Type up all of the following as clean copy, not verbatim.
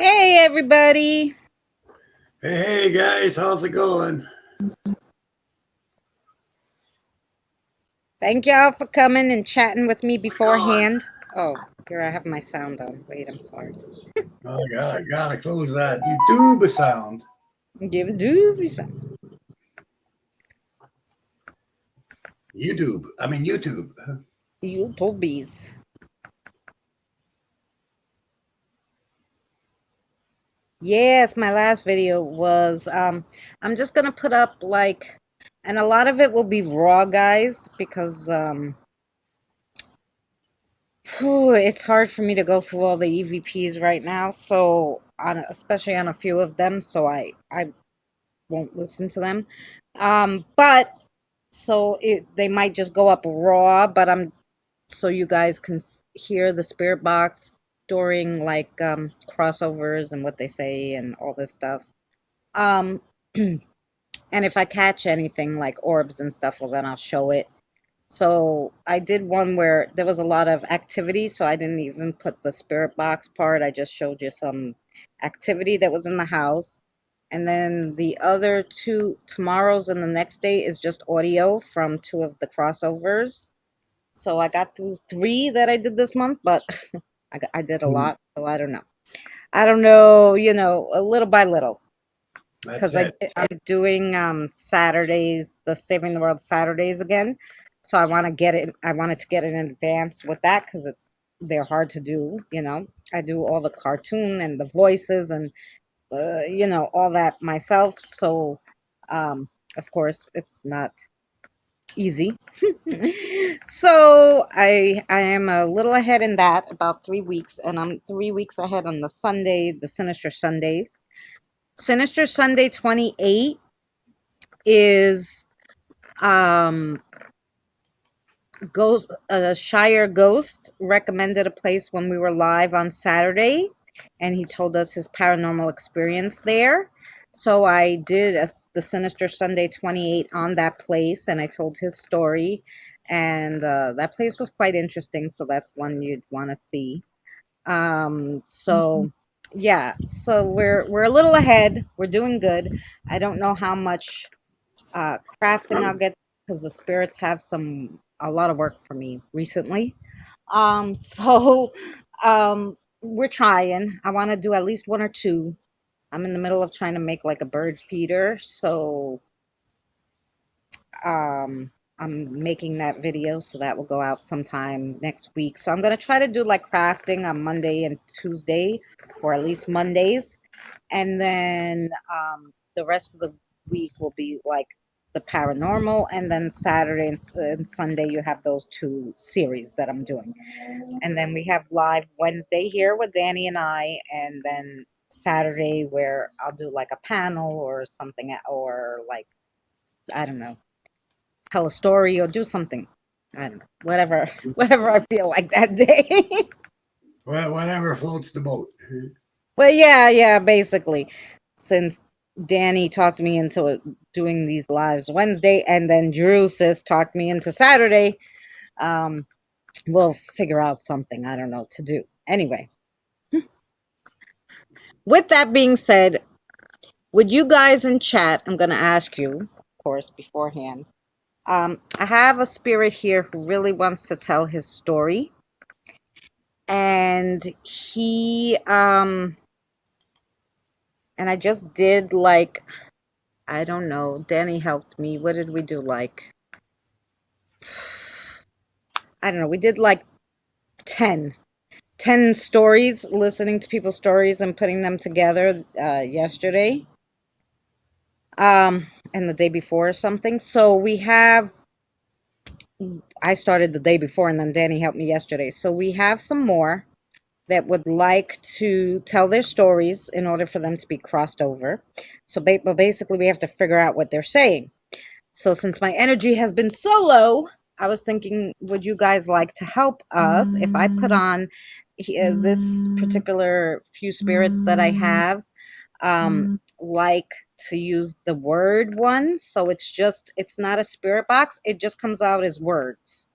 Hey, everybody. Hey guys, how's it going? Thank y'all for coming and chatting with me beforehand. Oh, here I have my sound on. Wait, I'm sorry. I gotta close that YouTube sound. Give do some YouTube. YouTubies. Yes, my last video was I'm just gonna put up and a lot of it will be raw, guys, because it's hard for me to go through all the EVPs right now. So especially on a few of them, so I won't listen to them. But so they might just go up raw, but I'm so you guys can hear the spirit box during crossovers and what they say and all this stuff. Um, and if I catch anything like orbs and stuff, well then I'll show it. So I did one where there was a lot of activity, so I didn't even put the spirit box part. I just showed you some activity that was in the house. And then the other two, tomorrow's and the next day, is just audio from two of the crossovers. So I got through three that I did this month, but I did a Hmm, lot, so I don't know. I don't know, a little by little, that's because it. I'm doing Saturdays, the Saving the World Saturdays again. So I want to get it. I wanted to get it in advance with that because they're hard to do. I do all the cartoon and the voices and all that myself. So of course it's not easy. So I am a little ahead in that, about 3 weeks, and I'm 3 weeks ahead on the Sunday, the Sinister Sundays. Sinister Sunday 28 is um Ghost Shire Ghost recommended a place when we were live on Saturday, and he told us his paranormal experience there. So I did the Sinister Sunday 28 on that place, and I told his story, and that place was quite interesting. So that's one you'd want to see. So yeah, so we're a little ahead. We're doing good. I don't know how much crafting I'll get because the spirits have a lot of work for me recently. So we're trying. I want to do at least one or two. I'm in the middle of trying to make like a bird feeder, so um I'm making that video, so that will go out sometime next week. So I'm gonna try to do like crafting on Monday and Tuesday, or at least Mondays, and then the rest of the week will be like the paranormal, and then Saturday and Sunday you have those two series that I'm doing, and then we have live Wednesday here with Danny and I, and then Saturday where I'll do like a panel or something, or like, I don't know, tell a story or do something. I don't know, whatever, whatever I feel like that day. Well, whatever floats the boat. But yeah, basically, since Danny talked me into doing these lives Wednesday, and then Drew sis talked me into Saturday, um, we'll figure out something, I don't know, to do. Anyway, with that being said, would you guys in chat, I'm going to ask you, of course, beforehand. I have a spirit here who really wants to tell his story, and and I just did like, I don't know, Danny helped me. What did we do? Like, I don't know, we did like 10, 10 stories, listening to people's stories and putting them together yesterday, and the day before or something. So I started the day before and then Danny helped me yesterday. So we have some more that would like to tell their stories in order for them to be crossed over. So but basically, we have to figure out what they're saying. So since my energy has been so low, I was thinking, would you guys like to help us if I put on this particular few spirits that I have, like to use the word one? So it's not a spirit box. It just comes out as words.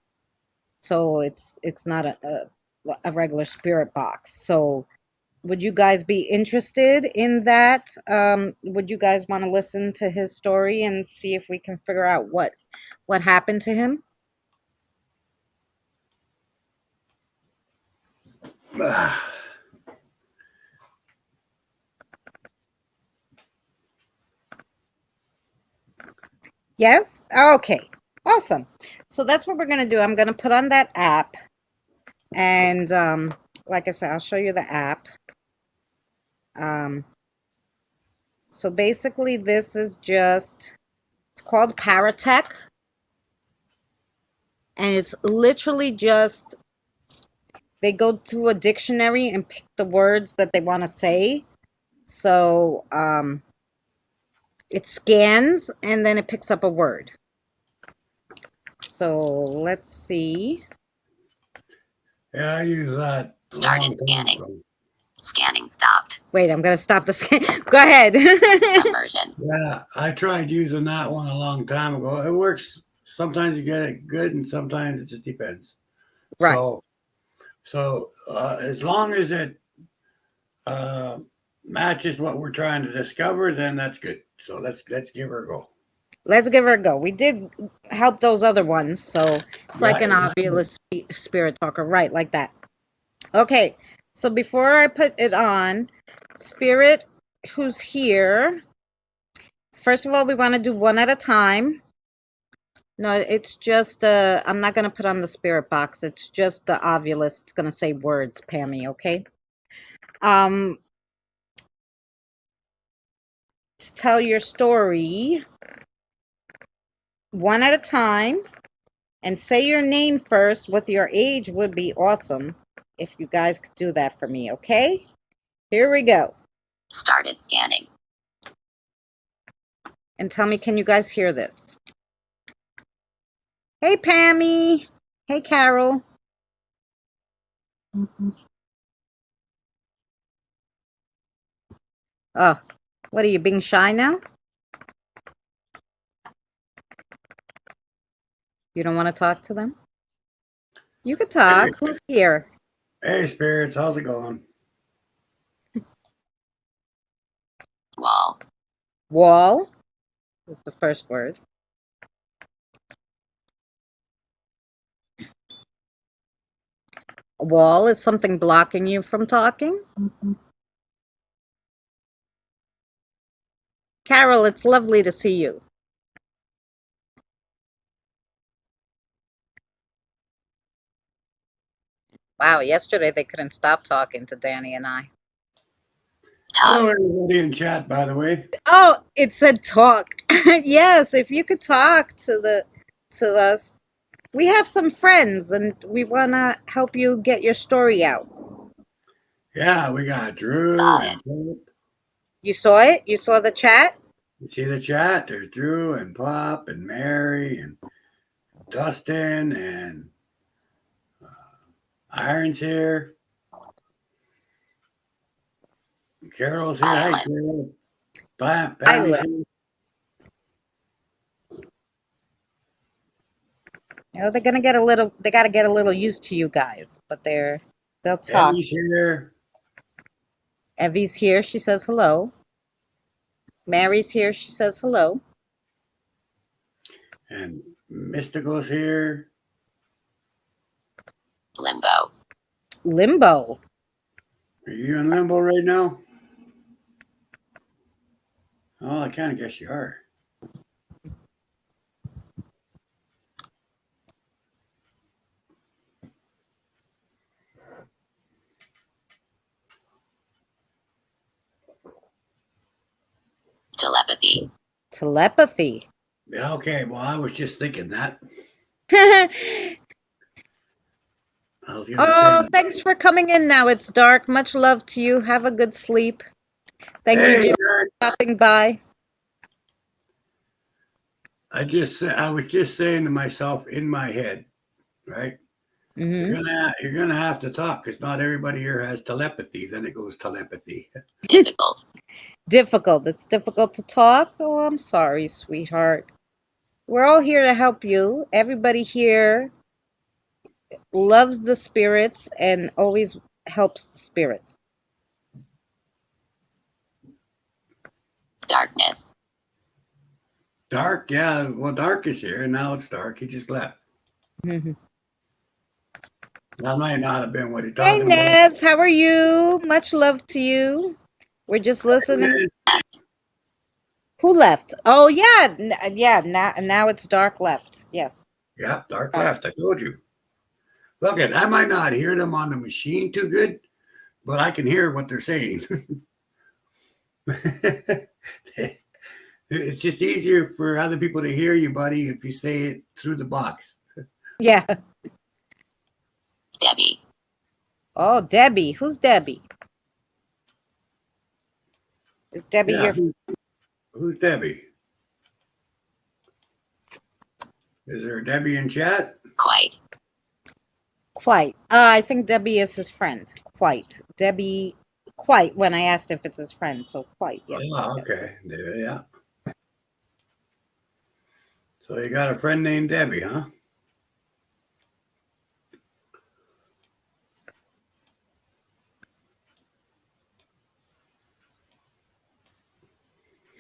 So it's not a regular spirit box. So Would you guys be interested in that? Would you guys want to listen to his story and see if we can figure out what happened to him? Yes? Okay. Awesome. So that's what we're going to do. I'm going to put on that app and like I said, I'll show you the app. Um, so basically this is just it's called Paratech and it's literally just they go through a dictionary and pick the words that they want to say. So it scans and then it picks up a word. So let's see. Yeah, I use that. Started scanning. Scanning stopped. Wait, I'm going to stop the scan. Go ahead. Submersion. Yeah, I tried using that one a long time ago. It works. Sometimes you get it good, and sometimes it just depends. Right. So as long as it uh, matches what we're trying to discover, then that's good. So let's give her a go. Let's give her a go. We did help those other ones, so it's like an Right. obvious spirit talker, right? Like that. Okay, so before I put it on, spirit who's here, first of all, we want to do one at a time. No, it's just, I'm not going to put on the spirit box. It's just the ovulus. It's going to say words, Pammy, okay? Tell your story one at a time and say your name first with your age would be awesome if you guys could do that for me, okay? Here we go. Started scanning. And tell me, can you guys hear this? Hey, Pammy. Hey, Carol. Oh, what are you, being shy now? You don't want to talk to them? You could Hey, talk. Who's here? hey, spirits, how's it going? Wall. Wall is the first word. A wall is something blocking you from talking. Carol, it's lovely to see you. Wow, yesterday they couldn't stop talking to Danny and I. Hello, Talk. everybody in chat, by the way. Oh, it said talk. Yes, if you could talk to us. We have some friends and we want to help you get your story out. Yeah, we got Drew Saw and it. Pop. You saw it? You saw the chat? You see the chat? There's Drew and Pop and Mary and Dustin and Iron's here. Carol's here. Hi, Island. Carol. I Pammy's love. here. You know, they're gonna get a little. They got to get a little used to you guys, but they'll talk. Evie's here. Evie's here. She says hello. Mary's here. She says hello. And Mystical's here. Limbo. Limbo. Are you in limbo right now? Oh, I kind of guess you are. Telepathy. Telepathy. Yeah, okay. Well, I was just thinking that. I was going to say, Oh, thanks for coming in now. It's dark. Much love to you. Have a good sleep. Thank you, hey, Jim, Jared, for stopping by. I was just saying to myself in my head, right? Hmm. You're gonna have to talk because not everybody here has telepathy. Then it goes telepathy. Difficult. Difficult. It's difficult to talk. Oh, I'm sorry, sweetheart. We're all here to help you. Everybody here loves the spirits and always helps the spirits. Darkness. Dark, yeah. Well, Dark is here, and now it's Dark. He just left. Mhm. That might not have been what he's Hey, talking about. Nez, how are you? Much love to you. We're just listening. Who left? Oh, yeah. Yeah, now it's Dark left. Yes. Yeah, Dark Right. left. I told you. Look, I might not hear them on the machine too good, but I can hear what they're saying. It's just easier for other people to hear you, buddy, if you say it through the box. Yeah. Debbie. Oh, Debbie. Who's Debbie? Is Debbie Yeah, your who's Debbie? Is there a Debbie in chat? Quite. quite? I think Debbie is his friend. Quite. Debbie quite when I asked if it's his friend. So quite, yes. Oh, okay. Yeah. So you got a friend named Debbie, huh?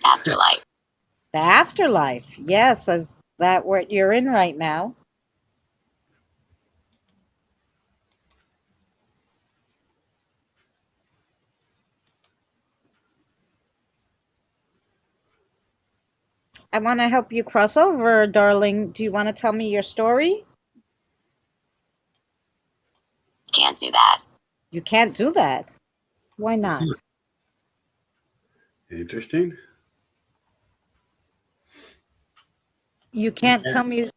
Afterlife. The afterlife. Yes, is that what you're in right now? I want to help you cross over, darling. Do you want to tell me your story? Can't do that. You can't do that. Why not? Interesting. You can't tell me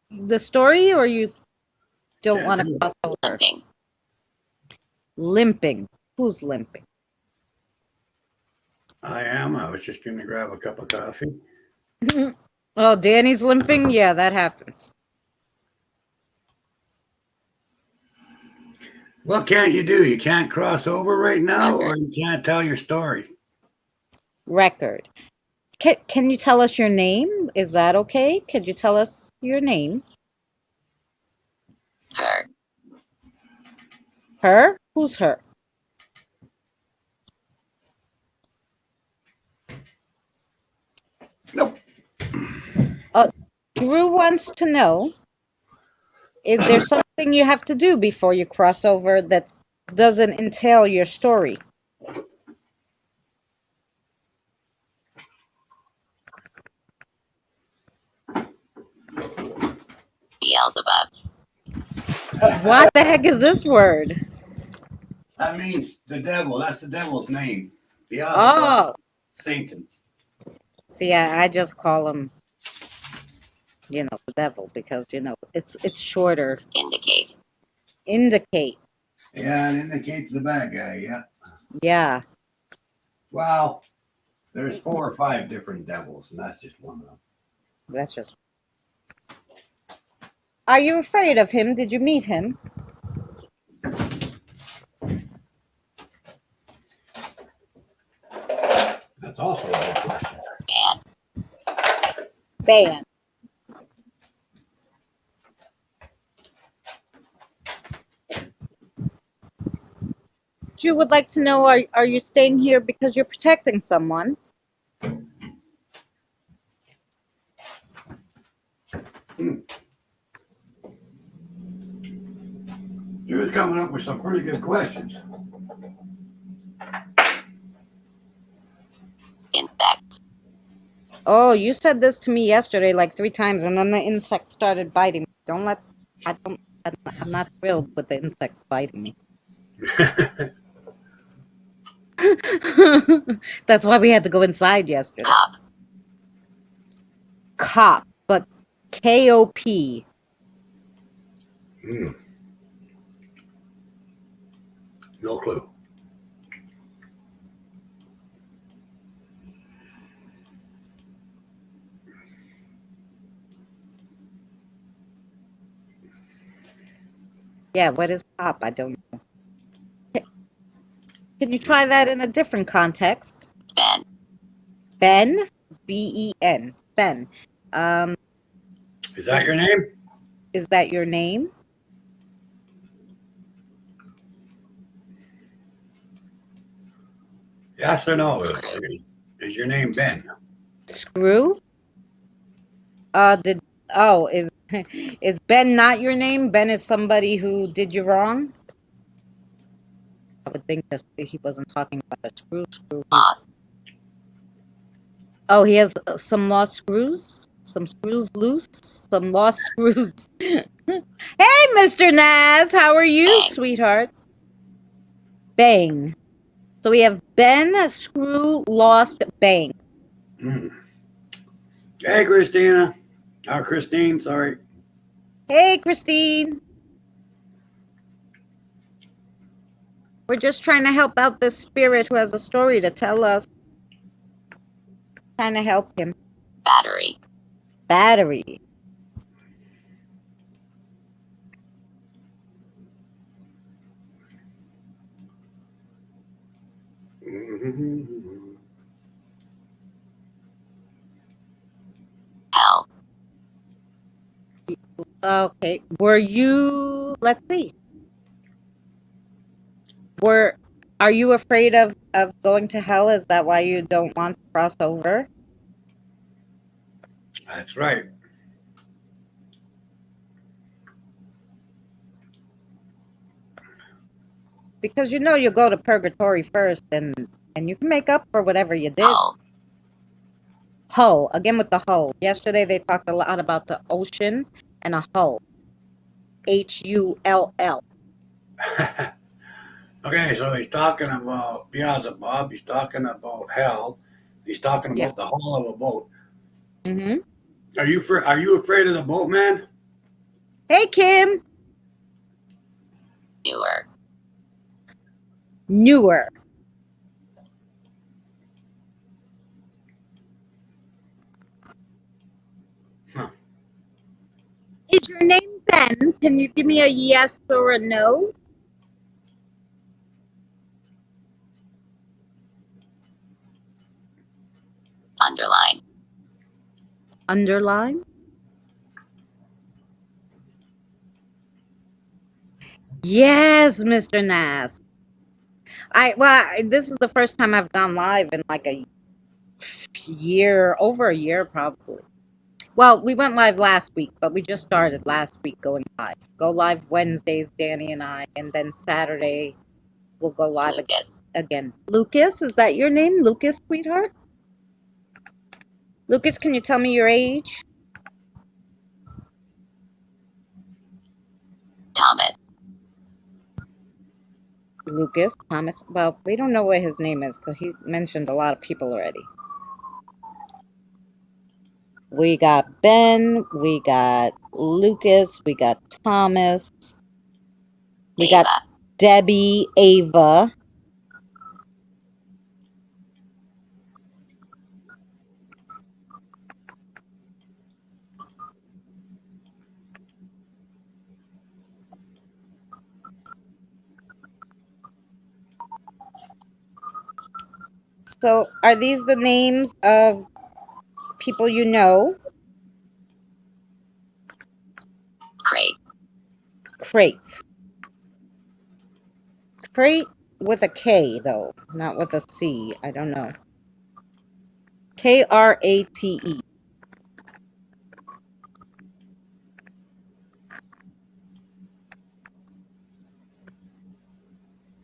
the story, or you don't Can't want to do it. cross over? Limping. Limping. Who's limping? I am. I was just going to grab a cup of coffee. Oh, Danny's limping? Yeah, that happens. What can't you do? You can't cross over right now, or you can't tell your story. Record. Can you tell us your name? Is that okay? Could you tell us your name? Her. Her? Who's her? Nope. Drew wants to know, is there something you have to do before you cross over that doesn't entail your story? Beelzebub. What the heck is this word? That means the devil. That's the devil's name. Yeah. Oh, Satan. see, I just call him, the devil because, it's shorter. Indicate. Indicate. Yeah, it indicates the bad guy. Yeah. Yeah. Well, there's 4 or 5 different devils, and that's just one of them. That's just. Are you afraid of him? Did you meet him? That's also a good question. Ban. Ban. Drew would like to know, are you staying here because you're protecting someone? Drew's coming up with some pretty good questions. Insects. Oh, you said this to me yesterday like 3 times, and then the insect started biting me. I'm not thrilled with the insects biting me. That's why we had to go inside yesterday. Cop. Cop, but K-O-P. No clue. Yeah, what is cop? I don't know. Can you try that in a different context? Ben. Ben? B-E-N. Ben. Is that your name? Is that your name? Yes or no? Is your name Ben? Screw? Did is is Ben not your name? Ben is somebody who did you wrong? I would think that he wasn't talking about a screw. Lost. Oh, he has some lost screws? Some screws loose? Some lost screws. Hey, Mr. Naz, how are you, Bang. sweetheart? Bang. So we have Ben, Screw, Lost, Bang. Mm. Hey, Christina. Christine, sorry. Hey, Christine. We're just trying to help out this spirit who has a story to tell us. Trying to help him. Battery. Battery. Hell. Okay. Let's see. Are you afraid of going to hell? Is that why you don't want to cross over? That's right. Because you go to purgatory first and you can make up for whatever you did. Hull. Hull. Again with the hull. Yesterday they talked a lot about the ocean and a hull. Hull. Okay, so he's talking about Beelzebub. He's talking about hell. He's talking Yeah. about the hull of a boat. Mm-hmm. Are you afraid of the boatman? Hey, Kim. Newer. Newer. Huh. Is your name Ben? Can you give me a yes or a no? Underline. Underline. Yes, Mr. Nas. This is the first time I've gone live in like a year, over a year probably. Well, we went live last week, but we just started last week going live. Go live Wednesdays, Danny and I, and then Saturday we'll go live Lucas. again. Lucas, is that your name? Lucas, sweetheart? Lucas, can you tell me your age? Thomas. Lucas, Thomas. Well, we don't know what his name is because he mentioned a lot of people already. We got Ben, we got Lucas, we got Thomas, we got Ava. Debbie, Ava. So, are these the names of people you know? Crate. Crate. Crate with a K, though, not with a C. I don't know. Krate.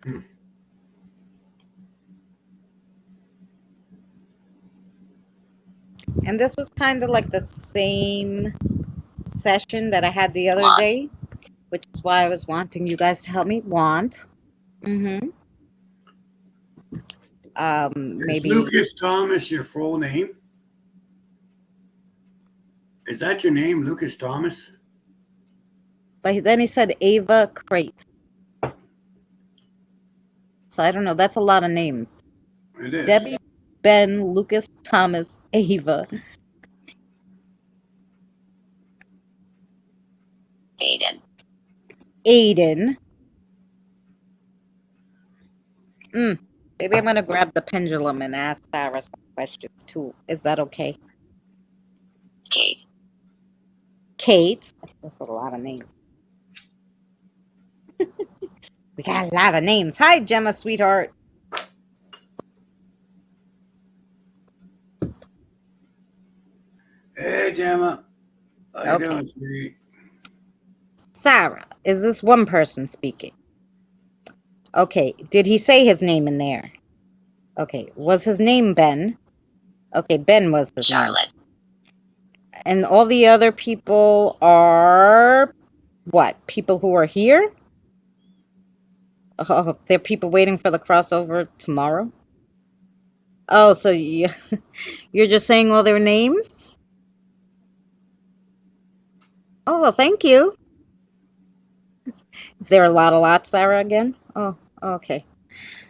Hmm. And this was kind of like the same session that I had the other Want. day, which is why I was wanting you guys to help me. Want. Mm-hmm. Is Maybe. Lucas Thomas your full name? Is that your name, Lucas Thomas? But then he said Ava Crate. So I don't know. That's a lot of names. It is. Debbie, Ben, Lucas, Thomas, Ava. Aiden. Aiden. Maybe I'm going to grab the pendulum and ask Sarah some questions too. Is that okay? Kate. Kate. That's a lot of names. We got a lot of names. Hi, Gemma, sweetheart. How you Okay. doing, sweetie? Sarah, is this one person speaking? Okay. Did he say his name in there? Okay. Was his name Ben? Okay, Ben was his name. Charlotte. And all the other people are what? People who are here? Oh, they're people waiting for the crossover tomorrow? Oh, so you're just saying all their names? Oh, well, thank you. Is there a lot, Sarah, again? Oh, okay.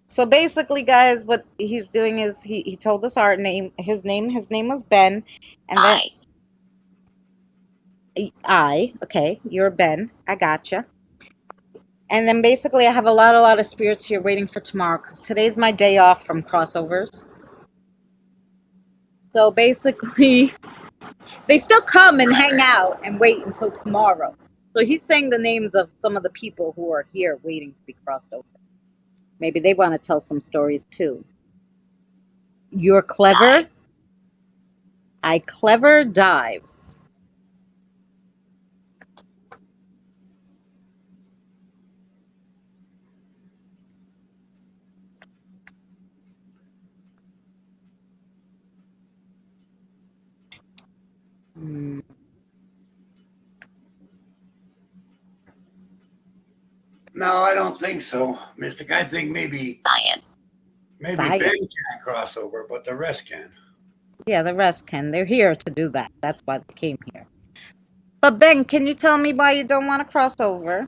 So basically, guys, what he's doing is he told us our name, his name was Ben, and then okay, you're Ben, I gotcha. And then basically, I have a lot of spirits here waiting for tomorrow because today's my day off from crossovers. So basically, they still come and hang out and wait until tomorrow. So he's saying the names of some of the people who are here waiting to be crossed over. Maybe they want to tell some stories too. You're clever. Dives. I clever dives. Hmm. No, I don't think so, Mystic. I think Science. maybe Science. Ben can't cross over, but the rest can. Yeah, the rest can. They're here to do that. That's why they came here. But Ben, can you tell me why you don't want to cross over?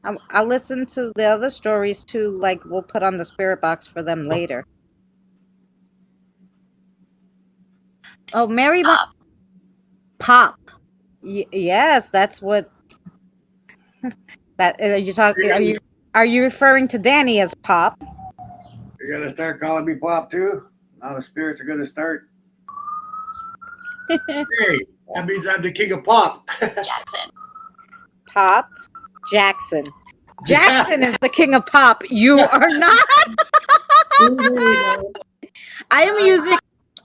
I'll listen to the other stories too. Like we'll put on the spirit box for them later. Oh, Mary Pop. Pop. Yes, that's what that you talk. Are you referring to Danny as Pop? You're gonna start calling me Pop too? Now the spirits are gonna start. Hey, that means I'm the king of pop. Jackson. Pop Jackson. Jackson is the king of pop. You are not.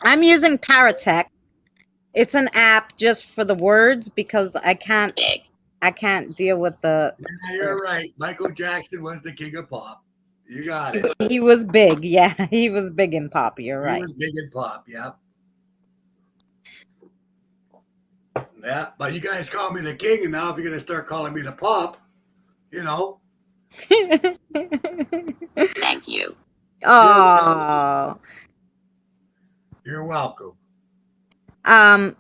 I'm using Paratech. It's an app just for the words because Big. I can't deal with the Yeah, you're right. Michael Jackson was the king of pop. You got it. he was big. Yeah, he was big in pop. You're He right. was big in pop. Yep. Yeah, but you guys call me the king, and now if you're gonna start calling me the pop, you know, Thank you. Oh. you're welcome. Um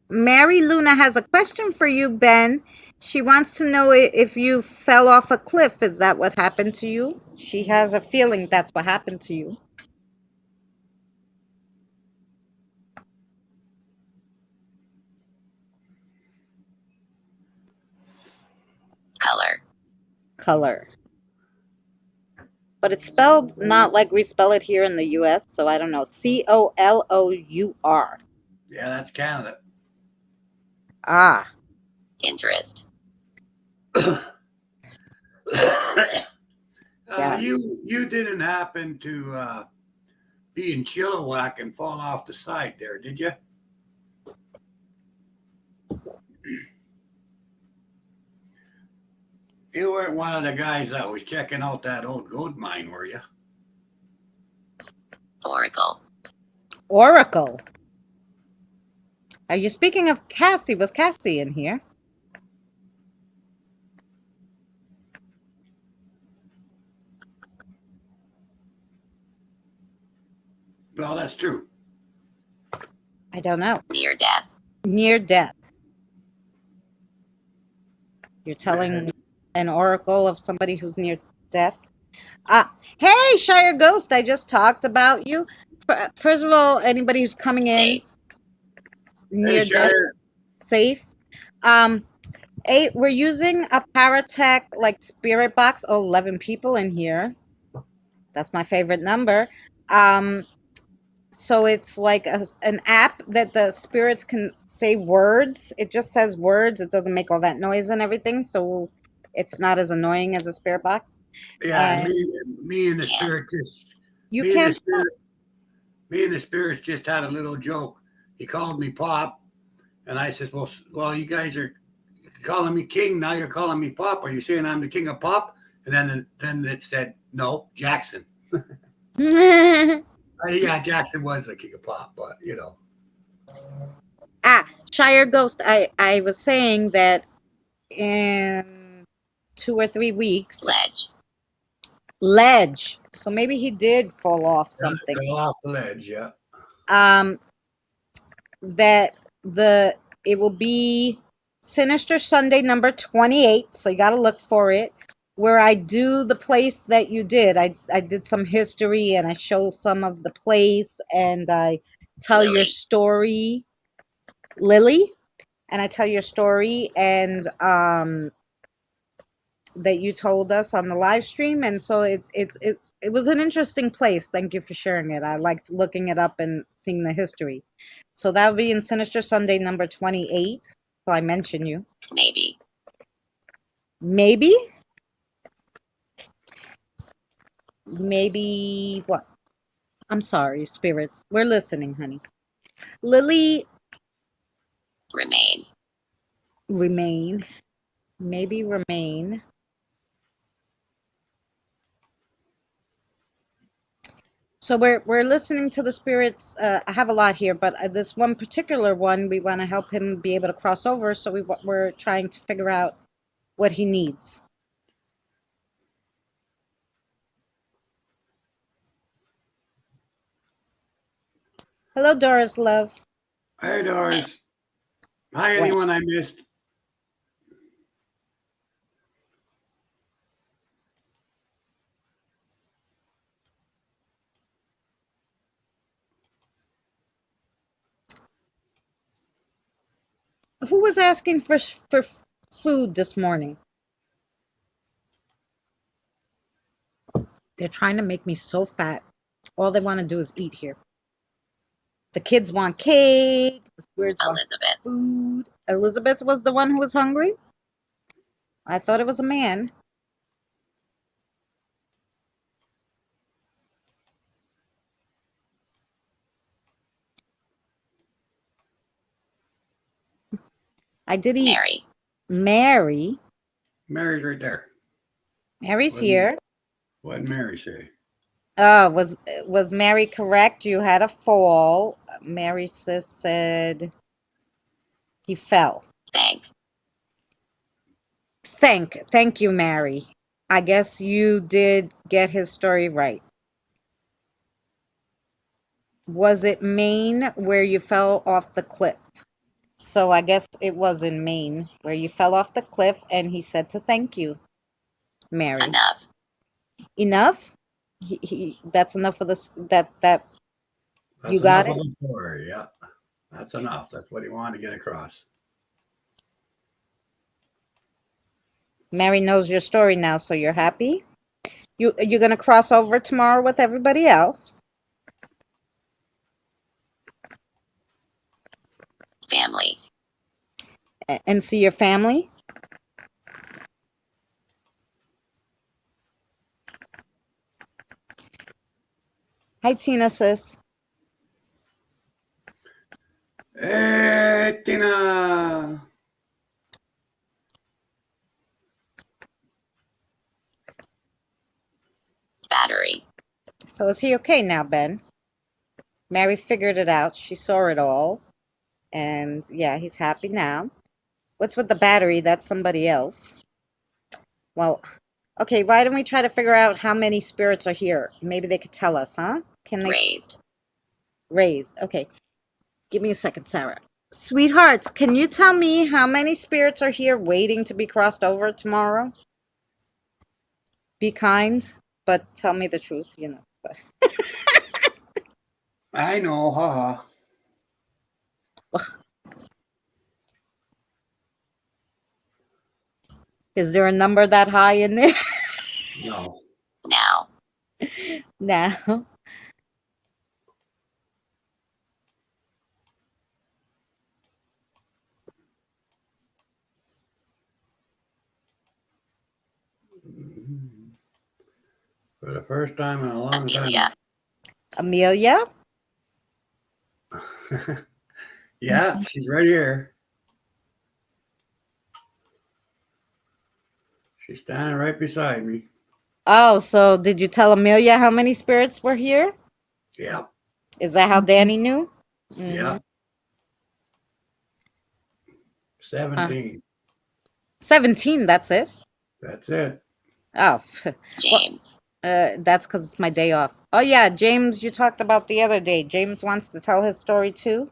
Mary Luna has a question for you, Ben. She wants to know if you fell off a cliff. Is that what happened to you? She has a feeling that's what happened to you. Color. Color. But it's spelled not like we spell it here in the US, so I don't know. Colour. Yeah, that's Canada. Ah. Interest. Yeah. You didn't happen to be in Chilliwack and fall off the side there, did you? You weren't one of the guys that was checking out that old gold mine, were you? Oracle. Oracle. Are you speaking of Cassie? Was Cassie in here? Well, that's true. I don't know. Near death. Near death. You're telling an oracle of somebody who's near death? Hey, Shire Ghost, I just talked about you. First of all, anybody who's coming in Safe. near Hey, death, Shire. safe. We're using a Paratech like spirit box. Oh, 11 people in here. That's my favorite number. So it's like an app that the spirits can say words. It just says words. It doesn't make all that noise and everything. So it's not as annoying as a spirit box. Yeah, And me and the spirit just you me and the can't. spirit me and the spirits just had a little joke. he called me Pop, and I says, well, you guys are calling me King. Now you're calling me Pop. Are you saying I'm the King of Pop? And then it said, no, Jackson. Yeah, Jackson was the King of Pop, but Shire Ghost. I was saying that in 2 or 3 weeks, Ledge. ledge. So maybe he did fall off something. fell off the ledge. Yeah. Um, that the it will be Sinister Sunday number 28. So you got to look for it. Where I do the place that you did. I did some history and I show some of the place and I tell your Lily. story, Lily, and I tell your story and that you told us on the live stream, and so it was an interesting place. Thank you for sharing it. I liked looking it up and seeing the history. So that would be in Sinister Sunday number 28. So I mention you. Maybe. Maybe. Maybe what? I'm sorry, spirits. We're listening, honey. Lily, Remain. remain. Maybe remain. So we're listening to the spirits. I have a lot here, but this one particular one, we want to help him be able to cross over. So we're trying to figure out what he needs. Hello, Doris, love. Hey, Doris. Hi, Wait, anyone I missed? who was asking for food this morning? They're trying to make me so fat. All they want to do is eat here. The kids want cake. The spirits want Elizabeth. food. Elizabeth was the one who was hungry. I thought it was a man. I did eat. Mary. Mary. Mary's right there. Mary's What here. what did Mary say? Was Mary correct? You had a fall. Mary said he fell. Thank. Thank you, Mary. I guess you did get his story right. Was it Maine where you fell off the cliff? So I guess it was in Maine where you fell off the cliff and he said to thank you, Mary. Enough. Enough? That's enough for this that That's you got enough it? of the story. Yeah. That's enough. That's what he wanted to get across. Mary knows your story now, so you're happy? You're gonna cross over tomorrow with everybody else Family. and see your family? Hi, Tina, sis. Hey, Tina. Battery. So is he okay now, Ben? Mary figured it out. She saw it all. And yeah, he's happy now. What's with the battery? That's somebody else. Well, okay, why don't we try to figure out how many spirits are here? Maybe they could tell us, huh? Can they? Raised. Raised. Okay. Give me a second, Sarah. Sweethearts, can you tell me how many spirits are here waiting to be crossed over tomorrow? Be kind, but tell me the truth, you know. I know, haha. Is there a number that high in there? No. Now. Now. For the first time in a long Amelia. Amelia? time. Yeah, she's right here. She's standing right beside me. Oh, so did you tell Amelia how many spirits were here? Yeah, Is that how Danny knew? yeah. Mm-hmm. 17. 17, that's it? That's it. Oh, well, James. that's because it's my day off. Oh, yeah, James, you talked about the other day. James wants to tell his story too.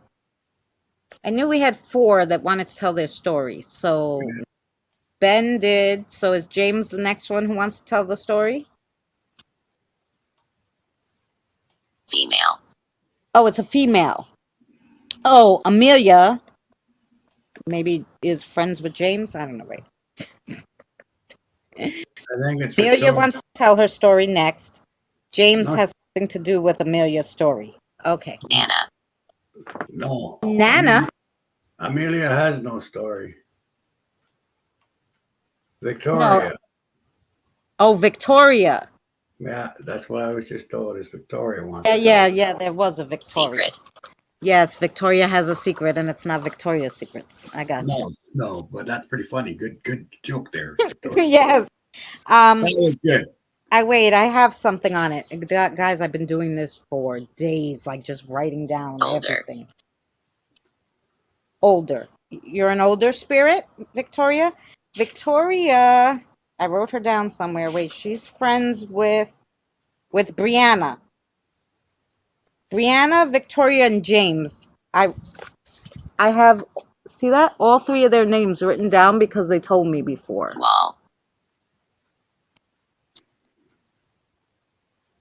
I knew we had 4 that wanted to tell their story. So Ben did. So is James the next one who wants to tell the story? Female. Oh, it's a female. Oh, Amelia maybe is friends with James. I don't know. Wait. I think it's Amelia Victoria. wants to tell her story next. James No, has something to do with Amelia's story. Okay. Nana. no. Nana. Amelia has no story. No. Victoria. Oh, Victoria. Yeah, that's what I was just told. Is Victoria wants Yeah, to tell. yeah, yeah. There was a Victoria. Secret. Yes, Victoria has a secret, and it's not Victoria's secrets. I got you. No, no, but that's pretty funny. Good joke there, Victoria. Yes. That was good. I have something on it. Guys, I've been doing this for days, like just writing down Older. everything. Older. You're an older spirit, Victoria? Victoria, I wrote her down somewhere. Wait, she's friends with Brianna. Brianna, Victoria, and James. I have, see that? All 3 of their names written down because they told me before. Wall.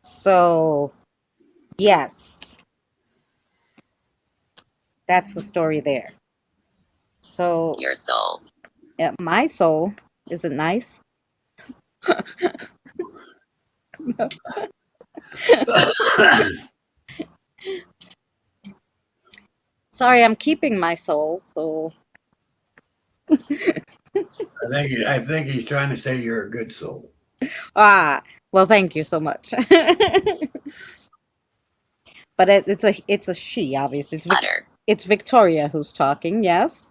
So, yes, that's the story there. So, Your soul. my soul, is it nice? Sorry, I'm keeping my soul, so. I think he's trying to say you're a good soul. Ah, well, thank you so much. But it's a she, obviously. Butter. It's Victoria who's talking, yes?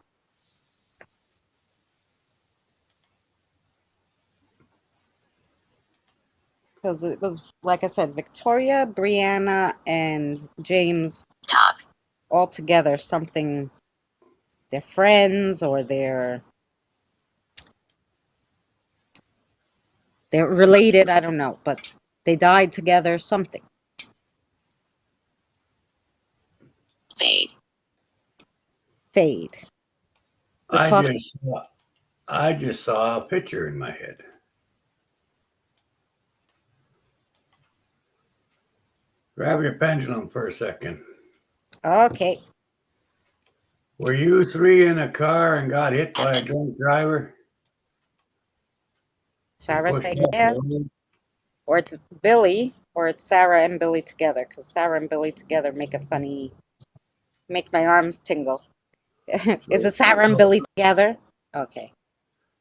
Because it was, like I said, Victoria, Brianna, and James Talk. all together. Something, they're friends or they're related. I don't know, but they died together. Something. Fade. Fade. We're I talking. just I just saw a picture in my head. Grab your pendulum for a second. Okay. Were you 3 in a car and got hit by a drunk driver and Sarah pushed said off the yes. road? Or it's Billy, or it's Sarah and Billy together, because Sarah and Billy together make my arms tingle. Is it Sarah and Billy together? Okay.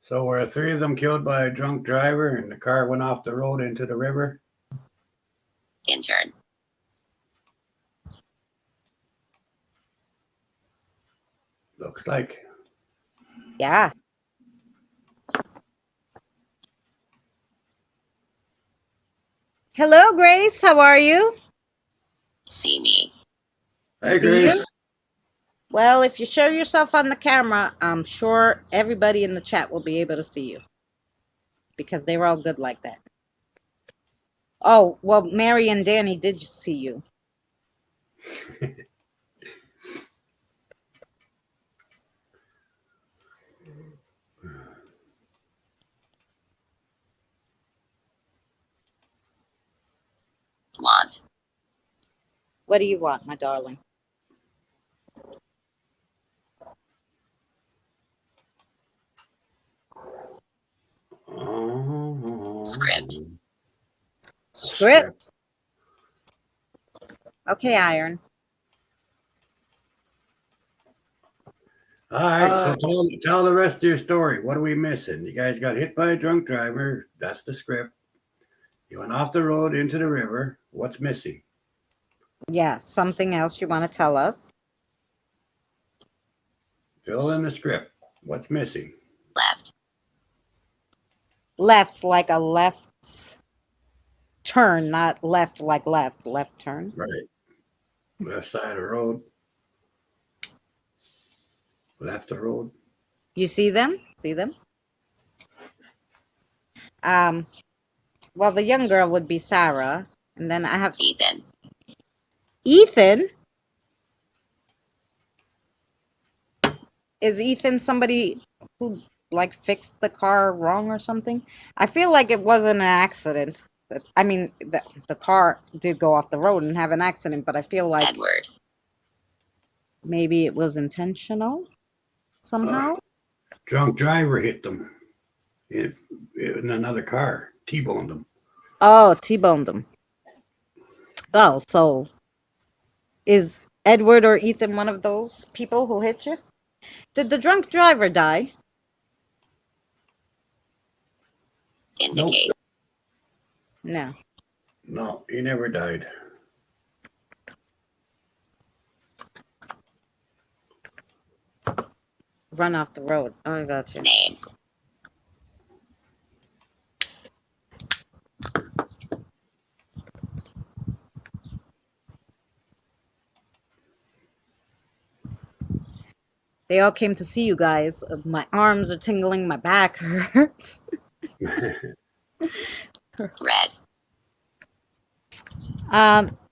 So were 3 of them killed by a drunk driver and the car went off the road into the river? Intern. Looks like. Yeah. Hello, Grace. How are you? See me. Hey, See Grace. you? Well, if you show yourself on the camera, I'm sure everybody in the chat will be able to see you because they were all good like that. Oh, well, Mary and Danny did see you. Want. What do you want, my darling? Oh, Script. Script. Okay, Iron. All right, so tell the rest of your story. What are we missing? You guys got hit by a drunk driver. That's the script. You went off the road into the river. What's missing? Yeah, something else you want to tell us? Fill in the script. What's missing? Left. Left, like a left turn, not left like left. Left turn. Right. Left side of the road. Left of the road. You see them? See them? Um, well, the young girl would be Sarah, and then I have Ethan. Ethan. Is Ethan somebody who like fixed the car wrong or something? I feel like it wasn't an accident. I mean, the car did go off the road and have an accident, but I feel like Edward. maybe it was intentional somehow. Drunk driver hit them in another car. T-boned them. Oh, T-boned them. Oh, so is Edward or Ethan one of those people who hit you? Did the drunk driver die? Indicate. No. No, he never died. Run off the road. Oh, I got you. Name. They all came to see you guys. My arms are tingling. My back hurts. Red.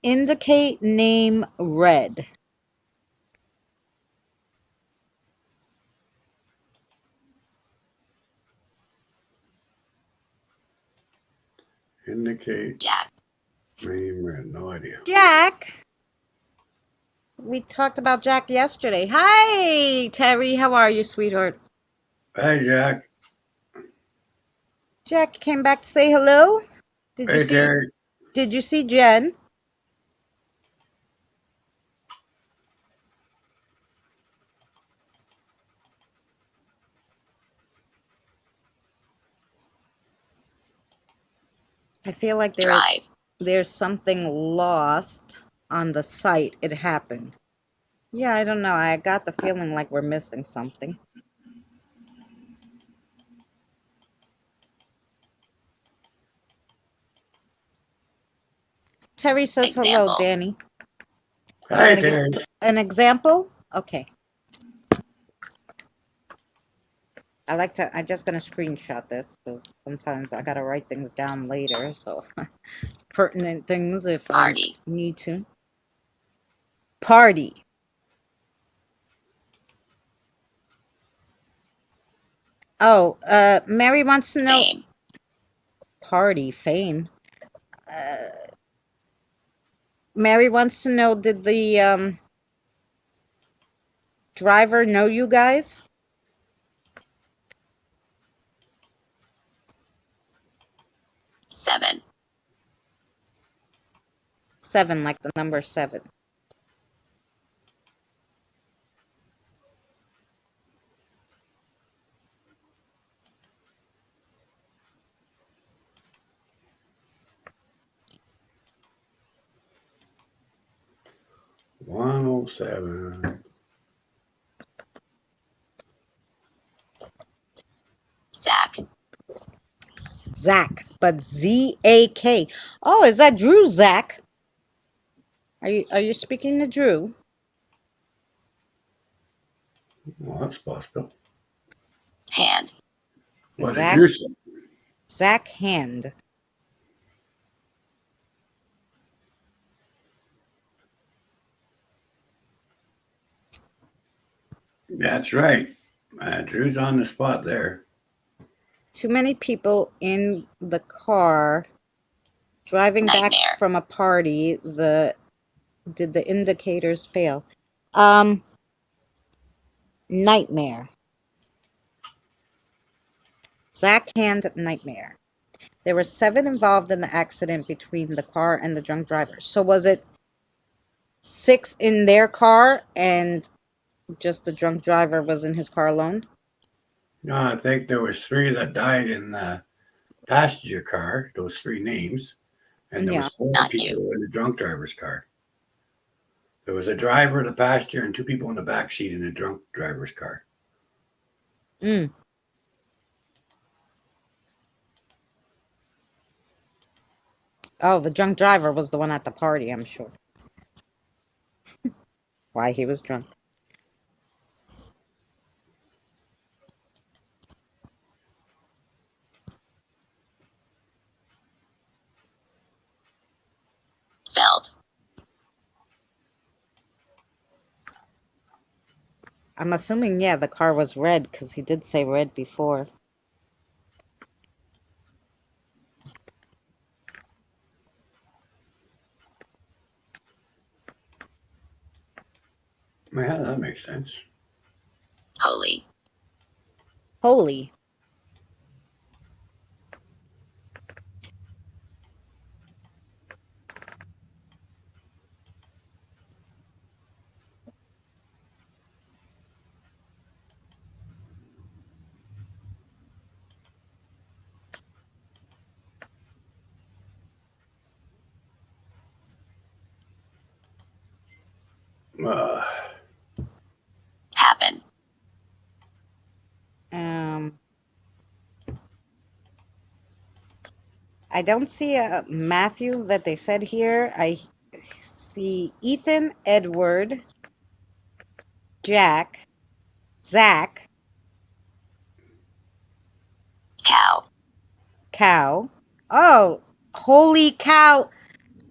Indicate name Red. Indicate Jack. name red. No idea. Jack. We talked about Jack yesterday. Hi, Terry. How are you, sweetheart? Hey, Jack. Jack came back to say hello. Did you Hey, see? Terry. Did you see Jen? I feel like Drive. there's something lost on the site. It happened. Yeah, I don't know. I got the feeling like we're missing something. Terry says hello, Example. Danny. Hi, Gonna Terry. give an example? Okay. I'm just gonna screenshot this because sometimes I gotta write things down later, so pertinent things if Party. I need to. Party. Oh, Mary wants to know. Fame. Party, fame. Uh, Mary wants to know, did the driver know you guys? Seven. 7, like the number 7. $107. Zach. Zach, but Z-A-K. Oh, is that Drew, Zach? Are you speaking to Drew? Well, that's possible. Hand. What Zach, did you say? Zach Hand. That's right. Drew's on the spot there. Too many people in the car driving Nightmare. back from a party. Did the indicators fail? Nightmare. Zach Hand nightmare. There were 7 involved in the accident between the car and the drunk driver. So was it 6 in their car and just the drunk driver was in his car alone? No, I think there was 3 that died in the passenger car, those 3 names, and there Yeah. was 4 Not people you. in the drunk driver's car. There was a driver, the passenger, and 2 people in the back seat in the drunk driver's car. Mm. Oh, the drunk driver was the one at the party, I'm sure. Why he was drunk. Felt. I'm assuming, yeah, the car was red because he did say red before. Yeah, that makes sense. Holy. Holy. Uh, Happen. Um, I don't see a Matthew that they said here. I see Ethan, Edward, Jack, Zach, Cow. cow. Oh, holy cow.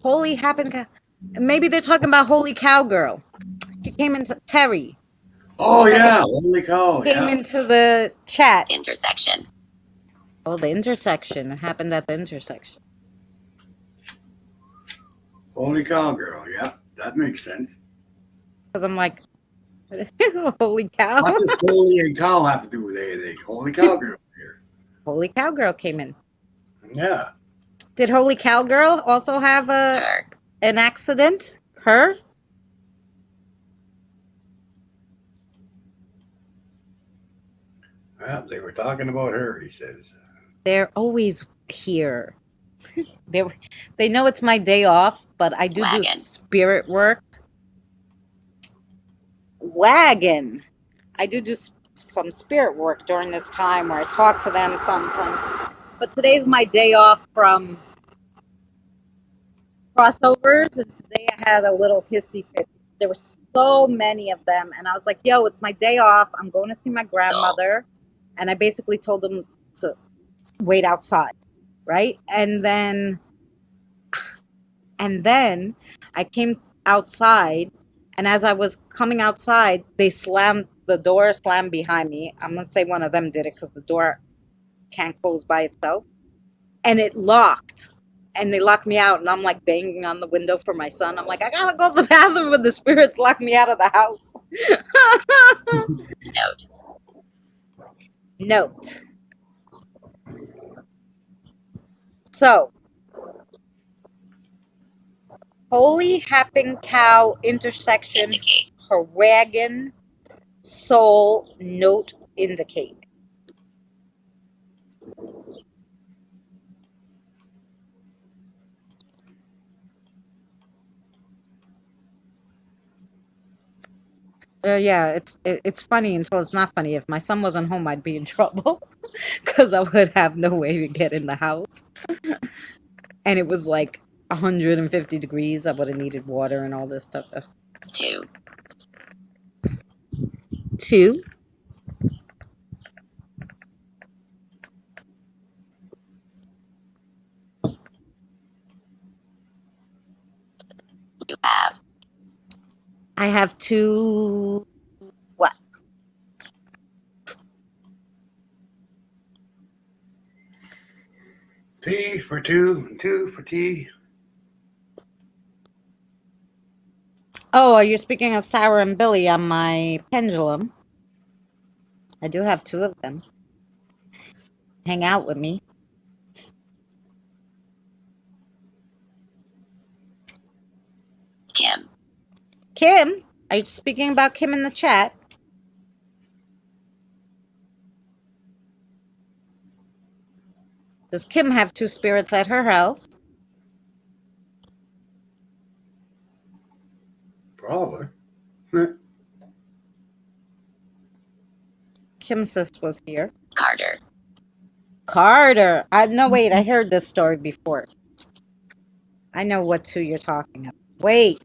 Holy happened cow. Maybe they're talking about holy cowgirl. She came into Terry. oh Terry yeah, holy cow! came Yeah, into the chat. Intersection. Oh, the intersection. It happened at the intersection. holy cow, girl. Yeah, that makes sense. Because I'm like, holy cow. What does holy and cow have to do with anything? Holy cow, girl here. Holy cowgirl came in. Yeah, Did holy cowgirl also have Her. an accident? Her? yeah, they were talking about her. He says. They're always here. They they know it's my day off, but I do Wagon. spirit work. Wagon. I do some spirit work during this time where I talk to them sometimes. But today's my day off from crossovers, and today I had a little hissy fit. There were so many of them, and I was like, "Yo, it's my day off. I'm going to see my Soul. grandmother," and I basically told them to wait outside, right? And then I came outside, and as I was coming outside, the door slammed behind me. I'm gonna say one of them did it because the door can't close by itself, and it locked. And they locked me out, and I'm like banging on the window for my son. I'm like, I gotta go to the bathroom, but the spirits locked me out of the house. Note. Note. So, holy happen cow intersection, Indicate. Haragan soul note indicate. Yeah, it's funny until it's not funny. If my son wasn't home, I'd be in trouble because I would have no way to get in the house. And it was like 150 degrees. I would have needed water and all this stuff. 2. Two. You have. I have two. What? T for two and two for T. Oh, are you speaking of Sarah and Billy on my pendulum? I do have two of them. Hang out with me. Kim. Kim, are you speaking about Kim in the chat? Does Kim have two spirits at her house? Probably. Kim Sis was here. Carter. Carter. No, wait, I heard this story before. I know what two you're talking about. Wait.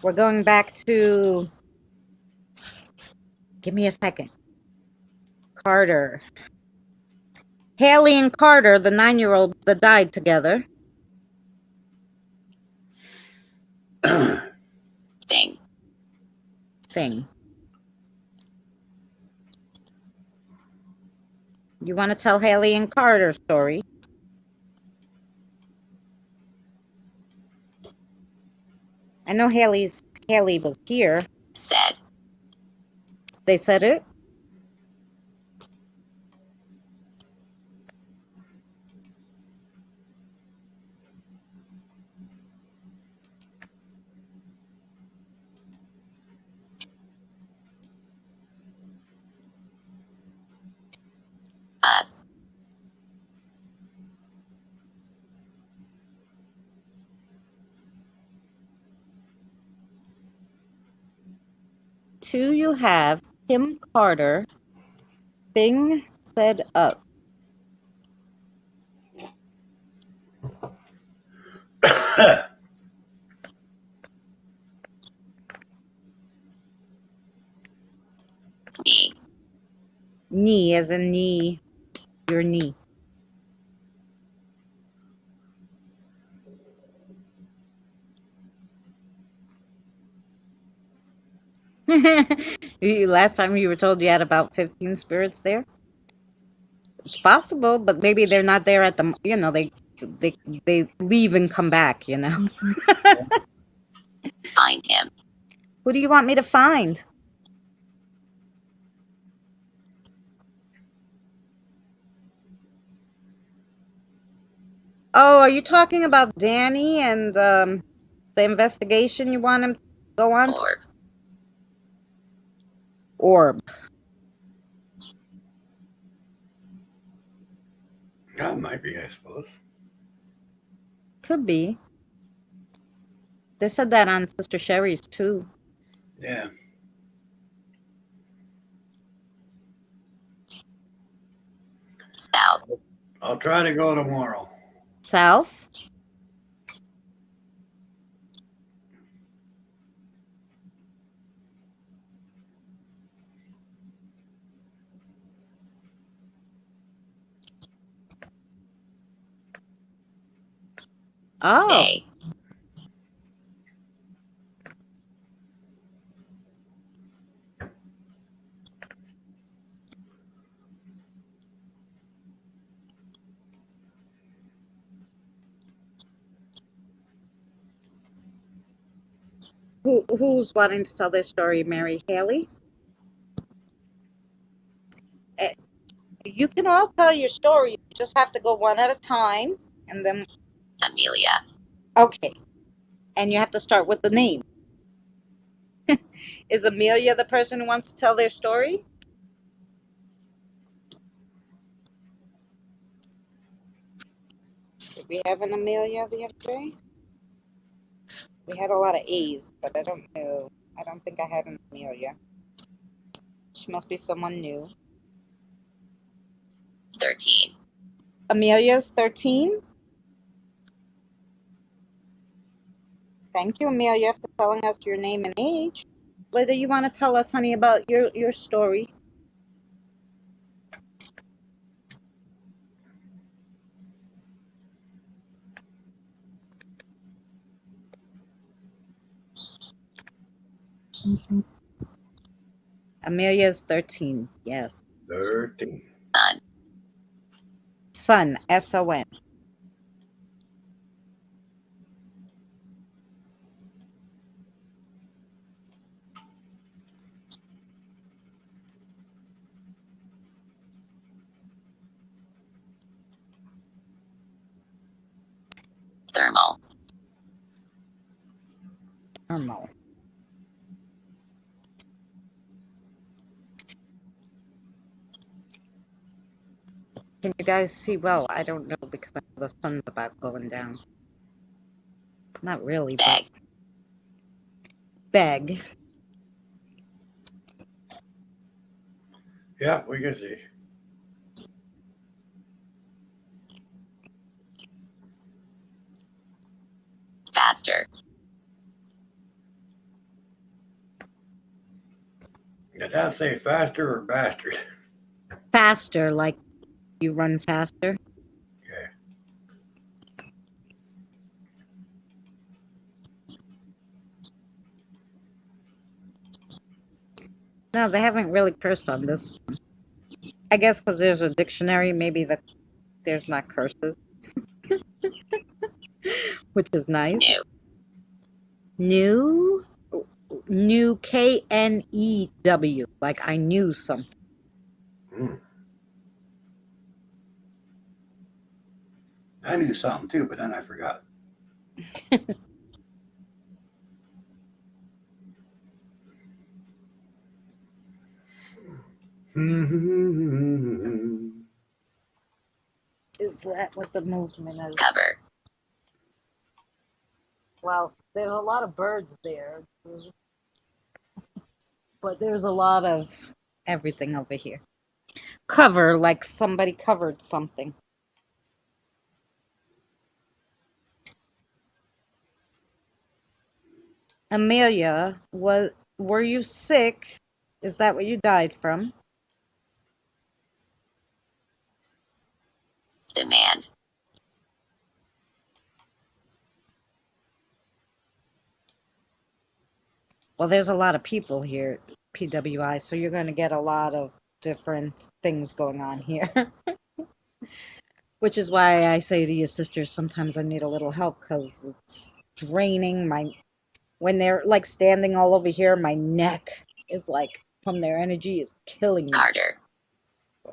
We're going back to. Give me a second. Carter. Haley and Carter, the 9-year-old that died together. Thing. Thing. You want to tell Haley and Carter's story? I know Haley was here. Said. They said it? Us. Two you have Kim Carter. Thing said us. Me. Knee as in knee. Your knee. Last time you were told you had about 15 spirits there. It's possible, but maybe they're not there at the. They leave and come back. Find him. Who do you want me to find? Oh, are you talking about Danny and the investigation you want him to go on? Orb. Orb. That might be, I suppose. Could be. They said that on Sister Sherry's too. Yeah. South. I'll try to go tomorrow. South. Oh. Day. Who's wanting to tell their story? Mary Haley? You can all tell your story. You just have to go one at a time. And then, Amelia. okay. And you have to start with the name. Is Amelia the person who wants to tell their story? Did we have an Amelia the other day? We had a lot of A's, but I don't know. I don't think I had an Amelia. She must be someone new. 13. Amelia's 13? Thank you, Amelia, for telling us your name and age. Whether you want to tell us, honey, about your story. Amelia's 13, yes. 13. Son. Son, S-O-N. Thermal. Thermal. Can you guys see well? I don't know because I know the sun's about going down. Not really, Beg. but beg. Yeah, we can see. Faster. Did that say faster or bastard? Faster, like you run faster. Okay. No, they haven't really cursed on this. I guess because there's a dictionary, maybe there's not curses, which is nice. New. New, new KNEW, like I knew something. Mm. I knew something too, but then I forgot. Is that what the movement is? Cover. Well, there's a lot of birds there, but there's a lot of everything over here. Cover, like somebody covered something. Amelia, were you sick? Is that what you died from? Demand. Well, there's a lot of people here, PWI, so you're going to get a lot of different things going on here. Which is why I say to your sisters, sometimes I need a little help because it's draining my. When they're like standing all over here, my neck is like from their energy is killing me. Carter.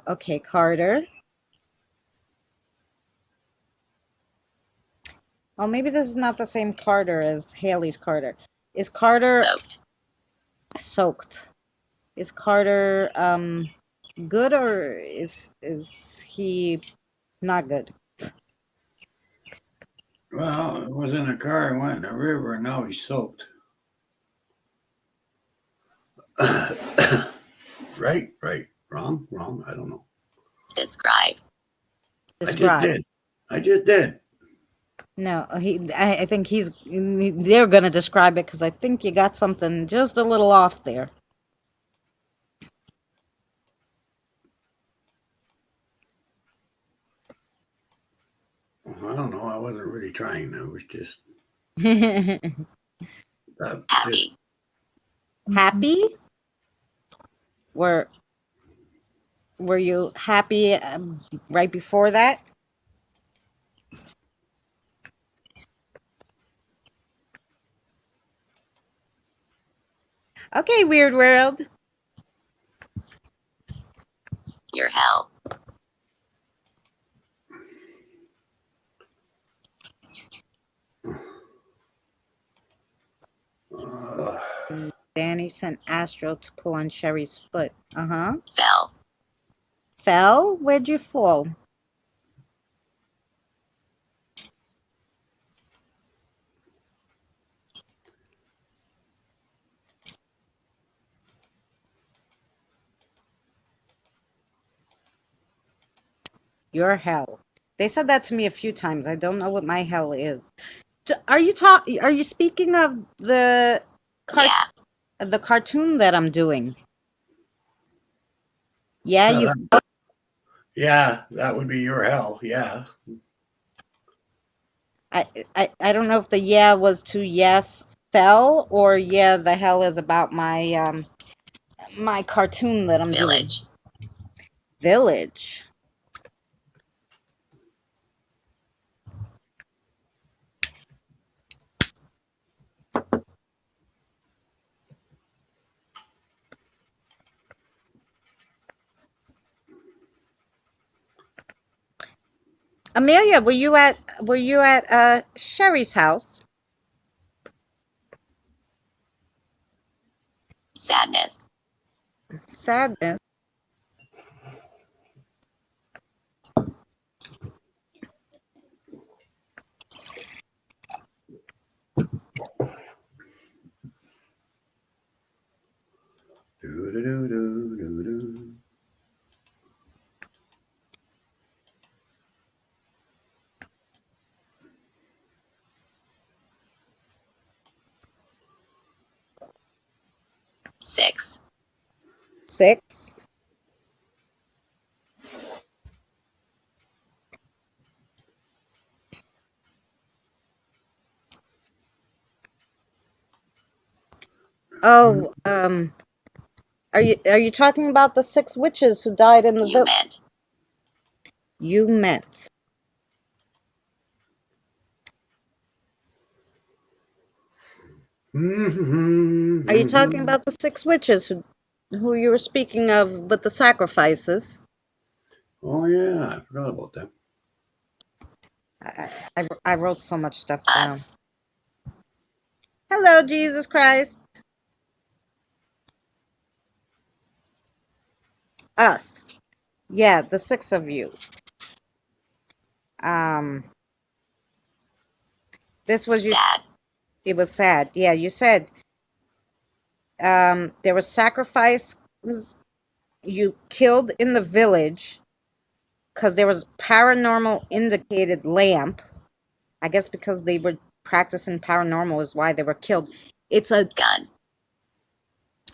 Okay, Carter. Well, maybe this is not the same Carter as Haley's Carter. Is Carter Soaked. soaked? Is Carter good or is he not good? Well, it was in a car and went in a river, and now he's soaked. Right, right. Wrong, wrong. I don't know. Describe. I just Describe. did. I just did. No, I think they're gonna describe it because I think you got something just a little off there. I don't know. I wasn't really trying. I was just, just Happy. Happy? Were were you happy right before that? Okay, Weird World. Your hell. uh, Danny sent Astro to pull on Sherry's foot. Uh-huh. Fell. Fell? Where'd you fall? Your hell. They said that to me a few times. I don't know what my hell is. Are you speaking of Yeah. the cartoon that I'm doing? Yeah, no, you yeah, that would be your hell. Yeah. I don't know if the yeah was to yes fell or yeah the hell is about my cartoon that I'm doing. Village. Village. Amelia, were you at Sherry's house? Sadness. Sadness. Do, do, do, do, do, do. 6. 6. Oh, are you talking about the 6 witches who died in the You village? meant. You meant. Are you talking about the 6 witches who you were speaking of with the sacrifices? Oh yeah, I forgot about that. I wrote so much stuff down. Us. Hello, Jesus Christ. Us. Yeah, the 6 of you. Um, this was you. Sad. It was sad. Yeah, you said there was sacrifices you killed in the village because there was paranormal indicated lamp. I guess because they were practicing paranormal is why they were killed. It's Gun.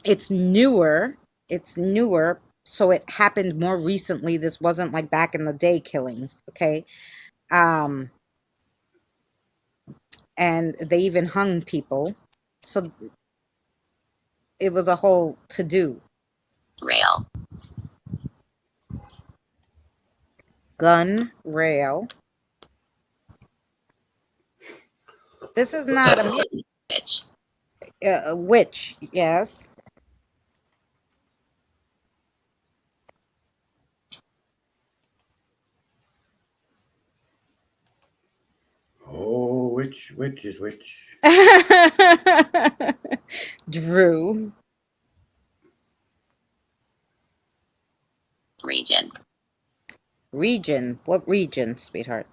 it's newer. It's newer, so it happened more recently. This wasn't like back in the day killings, okay? Um, and they even hung people. So it was a whole to do. Rail. Gun rail. This is not a Witch. witch, yes. Oh, which is which? Drew. Region. Region. What region, sweetheart?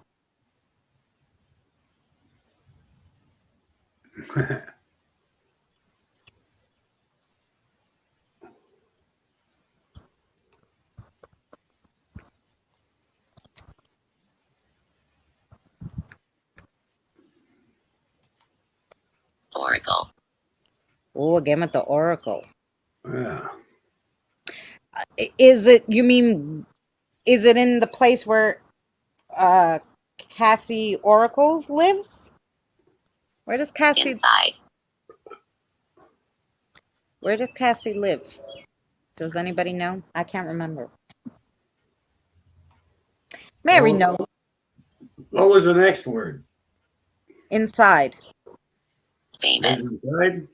Oracle. Oh, again with the oracle. Yeah. Is it, you mean, is it in the place where Cassie Oracles lives? Where does Cassie Inside. Where did Cassie live? Does anybody know? I can't remember. Mary Well, knows. what was the next word? Inside. Famous. Inside?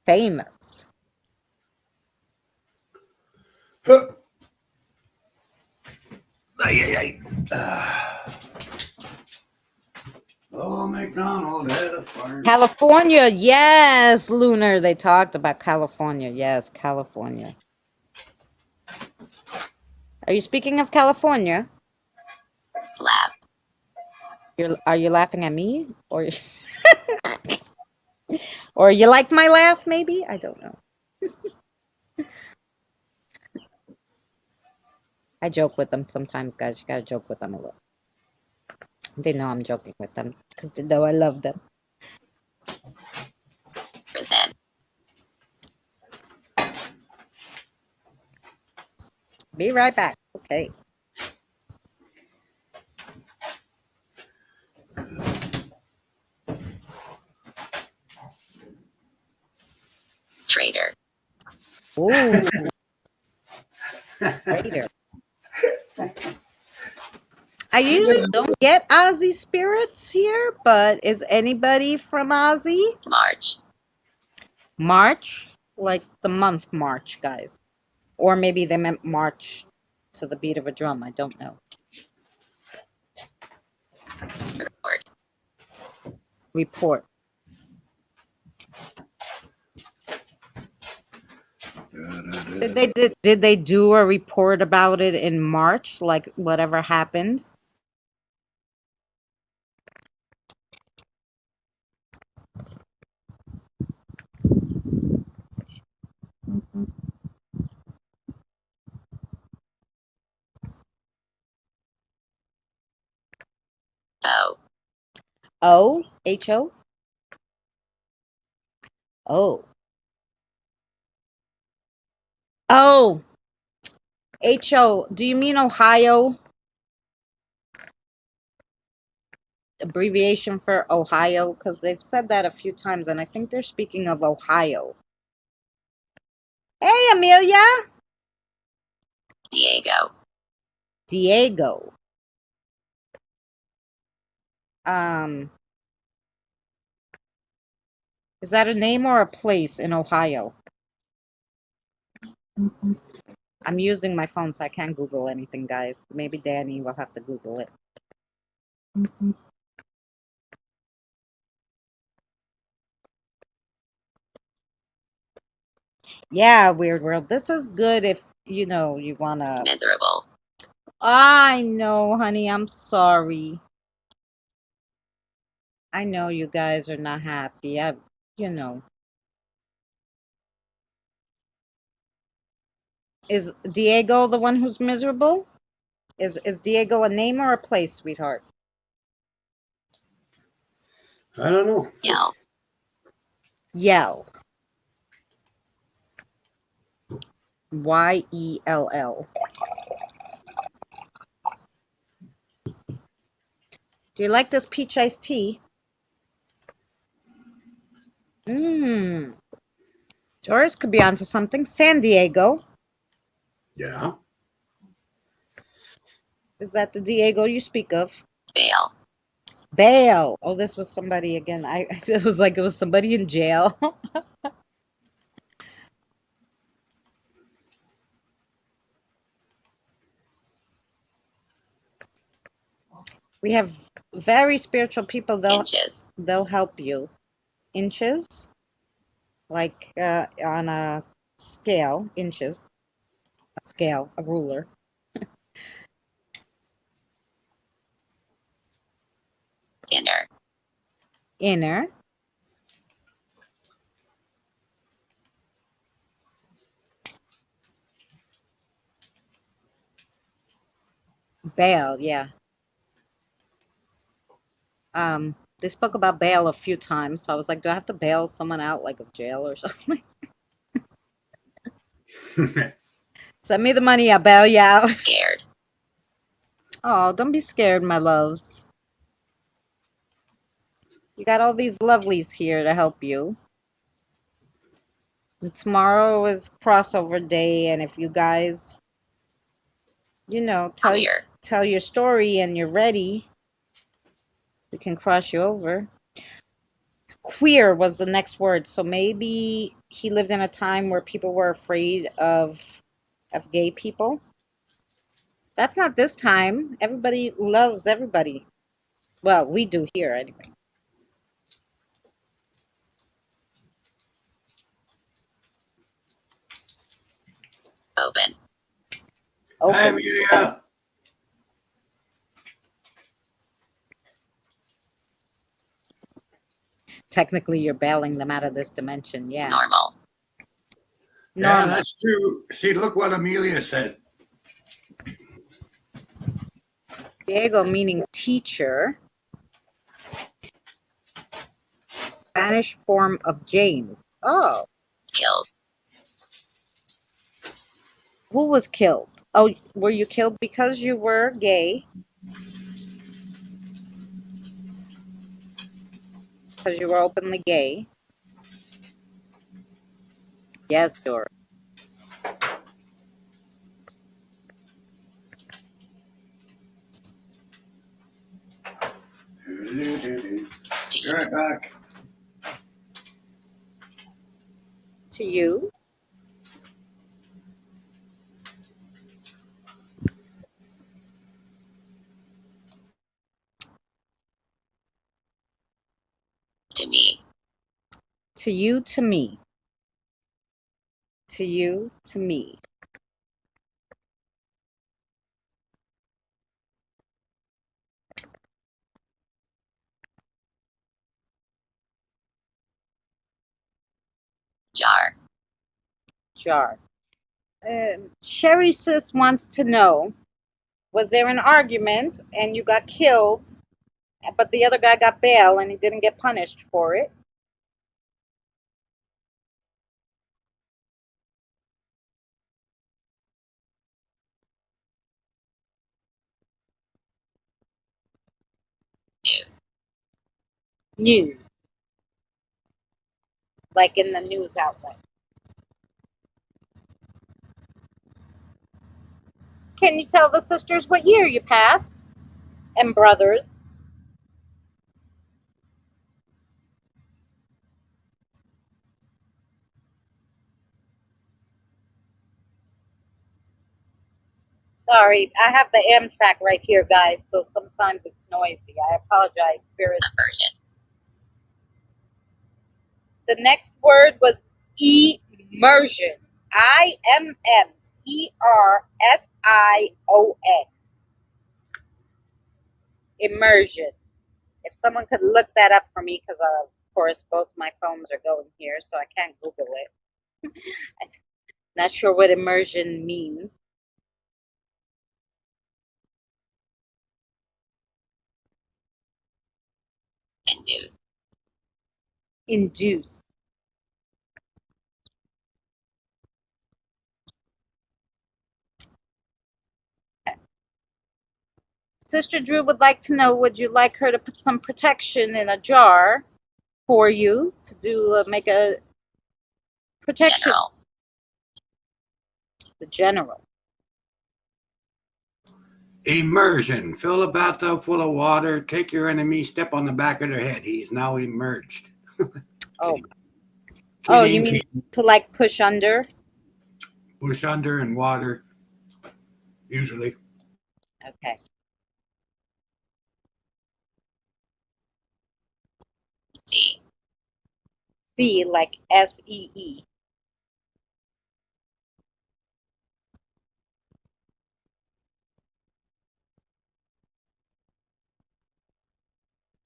Famous. Huh. Ay, ay, ay. Oh, McDonald had a fart. California. Yes, Lunar. They talked about California. Yes, California. Are you speaking of California? Laugh. Are you laughing at me? Or you like my laugh, maybe? I don't know. I joke with them sometimes, guys. You gotta joke with them a little. They know I'm joking with them because they know I love them. Present. Be right back. Okay. Traitor. Ooh, later. I usually don't get Ozzy spirits here, but is anybody from Ozzy? March. March? Like the month March, guys. Or maybe they meant March to the beat of a drum. I don't know. Report. Report. Did they do a report about it in March? Like whatever happened? O. O? H-O? Oh. Oh, HO. Do you mean Ohio? Abbreviation for Ohio? Because they've said that a few times, and I think they're speaking of Ohio. Hey, Amelia. Diego. Diego. Um, is that a name or a place in Ohio? I'm using my phone, so I can't Google anything, guys. Maybe Danny will have to Google it. Yeah, Weird World. This is good if, you wanna. Miserable. I know, honey. I'm sorry. I know you guys are not happy. You know. Is Diego the one who's miserable? Is Diego a name or a place, sweetheart? I don't know. Yell. Yell. Yell. Do you like this peach iced tea? Mmm. Doris could be onto something. San Diego. Yeah. Is that the Diego you speak of? Bail. Bail. Oh, this was somebody again. It was like it was somebody in jail. We have very spiritual people. Inches. They'll help you. Inches, like on a scale. Inches, a scale, a ruler. Inner. Inner. Bail. Yeah. They spoke about bail a few times, so I was like, do I have to bail someone out, like of jail or something? Send me the money, I'll bail you out. Scared. Oh, don't be scared, my loves. You got all these lovelies here to help you. And tomorrow is crossover day, and if you guys, Queer. tell your story and you're ready, we can cross you over. Queer was the next word, so maybe he lived in a time where people were afraid of gay people. That's not this time. Everybody loves everybody. Well, we do here anyway. Open. Hi, Open. Amelia. Technically, you're bailing them out of this dimension. Yeah. Normal. Yeah, Normal. that's true. See, look what Amelia said. Diego meaning teacher. Spanish form of James. Oh, Killed. who was killed? Oh, were you killed because you were gay? Because you were openly gay? Yes, Dora. Be Deep. right back. To you? To me. To you, to me. To you, to me. Jar. Jar. Sherry Sis wants to know, was there an argument and you got killed, but the other guy got bail and he didn't get punished for it? News, like in the news outlet. Can you tell the sisters what year you passed? And brothers? Sorry, I have the Amtrak right here, guys, so sometimes it's noisy. I apologize, spirits. Aversion. The next word was immersion. Immersion. Immersion. If someone could look that up for me, because of course both my phones are going here, so I can't Google it. I'm not sure what immersion means. Induce. Induce. Sister Drew would like to know, would you like her to put some protection in a jar for you to do make a protection? General. The general. Immersion. Fill a bathtub full of water. Take your enemy. Step on the back of their head. He is now immersed. Oh, Kidding. oh, you Kidding. mean to like push under? Push under in water. Usually. Okay. See. See, like SEE.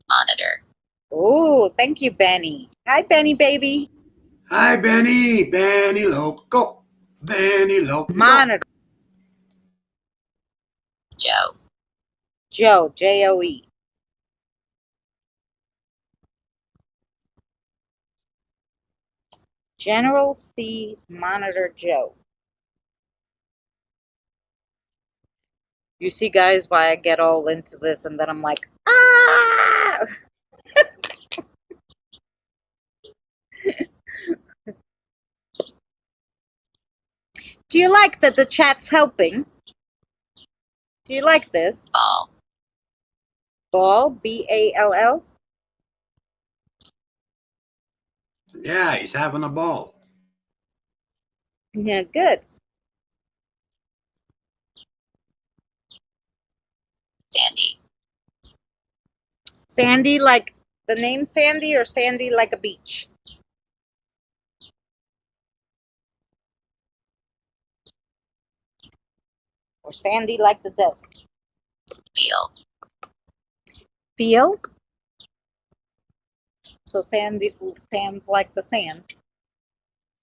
Monitor. Oh, thank you, Benny. Hi, Benny, baby. Hi, Benny. Benny Loco. Benny Loco. Monitor. Joe. Joe, Joe. General C. Monitor Joe. You see, guys, why I get all into this and then I'm like, ah! Do you like that the chat's helping? Do you like this? Ball. Ball, Ball. Yeah, he's having a ball. Yeah, good. Sandy. Sandy, like the name Sandy, or Sandy like a beach? Or Sandy like the desert? Feel. Feel? So Sandy, sands like the sand.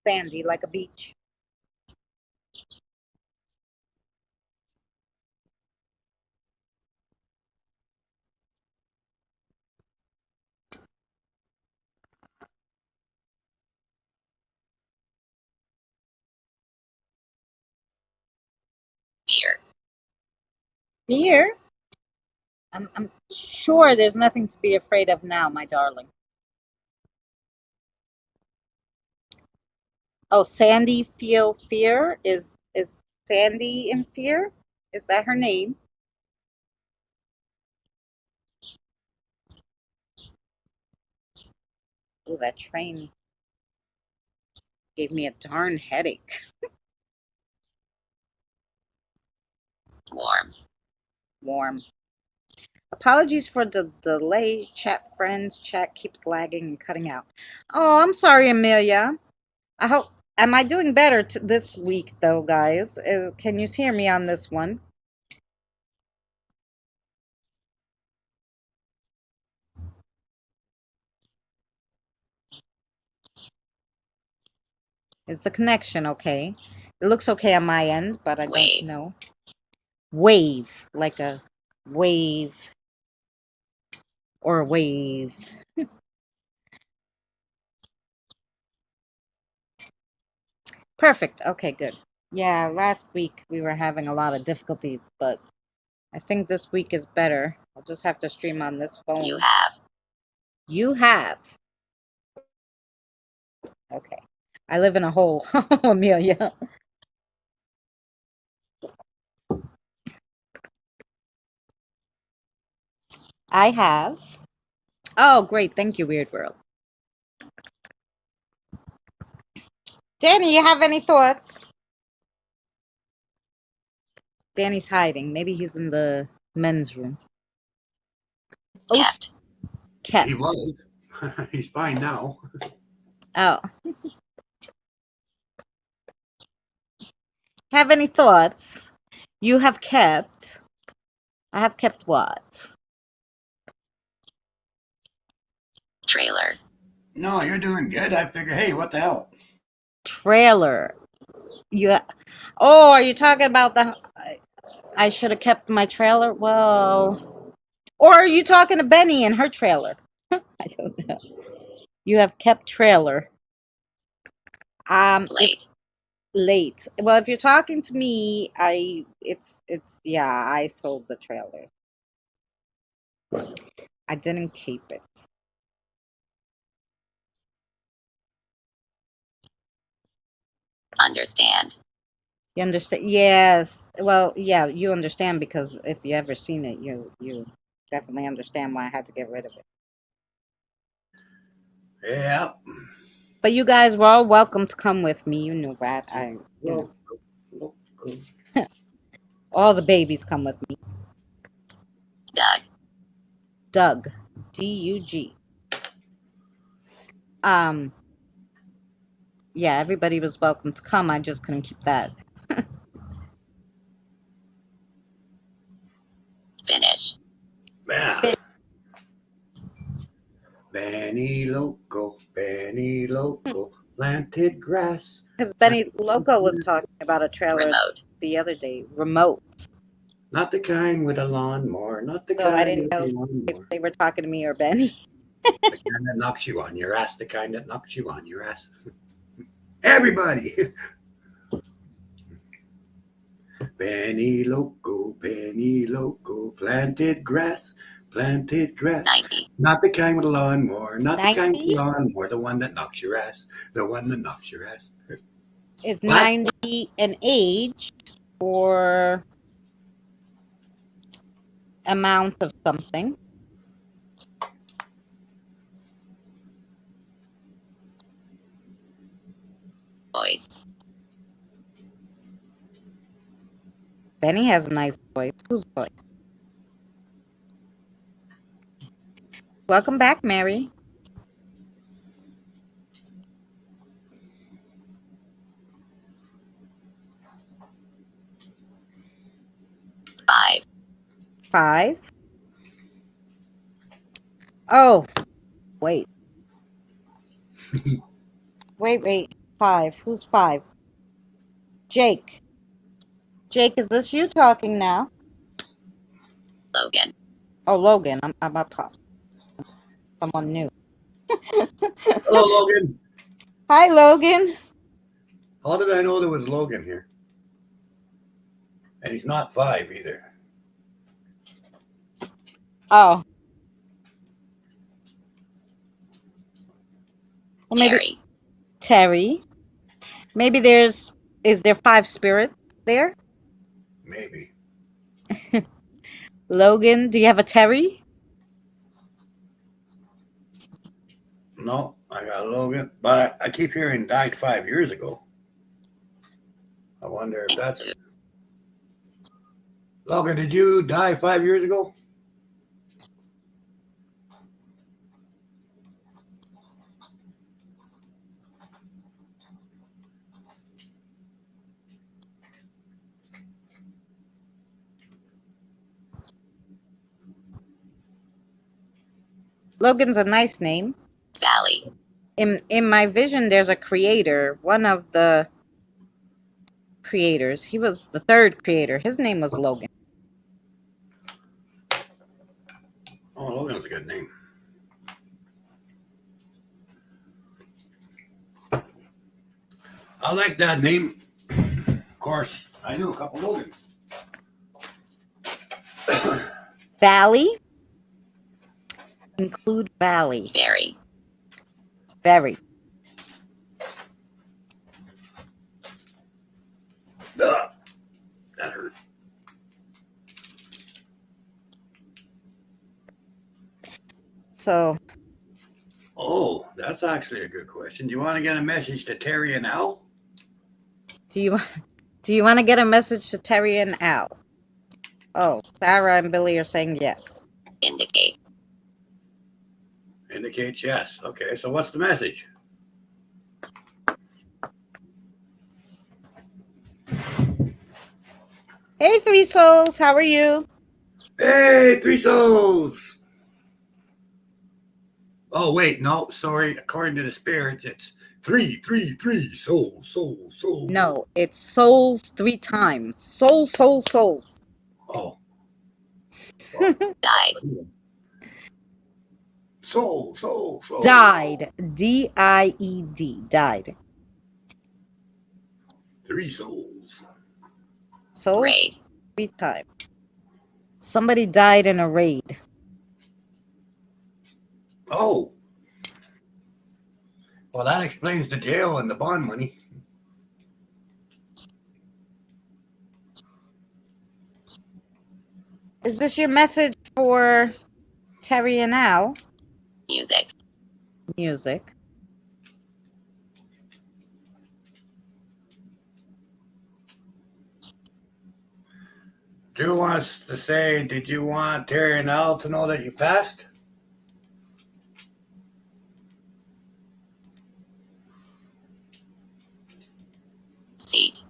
Sandy like a beach. Fear. Fear? I'm sure there's nothing to be afraid of now, my darling. Oh, Sandy feel fear? Is Sandy in fear? Is that her name? Oh, that train gave me a darn headache. Warm. Warm. Apologies for the delay, chat friends. Chat keeps lagging and cutting out. Oh, I'm sorry, Amelia. I hope. Am I doing better this week, though, guys? Can you hear me on this one? Is the connection okay? It looks okay on my end, but I Wave. don't know. Wave, like a wave or a wave. Perfect. Okay, good. Yeah, last week we were having a lot of difficulties, but I think this week is better. I'll just have to stream on this phone. You have. You have. Okay. I live in a hole, Amelia. I have. Oh, great. Thank you, Weird World. Danny, you have any thoughts? Danny's hiding. Maybe he's in the men's room. Oh, Kept. He kept. was. He's fine now. Oh. Have any thoughts? You have kept. I have kept what? Trailer. No, you're doing good. I figure, hey, what the hell? Trailer. You. Oh, are you talking about the? I should have kept my trailer. Well, or are you talking to Benny and her trailer? I don't know. You have kept trailer. Late. Late. Well, if you're talking to me, it's yeah, I sold the trailer. I didn't keep it. Understand. You understand? Yes. Well, yeah, you understand because if you ever seen it, you definitely understand why I had to get rid of it. Yeah. But you guys were all welcome to come with me. You know that. Look, look, look. All the babies come with me. Doug. Doug, Dug. Um, yeah, everybody was welcome to come. I just couldn't keep that. Finish. Yeah. Benny Loco, Benny Loco, planted grass. Because Benny Loco was talking about a trailer Remote. the other day. Remote. Not the kind with a lawnmower, not the So I kind didn't with a know if lawnmower. they were talking to me or Benny. The kind that knocks you on your ass, the kind that knocks you on your ass. Everybody. Benny Loco, planted grass, planted grass. 90. Not the kind with a lawnmower, not the kind with a 90 lawnmower, the one that knocks your ass, the one that knocks your ass. is What? 90 an age or amount of something. Voice. Benny has a nice voice. Whose voice? Welcome back, Mary. Five. 5. Oh, wait. Wait. 5. Who's 5? Jake. Jake, is this you talking now? Logan. Oh, Logan. I'm up. Someone new. Hello, Logan. Hi, Logan. How did I know there was Logan here? And he's not 5 either. Oh, well, maybe Terry. Terry. Maybe is there 5 spirits there? Maybe. Logan, do you have a Terry? No, I got Logan. But I keep hearing died 5 years ago. I wonder if that's. Logan, did you die 5 years ago? Logan's a nice name. Valley. In my vision, there's a creator, one of the creators. He was the third creator. His name was Logan. Oh, Logan's a good name. I like that name. Of course, I knew a couple Logans. Valley, Include valley. Very. Very. Ugh, that hurt. So, Oh, that's actually a good question. Do you want to get a message to Terry and Al? do you want to get a message to Terry and Al? Oh, Sarah and Billy are saying yes. Indicate. Indicates yes. Okay, so what's the message? Hey, Three Souls, how are you? Hey, 3 souls. Oh, wait, no, sorry. According to the spirits, it's 3 souls, soul. No, it's souls 3 times. Souls. Oh, Died. soul. Died. D-I-E-D. Died. 3 souls. Souls Raid. 3 times. Somebody died in a raid. Oh. Well, that explains the jail and the bond money. Is this your message for Terry and Al? Music. Music. Drew wants to say, did you want Terry and Al to know that you passed? Seat.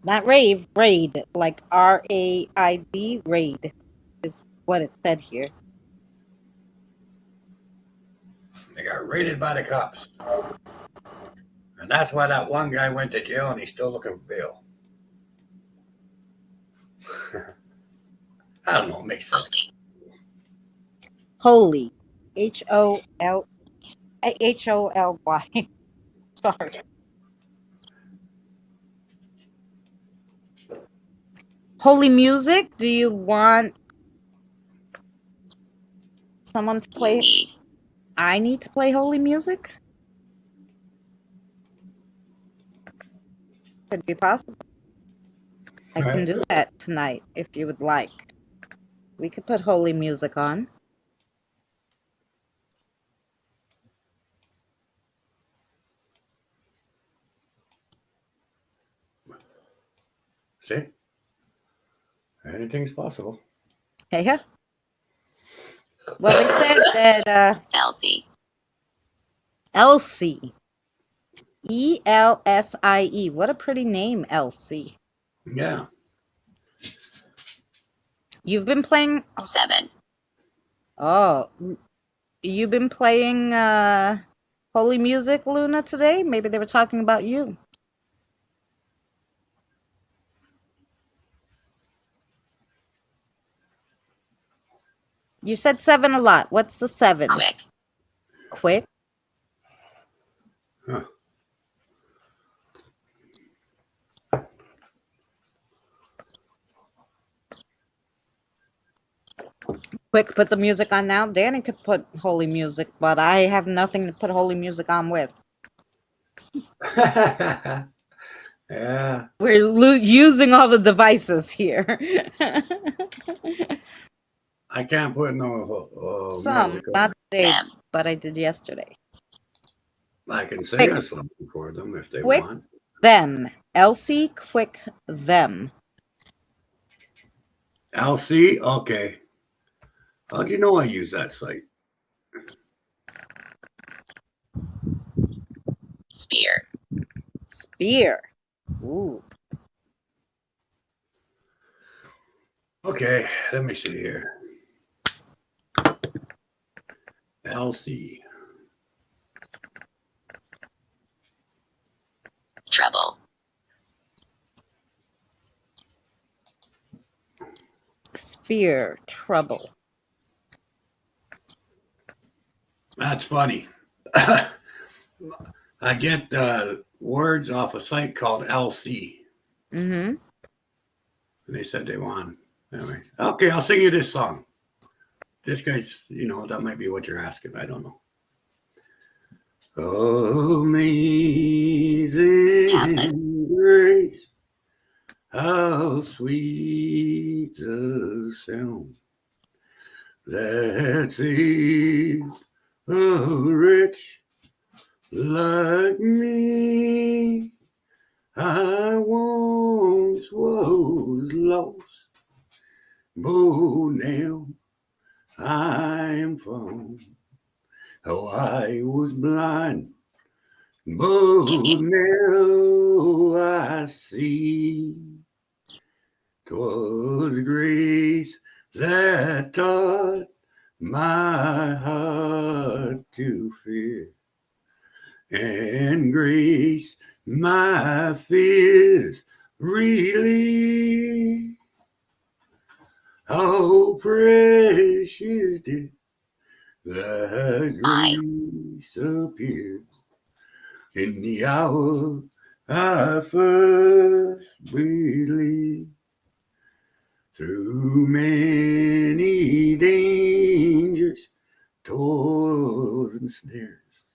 Not rave, raid. Like R-A-I-D, raid is what it said here. They got raided by the cops. And that's why that one guy went to jail and he's still looking for bail. I don't know, it makes sense. Holy. Holy. H-O-L H-O-L-Y. Sorry. Holy music. Do you want someone to You play? need. I need to play holy music? Could be possible. I can Right. do that tonight if you would like. We could put holy music on. See? Anything's possible. Yeah. Well, they said that Elsie. Elsie. E-L-S-I-E. What a pretty name, Elsie. Yeah. You've been playing. 7. Oh, you've been playing holy music, Luna, today? Maybe they were talking about you. You said 7 a lot. What's the 7? Quick. Quick. Huh. Quick, put the music on now. Danny could put holy music, but I have nothing to put holy music on with. Yeah. We're using all the devices here. I can't put no Some, music not on. today, Them. but I did yesterday. I can sing Quick. a song for them if they Quick. want. Them. Elsie, quick, them. LC? Okay. How'd you know I use that site? Spear. Spear. Ooh. Okay, let me see here. LC. Treble. Spear. Trouble. That's funny. I get words off a site called LC. Mm-hmm. And they said they won. Anyway, okay, I'll sing you this song. This guy's, that might be what you're asking. I don't know. Tablet. Amazing grace, how sweet the sound that saved a wretch like me. I once was lost, but now I am found. Oh, I was blind, but Continue. now I see. 'Twas grace that taught my heart to fear, and grace my fears relieve. How precious did that I. grace appear in the hour I first believed. Through many dangers, toils, and snares,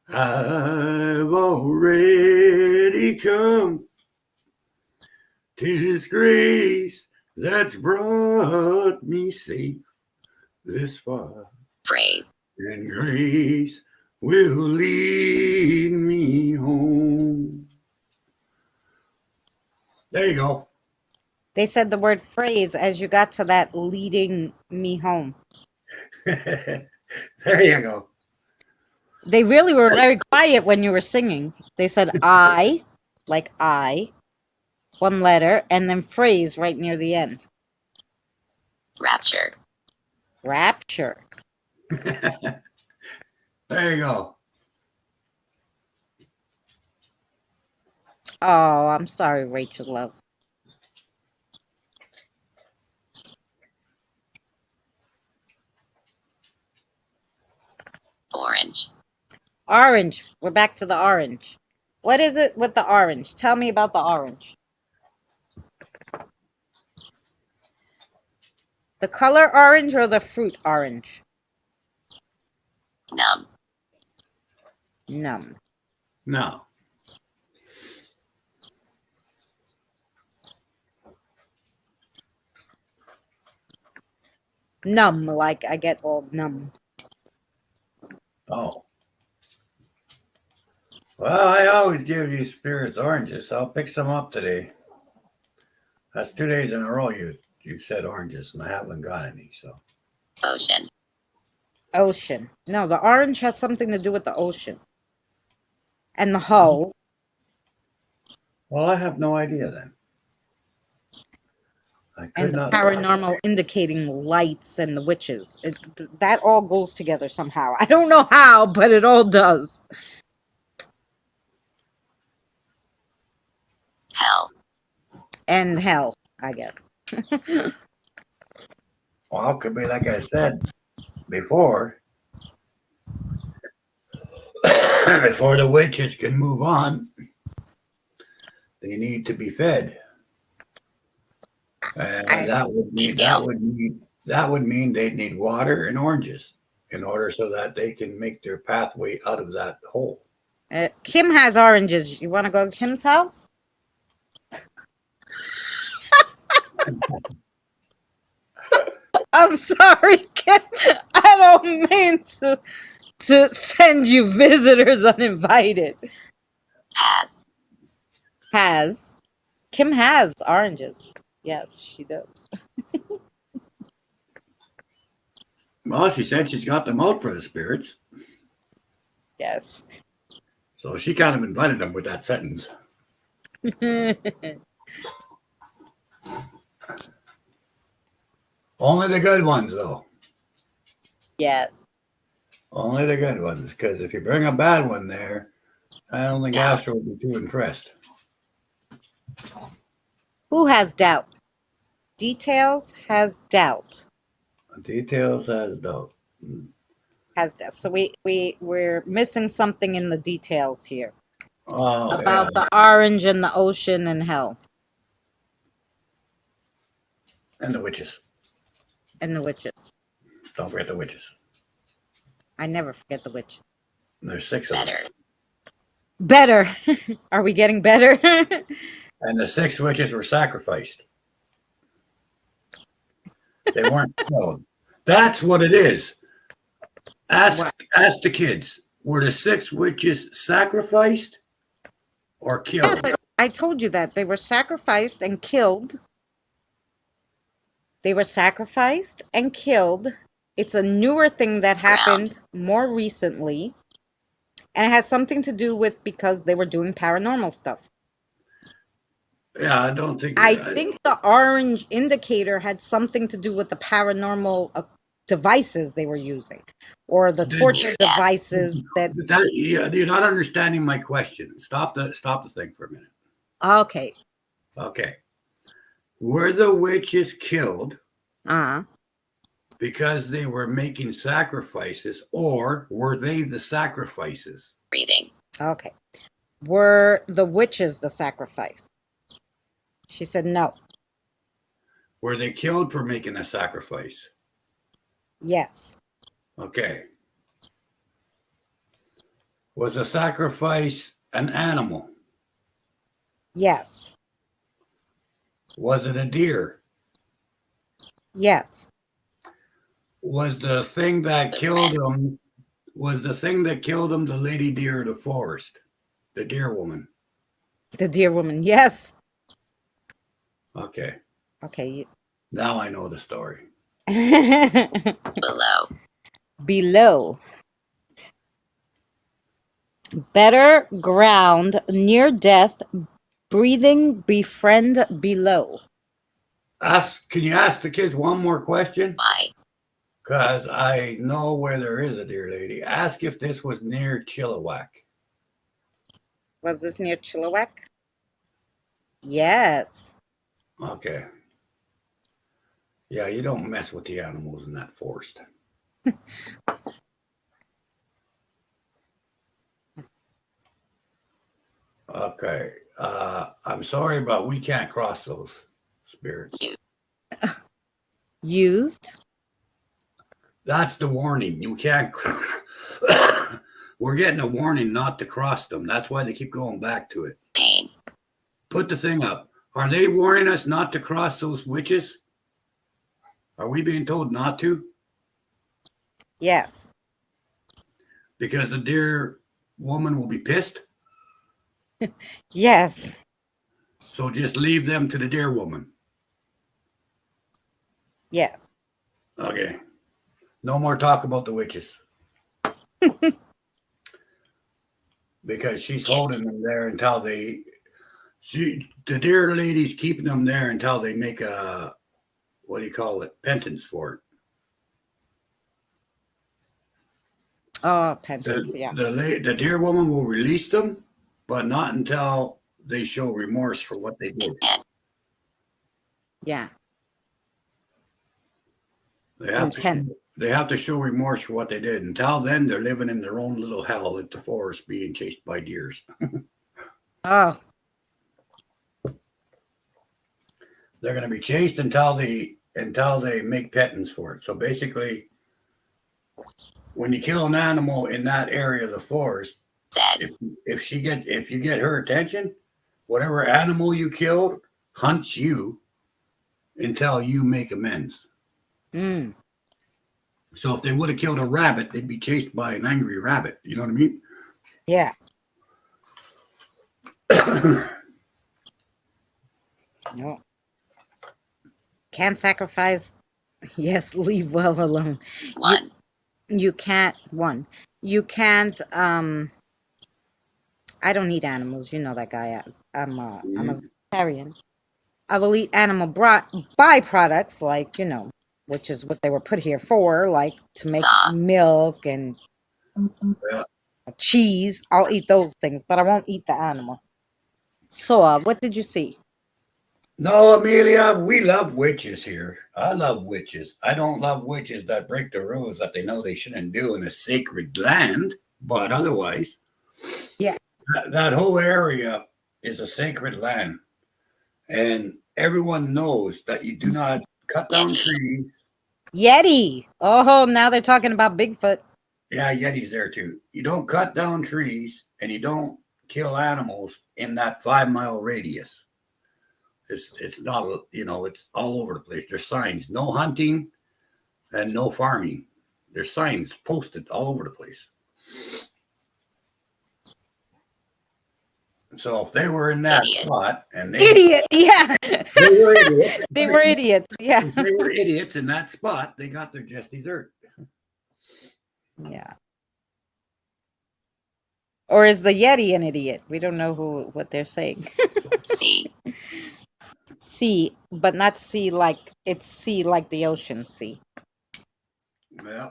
I've already come. 'Tis grace that's brought me safe this far, Phrase. and grace will lead me home. There you go. They said the word phrase as you got to that leading me home. There you go. They really were very quiet when you were singing. They said I, like I, one letter, and then phrase right near the end. Rapture. Rapture. There you go. Oh, I'm sorry, Rachel Love. Orange. Orange. We're back to the orange. What is it with the orange? Tell me about the orange. The color orange or the fruit orange? Numb. Numb. No. Numb, like I get all numb. Oh. Well, I always give you spirits oranges, so I'll pick some up today. That's 2 days in a row you said oranges, and I haven't got any. So Ocean. Ocean. No, the orange has something to do with the ocean. And the hull. well, I have no idea then. I could And the not. paranormal indicating lights and the witches. That all goes together somehow. I don't know how, but it all does. Hell. And hell, I guess. Well, it could be like I said before. Before the witches can move on, they need to be fed, and that would mean Detail. they'd need water and oranges in order so that they can make their pathway out of that hole. Kim has oranges. You want to go to Kim's house? I'm sorry, Kim. I don't mean to send you visitors uninvited. Has. Has. Kim has oranges. Yes, she does. Well, she said she's got them out for the spirits, Yes. so she kind of invited them with that sentence. Only the good ones, though. Yes. Only the good ones, because if you bring a bad one there, I don't think Doubt. Astro will be too impressed. Who has doubt? Details has Details as though. doubt. So we're missing something in the details here Oh, about the orange and the ocean and hell. And the witches. And the witches. Don't forget the witches. I never forget the witch. There's 6 of them. Better. Better. Are we getting better? And the 6 witches were sacrificed. They weren't killed. That's what it is. Ask the kids. Were the 6 witches sacrificed or killed? Yes, I told you that. They were sacrificed and killed. They were sacrificed and killed. It's a newer thing that happened more recently. And it has something to do with because they were doing paranormal stuff. Yeah, I don't think. I think the orange indicator had something to do with the paranormal devices they were using, or the torture devices that. You're not understanding my question. Stop the thing for a minute. Okay. Okay. Were the witches killed Uh-huh. because they were making sacrifices, or were they the sacrifices? Breathing. Okay. Were the witches the sacrifice? She said no. Were they killed for making a sacrifice? Yes. Okay. Was the sacrifice an animal? Yes. Was it a deer? Yes. Was the thing that killed them? Was the thing that killed them the lady deer of the forest, the deer woman? The deer woman. Yes. Okay. Okay. Now I know the story. Below. Below. Better ground near death, breathing befriend below. Can you ask the kids one more question? Why? Because I know where there is a deer lady. Ask if this was near Chilliwack. Was this near Chilliwack? Yes. Okay. Yeah, you don't mess with the animals in that forest. Okay. I'm sorry, but we can't cross those spirits. Used. That's the warning. You can't. We're getting a warning not to cross them. That's why they keep going back to it. Pain. Put the thing up. Are they warning us not to cross those witches? Are we being told not to? Yes. Because the deer woman will be pissed? Yes. So just leave them to the deer woman. Yes. Okay. No more talk about the witches. Because she's holding them there until the deer lady's keeping them there until they make a, what do you call it, penance for it. Oh, penance, yeah. The deer woman will release them, but not until they show remorse for what they did. Yeah. They have to show remorse for what they did. Until then, they're living in their own little hell at the forest, being chased by deers. Oh. They're going to be chased until they make penance for it. So basically, when you kill an animal in that area of the forest, if you get her attention, whatever animal you killed hunts you until you make amends. Mm. So if they would have killed a rabbit, they'd be chased by an angry rabbit. You know what I mean? Yeah. No. Can't sacrifice. Yes, leave well alone. One. You can't. One. You can't. I don't eat animals. You know that guy. I'm a vegetarian. I will eat animal byproducts, like, which is what they were put here for, like to make milk and cheese. I'll eat those things, but I won't eat the animal. So, what did you see? No, Amelia, we love witches here. I love witches. I don't love witches that break the rules that they know they shouldn't do in a sacred land, but otherwise, yeah, that whole area is a sacred land. And everyone knows that you do not cut down trees. Yeti. Oh, now they're talking about Bigfoot. Yeah, Yeti's there too. You don't cut down trees and you don't kill animals in that 5 mile radius. It's not, it's all over the place. There's signs, no hunting and no farming. There's signs posted all over the place. So if they were in that spot and Idiot, yeah. they were idiots. They were idiots, yeah. If they were idiots in that spot, they got their just dessert. Yeah. Or is the Yeti an idiot? We don't know what they're saying. Sea, but not sea like it's sea like the ocean sea. Yeah.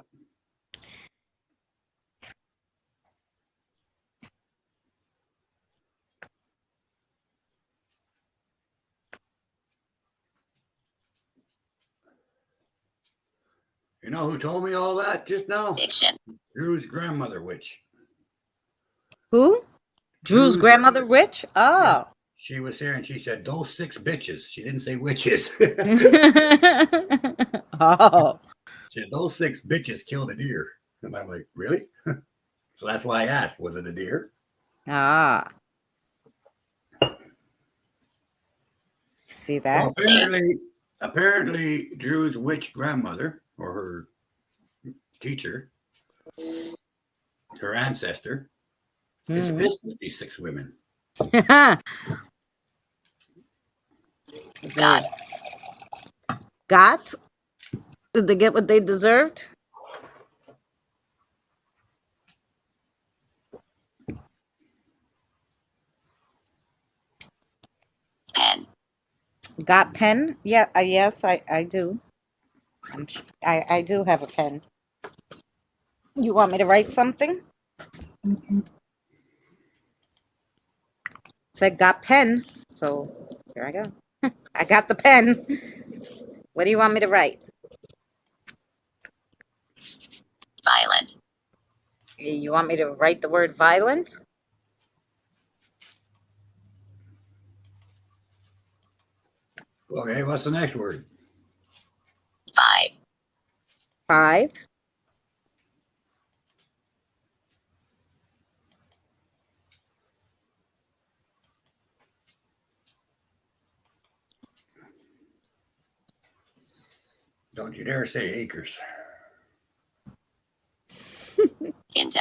You know who told me all that just now? Diction. Drew's grandmother witch. Who? Drew's grandmother witch? Oh. Yeah. She was here and she said, those 6 bitches. She didn't say witches. Oh. She said, those 6 bitches killed a deer. And I'm like, really? So that's why I asked, was it a deer? Ah. See that? Well, apparently Drew's witch grandmother or her teacher, her ancestor, is pissed with these 6 women. Got? Did they get what they deserved? Pen. Got pen? Yeah, yes, I do. I do have a pen. You want me to write something? Said got pen, so here I go. I got the pen. What do you want me to write? Violent. You want me to write the word violent? Okay, what's the next word? 5. 5. Don't you dare say acres. Into.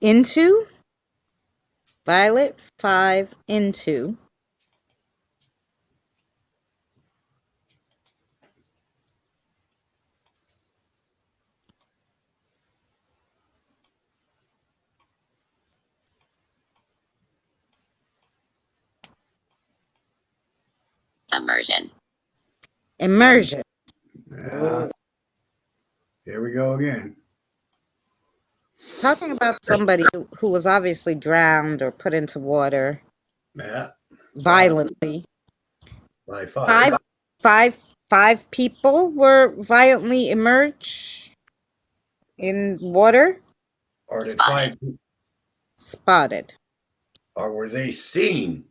Into. Violet. 5. Into. Immersion. Immersion. Yeah. Here we go again. Talking about somebody who was obviously drowned or put into water. Yeah. Violently. By 5. Five people were violently immersed in water. Or did Spotted. 5? Spotted. Or were they seen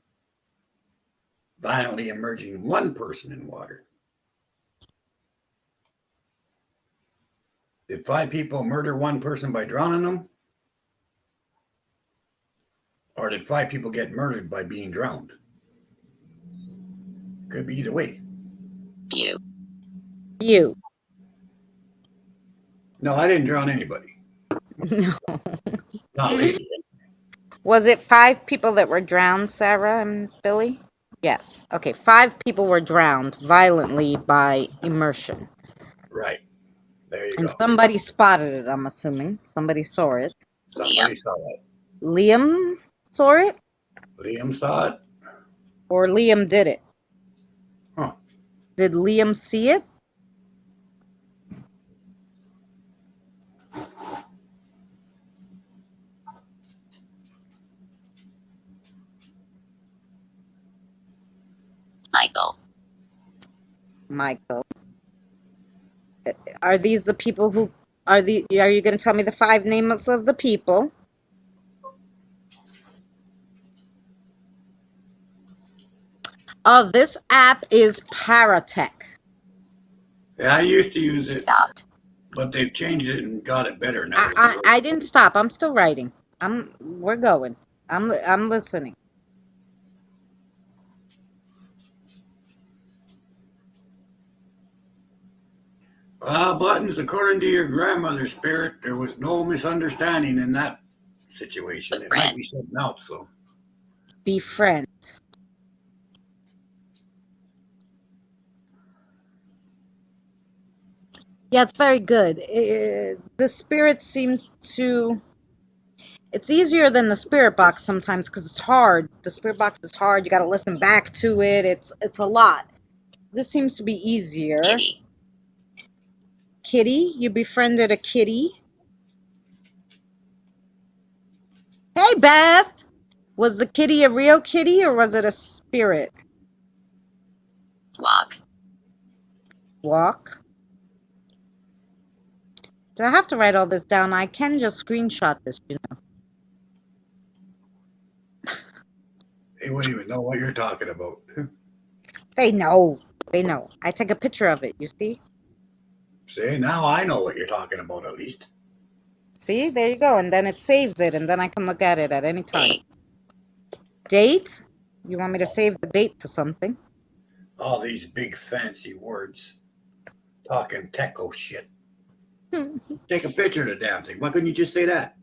violently immersing one person in water? Did 5 people murder one person by drowning them? Or did 5 people get murdered by being drowned? Could be either way. You. You. No, I didn't drown anybody. No. Not lately. Was it 5 people that were drowned, Sarah and Billy? Yes. Okay, 5 people were drowned violently by immersion. Right. There you And go. somebody spotted it, I'm assuming. Somebody saw it. Somebody saw it. Liam saw it? Liam saw it. Or Liam did it? Huh. Did Liam see it? Michael. Michael. Are these the people who are you going to tell me the 5 names of the people? Oh, this app is Paratech. Yeah, I used to use it, Stopped. but they've changed it and got it better now. I didn't stop. I'm still writing. We're going. I'm listening. Buttons, according to your grandmother's spirit, there was no misunderstanding in that situation. It might be something else, though. Befriend. Yeah, it's very good. The spirits seem to. It's easier than the spirit box sometimes because it's hard. The spirit box is hard. You got to listen back to it. It's a lot. This seems to be easier. Kitty. Kitty, you befriended a kitty. Hey, Beth. Was the kitty a real kitty or was it a spirit? Walk. Walk. Do I have to write all this down? I can just screenshot this, you know. They wouldn't even know what you're talking about. They know. They know. I take a picture of it, you see? See, now I know what you're talking about, at least. See, there you go. And then it saves it, and then I can look at it at any time. Date. Date? You want me to save the date to something? All these big fancy words. Talking techo shit. Take a picture of the damn thing. Why couldn't you just say that?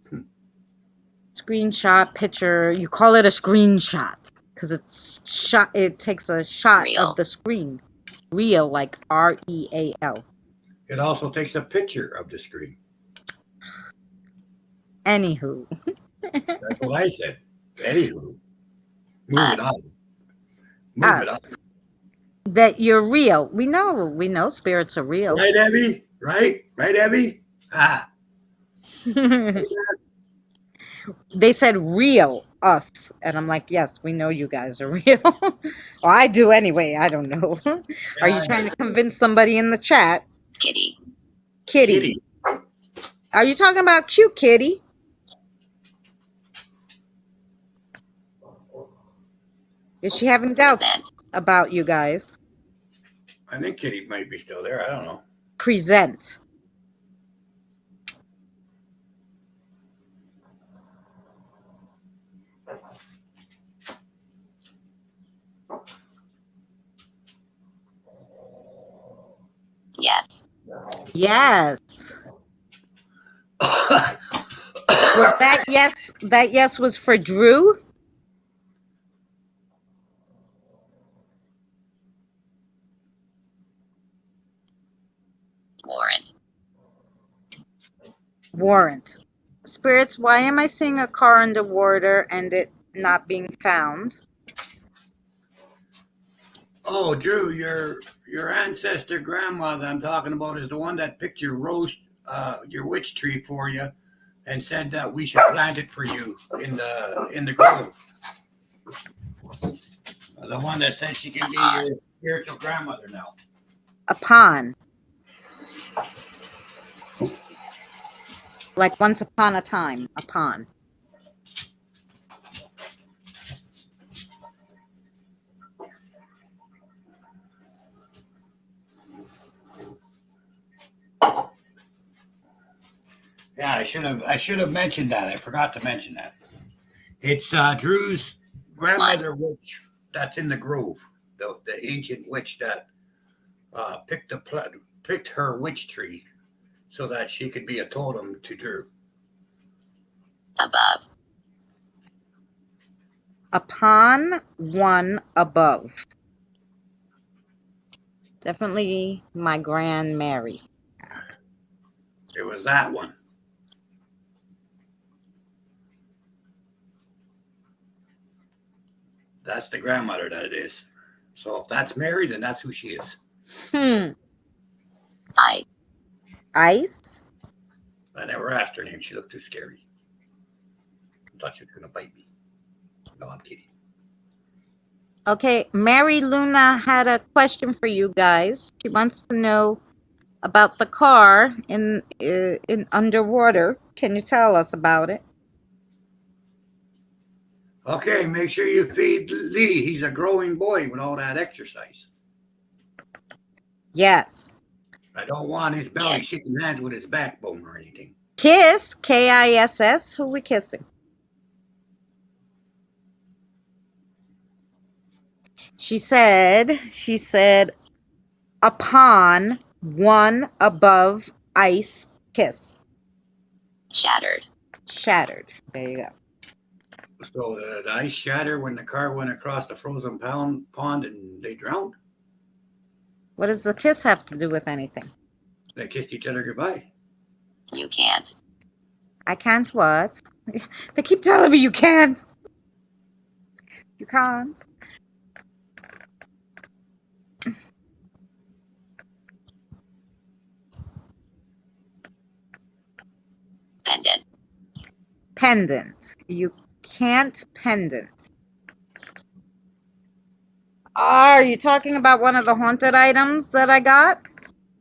Screenshot, picture. You call it a screenshot because it's shot. It takes a shot Real. of the screen. Real, like REAL. It also takes a picture of the screen. Anywho. That's what I said. Anywho. Moving on. Moving on. That you're real. We know spirits are real. Right, Abby? Right? Right, Abby? Ah. They said real us. And I'm like, yes, we know you guys are real. Well, I do anyway. I don't know. Are you trying to convince somebody in the chat? Kitty. Kitty. Are you talking about cute kitty? Is she having doubts about you guys? I think Kitty might be still there. I don't know. Present. Yes. Yes. Was that yes? That yes was for Drew? Warrant. Warrant. Spirits, why am I seeing a car underwater and it not being found? Oh, Drew, your ancestor grandmother I'm talking about is the one that picked your witch tree for you and said that we should plant it for you in the grove. The one that said she can be your spiritual grandmother now. Upon. Like once upon a time. Upon. Yeah, I should have mentioned that. I forgot to mention that. It's Drew's grandmother witch that's in the grove, the ancient witch that picked her witch tree so that she could be a totem to Drew. Above. Upon one above. Definitely my Grand Mary. It was that one. That's the grandmother that it is. So if that's Mary, then that's who she is. Ice. Ice? I never asked her name. She looked too scary. I thought she was going to bite me. No, I'm kidding. Okay, Mary Luna had a question for you guys. She wants to know about the car in underwater. Can you tell us about it? Okay, make sure you feed Lee. He's a growing boy with all that exercise. Yes. I don't want his belly Kiss. shaking hands with his backbone or anything. Kiss, Kiss. Who we kissing? She said, upon one above ice kiss. Shattered. Shattered. There you go. So the ice shattered when the car went across the frozen pond and they drowned. What does the kiss have to do with anything? They kissed each other goodbye. You can't. I can't what? They keep telling me you can't. You can't. Pendant. Pendant. You can't pendant. Are you talking about one of the haunted items that I got?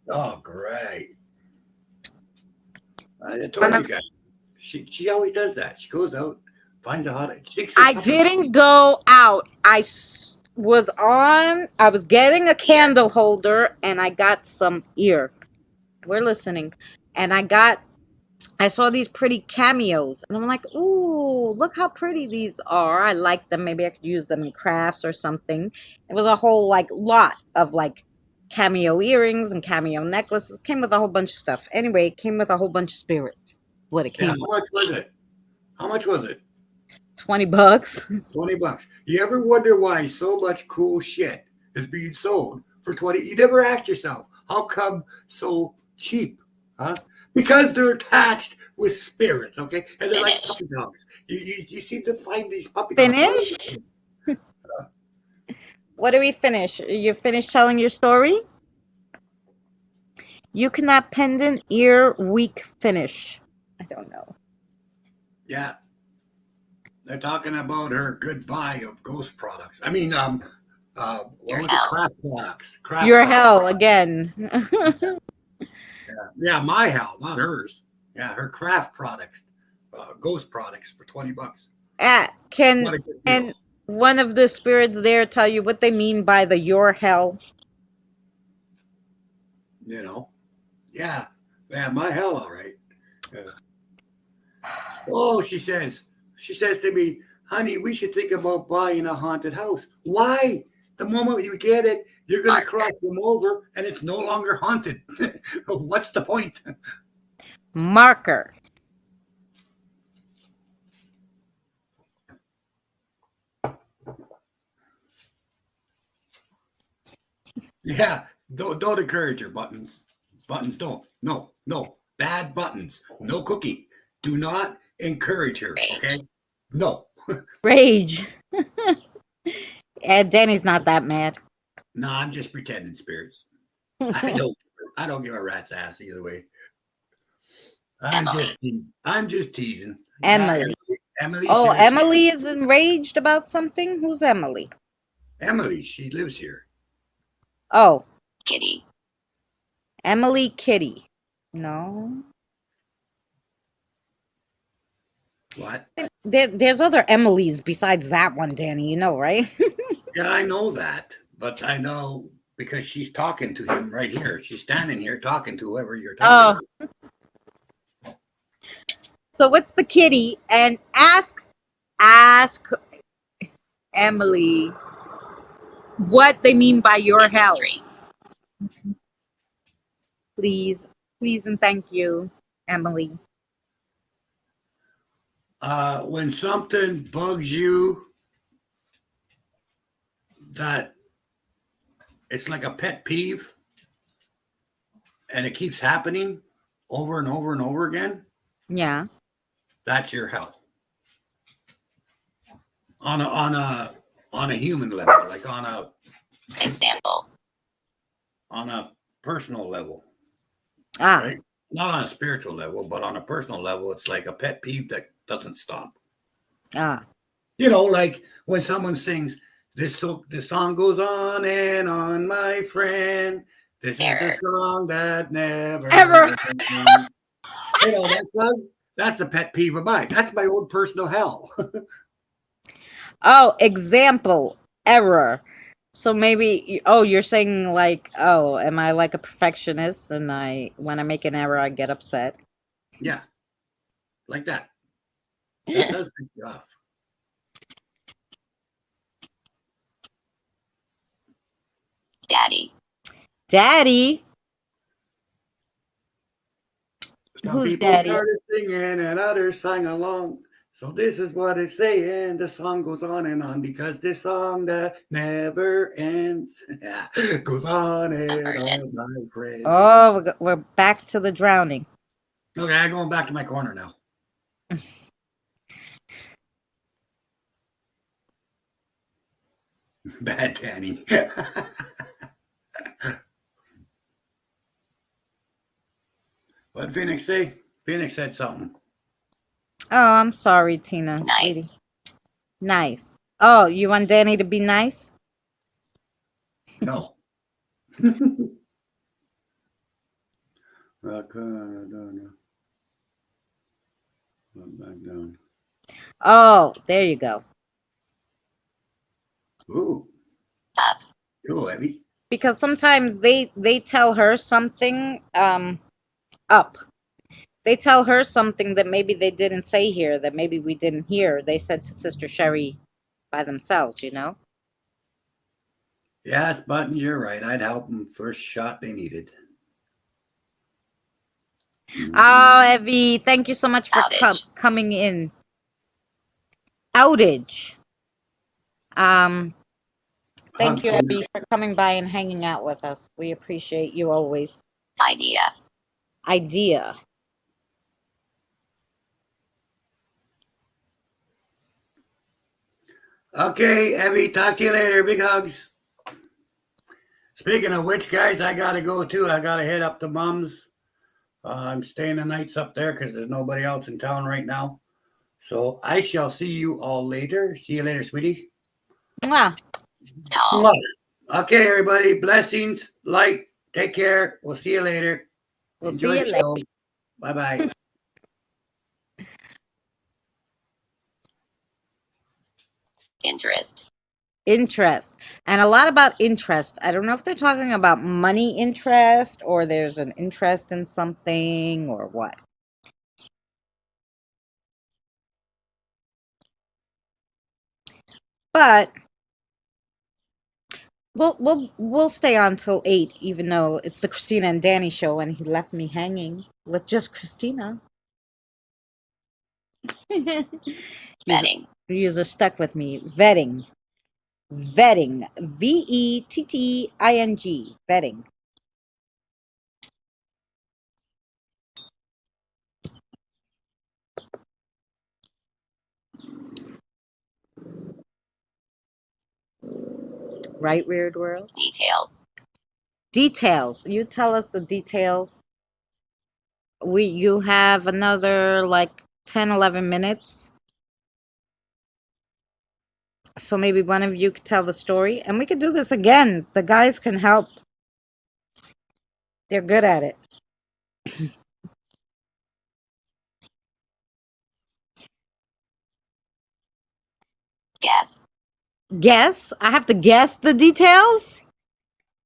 Oh, great. I One told you of, guys. She always does that. She goes out, finds a hot, sticks her I puppy. didn't go out. I was getting a candle holder and I got some ear. We're listening. And I saw these pretty cameos and I'm like, ooh, look how pretty these are. I like them. Maybe I could use them in crafts or something. It was a whole like lot of like cameo earrings and cameo necklaces. Came with a whole bunch of stuff. Anyway, it came with a whole bunch of spirits. What it Yeah, came how with. much was it? How much was it? $20. $20. You ever wonder why so much cool shit is being sold for 20? You never asked yourself, how come so cheap? Huh? Because they're attached with spirits, okay? And they're like Finish. puppy dogs. You seem to find these puppy dogs. Finish? What do we finish? You finished telling your story? You cannot pendant ear weak finish. I don't know. Yeah, they're talking about her goodbye of ghost products. I mean, what Your was it? hell. Craft products. Craft Your products. hell again. Yeah, my hell, not hers. Yeah, her craft products, ghost products for $20. Can What a good and deal. one of the spirits there tell you what they mean by the your hell? You know. Yeah, yeah, my hell, all right. Yeah. Oh, she says to me, honey, we should think about buying a haunted house. Why? The moment you get it, you're going to Marker. cross them over and it's no longer haunted. What's the point? Marker. Yeah, don't encourage her, buttons. Buttons don't. No, no. Bad buttons. No cookie. Do not encourage her, Rage. okay? No. Rage. Danny's not that mad. No, I'm just pretending, spirits. I don't give a rat's ass either way. Emily. I'm just teasing. Yeah, Emily. Emily Oh, says Emily is enraged about something? Who's Emily? Emily, she lives here. Oh, Kitty. Emily Kitty. No. What? There's other Emilys besides that one, Danny, you know, right? Yeah, I know that, but I know because she's talking to him right here. She's standing here talking to whoever you're talking Oh, to. so what's the kitty? And ask Emily what they mean by your hell. 3. Please, please, and thank you, Emily. When something bugs you, that it's like a pet peeve, and it keeps happening over and over and over again, Yeah. that's your hell. On a human level, like Example. on a personal level, Ah, right? Not on a spiritual level, but on a personal level, it's like a pet peeve that doesn't stop. ah. Like when someone sings this song goes on, my friend. This is the Error. song that never Ever. ends. That song, that's a pet peeve of mine. That's my own personal hell. Oh, example, error. So maybe, oh, you're saying like, oh, am I like a perfectionist and when I make an error, I get upset? Yeah, like that. That does piss you off. Daddy. Daddy? Some Who's people daddy? started singing and others sang along. So this is what it's saying. The song goes on and on because this song that never ends goes on and Version. on, my friends. Oh, we're back to the drowning. Okay, I'm going back to my corner now. Bad Danny. What did Phoenix say? Phoenix said something. Oh, I'm sorry, Tina, sweetie. Nice. Nice. Oh, you want Danny to be nice? No. Back down. Oh, there you go. Ooh, Up. cool, Abby. Because sometimes they tell her something up. They tell her something that maybe they didn't say here, that maybe we didn't hear. They said to Sister Sherry by themselves, you know? Yes, Button, you're right. I'd help them first shot they needed. Oh, Evie, thank you so much for Outage. coming in. Outage. Um, thank Hugs you, going Evie, for coming by and hanging out with us. We appreciate you always. Idea. Idea. Okay, Abby, talk to you later. Big hugs. Speaking of which, guys, I gotta go too. I gotta head up to Mom's. I'm staying the nights up there because there's nobody else in town right now. So I shall see you all later. See you later, sweetie. Mwah. Tall. Mwah. Okay, everybody. Blessings. Light. Take care. We'll see you later. We'll Enjoy see you the later. show. Bye bye. Interest. Interest. And a lot about interest. I don't know if they're talking about money interest or there's an interest in something or what. But we'll stay on till 8, even though it's the Christina and Danny show and he left me hanging with just Christina. Vetting. User stuck with me. Vetting. Vetting. Vetting. Vetting. Right, Weird World? Details. Details. You tell us the details. You have another like 10, 11 minutes. So maybe one of you could tell the story and we could do this again. The guys can help. They're good at it. Guess. Guess? I have to guess the details?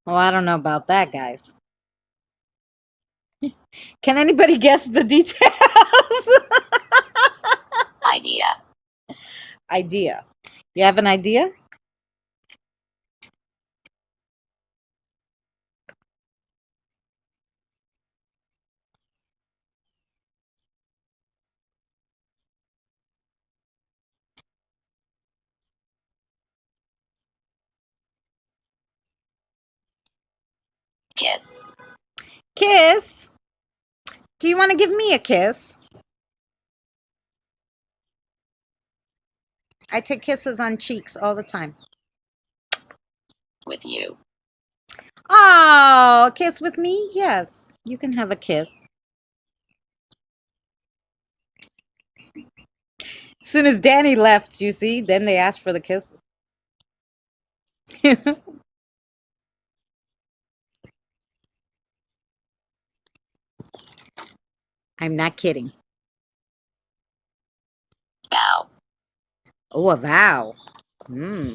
Well, I don't know about that, guys. Can anybody guess the details? Idea. Idea. You have an idea? Kiss. Kiss? Do you want to give me a kiss? I take kisses on cheeks all the time. With you. Oh, kiss with me? Yes, you can have a kiss. As soon as Danny left, you see, then they asked for the kisses. I'm not kidding. Bow. Oh, a vow. Hmm.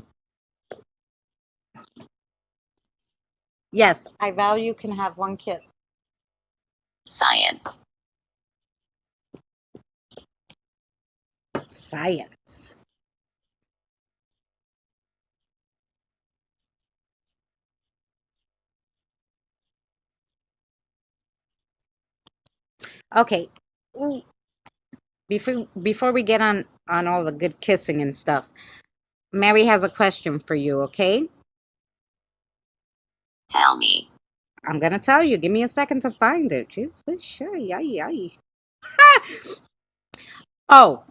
Yes, I value can have one kiss. Science. Science. Okay. Ooh, before we get on all the good kissing and stuff, Mary has a question for you, okay? Tell me. I'm gonna tell you. Give me a second to find it. You sure? Yay. Oh,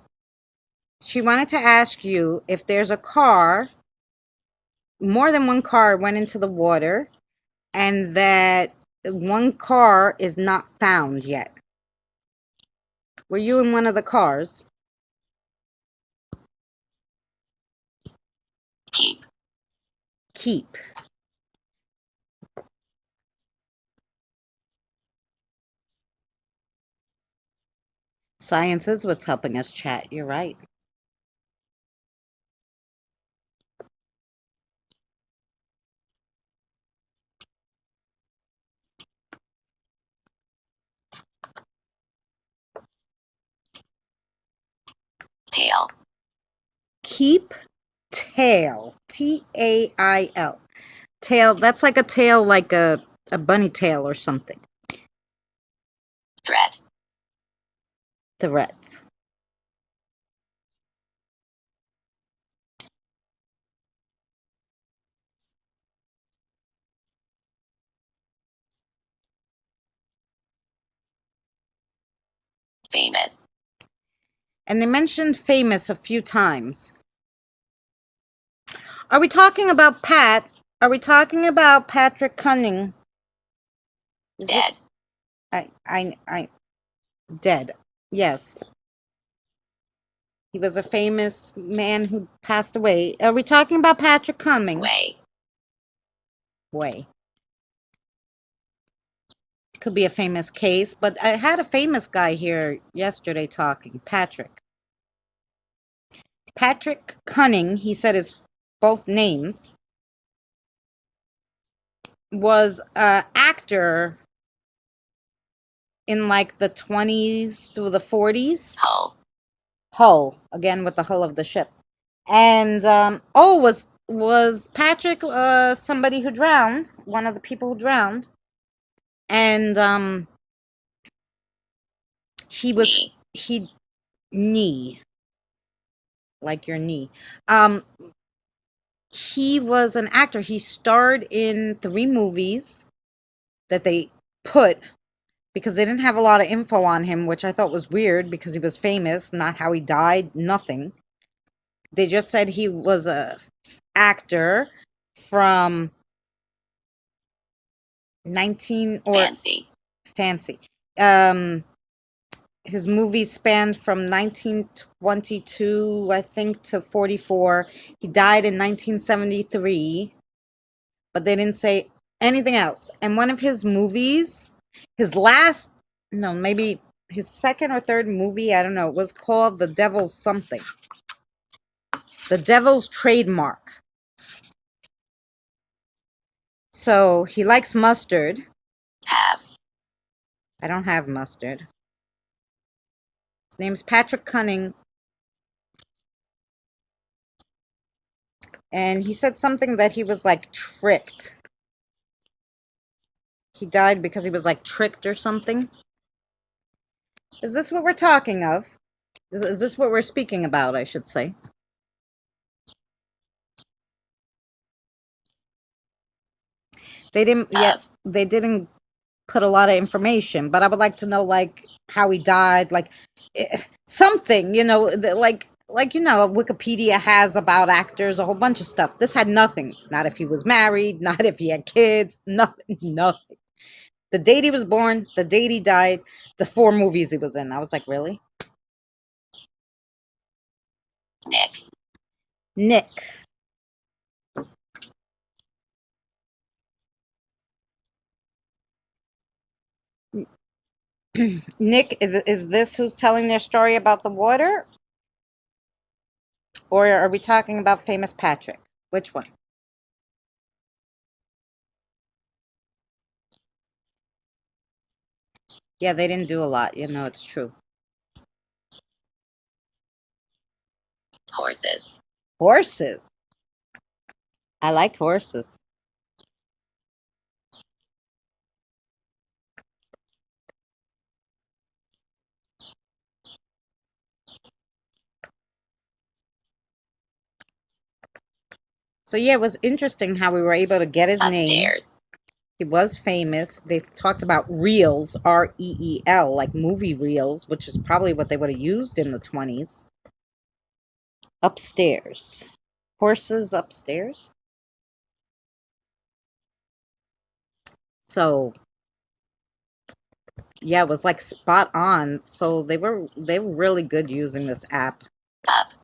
she wanted to ask you if there's a car, more than one car went into the water, and that one car is not found yet. Were you in one of the cars? Keep. Keep. Science is what's helping us chat. You're right. Tail. Keep tail. Tail. Tail. That's like a tail, like a bunny tail or something. Threat. Threats. Famous. And they mentioned famous a few times. Are we talking about Pat? Are we talking about Patrick Cunning? Is it? Dead. I, dead. Yes. He was a famous man who passed away. Are we talking about Patrick Cumming? Way. Way. Could be a famous case, but I had a famous guy here yesterday talking. Patrick. Patrick Cunning, he said his both names, was a actor in like the 20s through the 40s. Hull. Hull, again with the hull of the ship. And oh, was Patrick somebody who drowned? One of the people who drowned, and he was Knee. he knee like your knee. Um, he was an actor. He starred in 3 movies that they put because they didn't have a lot of info on him, which I thought was weird because he was famous, not how he died, nothing. They just said he was a actor from 19 or Fancy. fancy. His movies spanned from 1922, I think, to 44. He died in 1973, but they didn't say anything else. And one of his movies, his last, no, maybe his second or third movie, I don't know, was called The Devil's Something. The Devil's Trademark. So he likes mustard. Have. I don't have mustard. His name's Patrick Cunning. And he said something that he was like tricked. He died because he was like tricked or something. Is this what we're talking of? Is this what we're speaking about, I should say? They didn't yet. They didn't put a lot of information, but I would like to know like how he died, like something, like Wikipedia has about actors a whole bunch of stuff. This had nothing. Not if he was married, not if he had kids, nothing, nothing. The date he was born, the date he died, the 4 movies he was in. I was like, really? Nick. Nick. Nick, is this who's telling their story about the water? Or are we talking about famous Patrick? Which one? Yeah, they didn't do a lot. It's true. Horses. Horses. I like horses. So yeah, it was interesting how we were able to get his name. Upstairs. He was famous. They talked about reels, REEL, like movie reels, which is probably what they would have used in the 20s. Upstairs. Horses upstairs. So yeah, it was like spot on. So they were really good using this app. Up.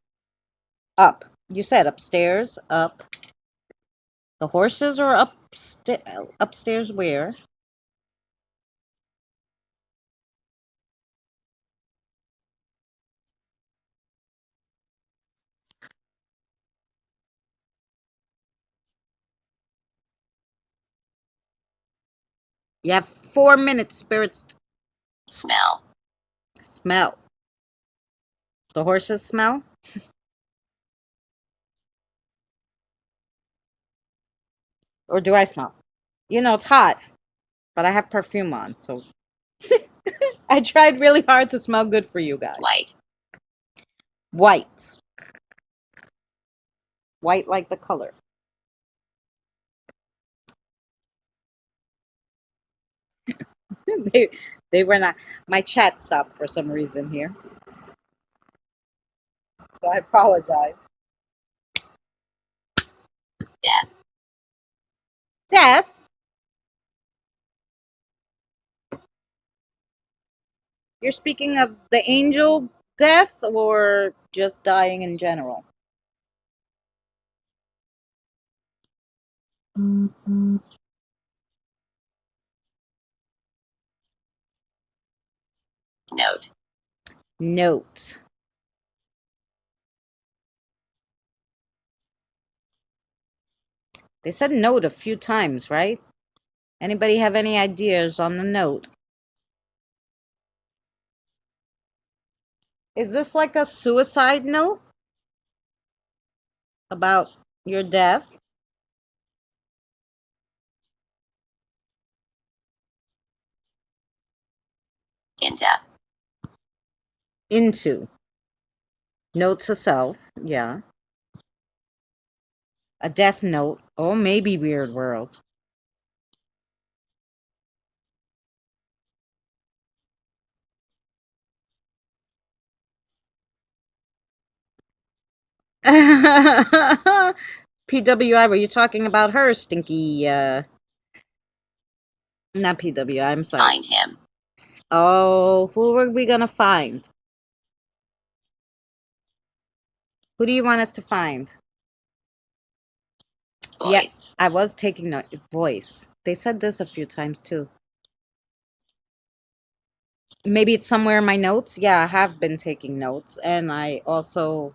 Up. You said upstairs, up. The horses are upstairs where? You have 4 minutes, spirits. Smell. Smell. The horses smell? Or do I smell? It's hot, but I have perfume on, so I tried really hard to smell good for you guys. White. White. White like the color. they they were not. My chat stopped for some reason here, so I apologize. Death. Death. You're speaking of the angel death or just dying in general? Note. Note. They said note a few times, right? Anybody have any ideas on the note? Is this like a suicide note about your death? Into. Into. Note to self, yeah. A death note. Oh, maybe Weird World. PWI, were you talking about her, Stinky? Not PWI, I'm sorry. Find him. Oh, who are we gonna find? Who do you want us to find? Yeah, Voice. I was taking note. Voice. They said this a few times too. Maybe it's somewhere in my notes. Yeah, I have been taking notes, and I also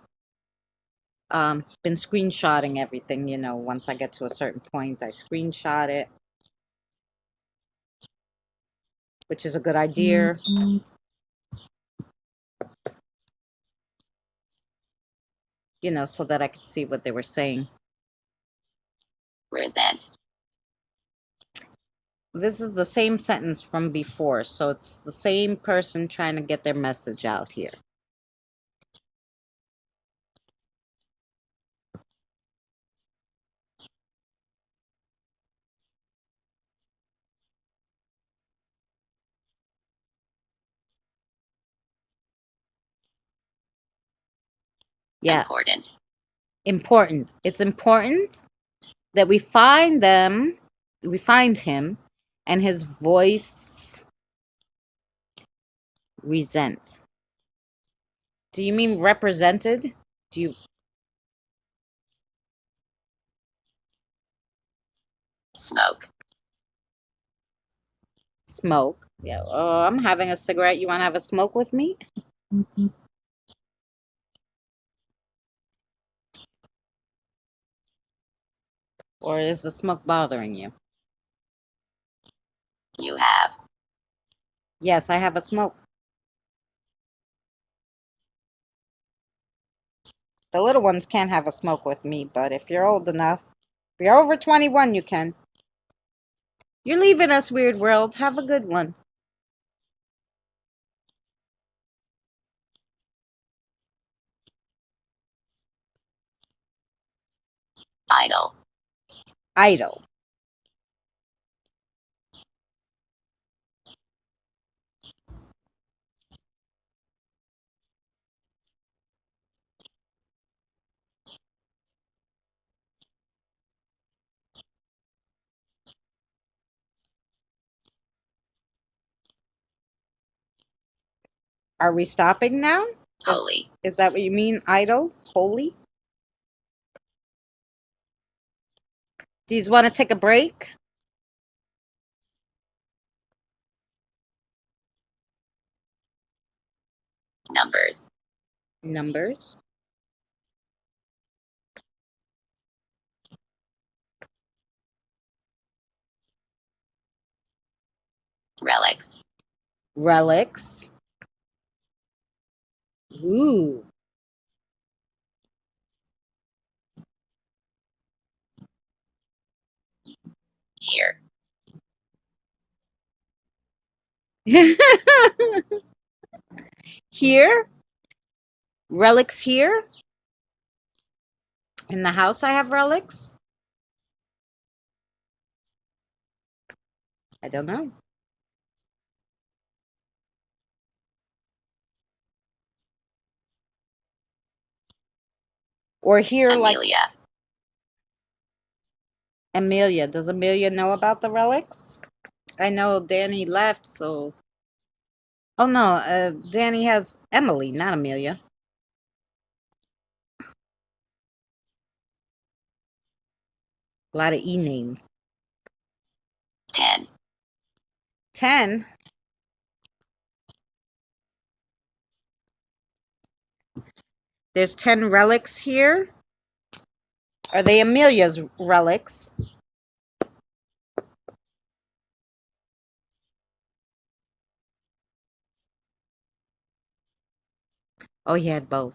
been screenshotting everything. Once I get to a certain point, I screenshot it, which is a good idea. So that I could see what they were saying. Resent. This is the same sentence from before, so it's the same person trying to get their message out here. Yeah. Important. Important. It's important that we find him, and his voice resent. Do you mean represented? Do you Smoke. smoke? Yeah. Oh, I'm having a cigarette. You want to have a smoke with me? Or is the smoke bothering you? You have. Yes, I have a smoke. The little ones can't have a smoke with me, but if you're old enough, if you're over 21, you can. You're leaving us, Weird World. Have a good one. Idle. Idle. Are we stopping now? Holy. Is that what you mean, idle? Holy? Do you want to take a break? Numbers. Numbers. Relics. Relics. Ooh. Here. Here? Relics here? In the house I have relics? I don't know. Or here like Amelia. Amelia. Does Amelia know about the relics? I know Danny left, so. Oh no, Danny has Emily, not Amelia. A lot of E names. 10. 10. There's 10 relics here. Are they Amelia's relics? Oh, he had both.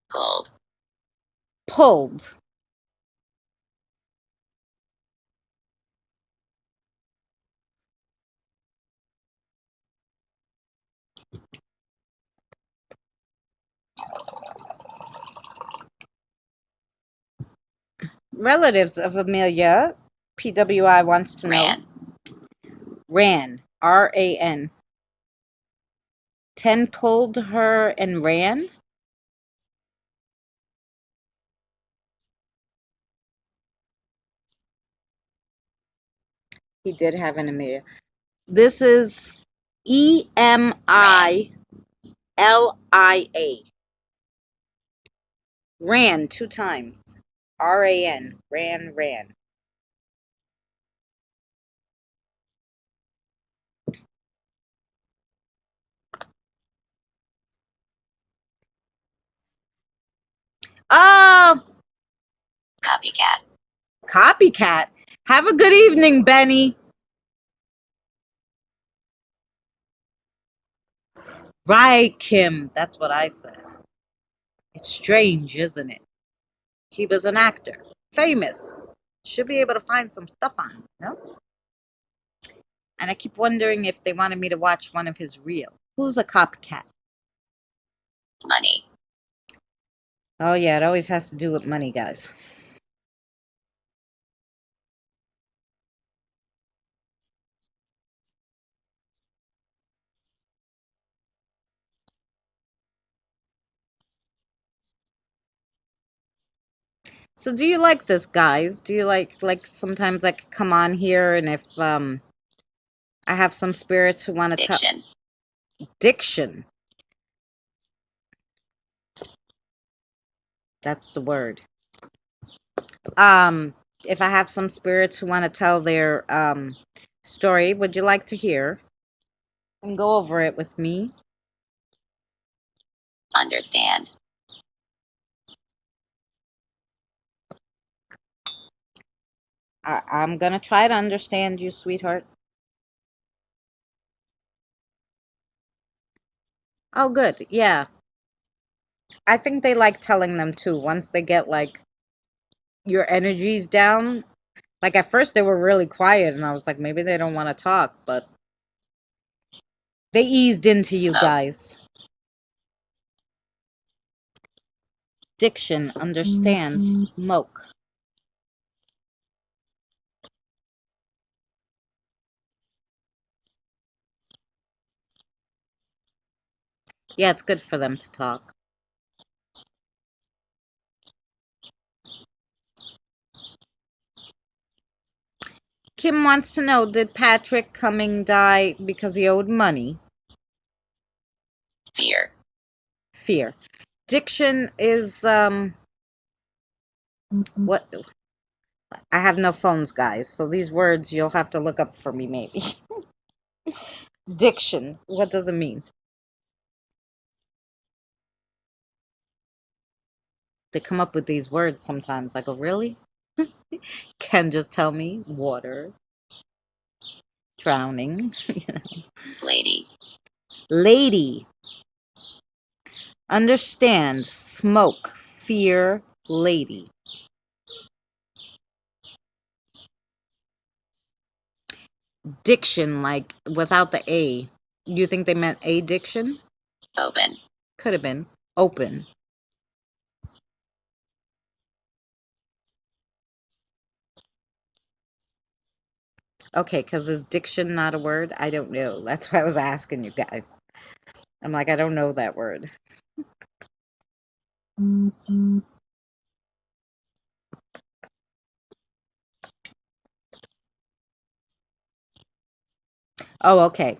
Pulled. Pulled. Relatives of Amelia, PWI wants to know. Ran. Ran. RAN. 10 pulled her and ran? He did have an Amelia. This is EMILIA. Ran 2 times. RAN. Ran. Oh, Copycat. copycat. Have a good evening, Benny. Right, Kim. That's what I said. It's strange, isn't it? He was an actor. Famous. Should be able to find some stuff on him, no? And I keep wondering if they wanted me to watch one of his reels. Who's a copycat? Money. Oh, yeah, it always has to do with money, guys. So do you like this, guys? Do you like sometimes I could come on here and if I have some spirits who want to tell Diction. diction. That's the word. If I have some spirits who want to tell their story, would you like to hear and go over it with me? Understand. I'm gonna try to understand you, sweetheart. Oh, good. Yeah. I think they like telling them too. Once they get like your energy's down, like at first they were really quiet and I was like, maybe they don't want to talk, but they eased into you Smoke. guys. Diction understands smoke. Yeah, it's good for them to talk. Kim wants to know, did Patrick Cumming die because he owed money? Fear. Fear. Diction is what I have no phones, guys, so these words you'll have to look up for me maybe. Diction, what does it mean? They come up with these words sometimes. I go, really? Can just tell me water, drowning. Lady. Lady. Understand, smoke, fear, lady. Diction, like without the A. You think they meant addiction? Open. Could have been. Open. Okay, because is diction not a word? I don't know. That's why I was asking you guys. I'm like, I don't know that word. Oh, okay.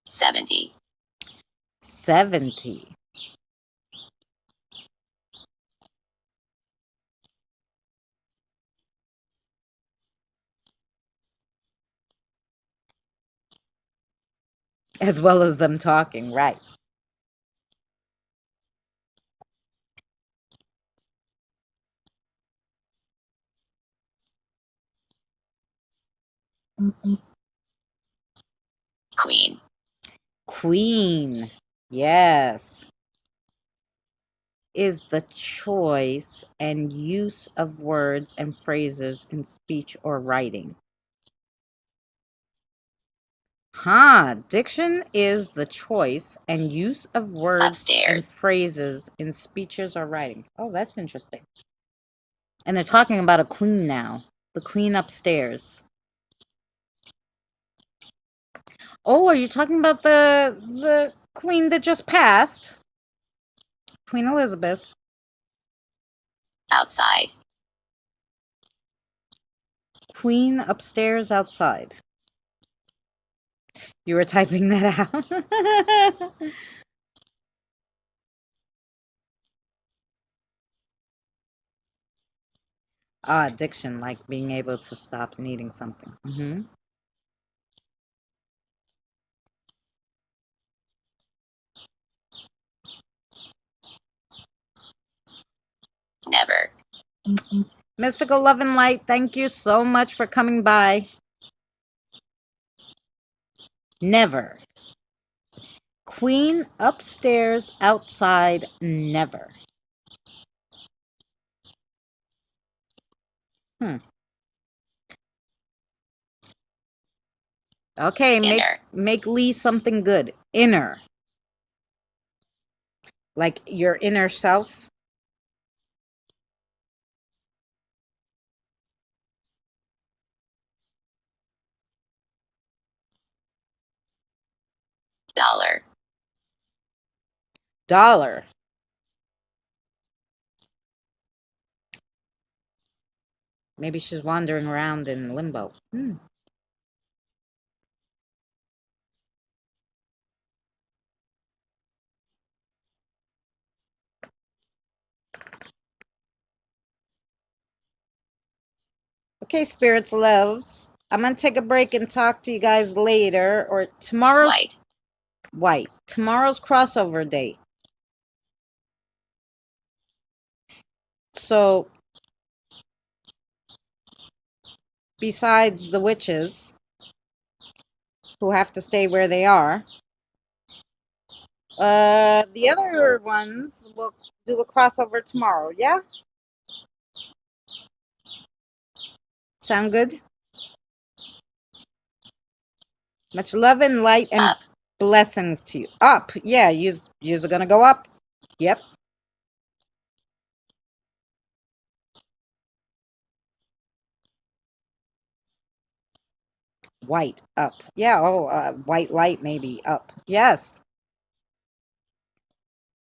70. 70. As well as them talking, right. Queen. Queen. Yes. Is the choice and use of words and phrases in speech or writing. Diction is the choice and use of words and Upstairs. phrases in speeches or writings. Oh, that's interesting. And they're talking about a queen now. The queen upstairs. Oh, are you talking about the queen that just passed? Queen Elizabeth. Outside. Queen upstairs outside. You were typing that out. Addiction, like being able to stop needing something. Never. Mystical Love and Light, thank you so much for coming by. Never. Queen upstairs outside, never. Hmm. Okay, Inner. make Lee something good. Inner. Like your inner self. Dollar. Dollar. Maybe she's wandering around in limbo. Okay, spirits loves. I'm gonna take a break and talk to you guys later or tomorrow's White. white. Tomorrow's crossover date. So besides the witches who have to stay where they are. The other ones will do a crossover tomorrow. Yeah? Sound good? Much love and light and Up. blessings to you. Up. Yeah, you're gonna go up. Yep. White up. Yeah, oh, white light maybe up. Yes.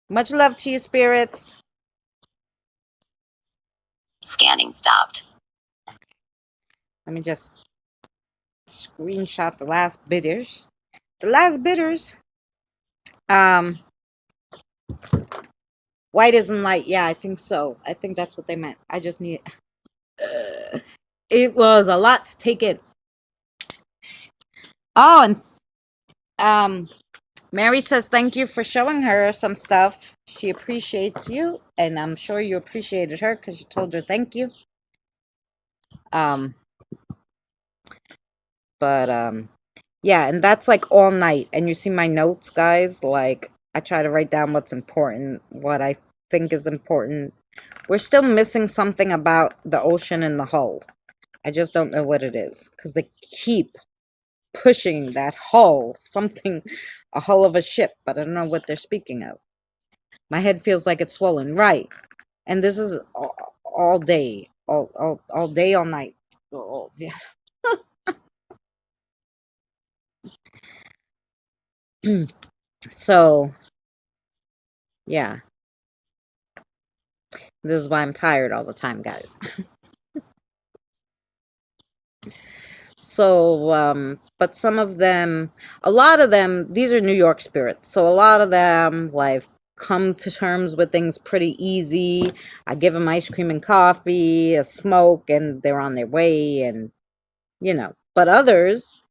Much love to you, spirits. Scanning stopped. Let me just screenshot the last bidders. The last bidders. Um, white isn't light. Yeah, I think so. I think that's what they meant. I just need. It was a lot to take in. Oh, and Mary says thank you for showing her some stuff. She appreciates you, and I'm sure you appreciated her because you told her thank you. Um, but yeah, and that's like all night. And you see my notes, guys. Like I try to write down what's important, what I think is important. We're still missing something about the ocean and the hull. I just don't know what it is because they keep pushing that hull, something, a hull of a ship, but I don't know what they're speaking of. My head feels like it's swollen, right? And this is all day, all day, all night. Yeah. So, yeah, this is why I'm tired all the time, guys. So, but some of them, a lot of them, these are New York spirits. So a lot of them, like, come to terms with things pretty easy. I give them ice cream and coffee, a smoke, and they're on their way, and But others,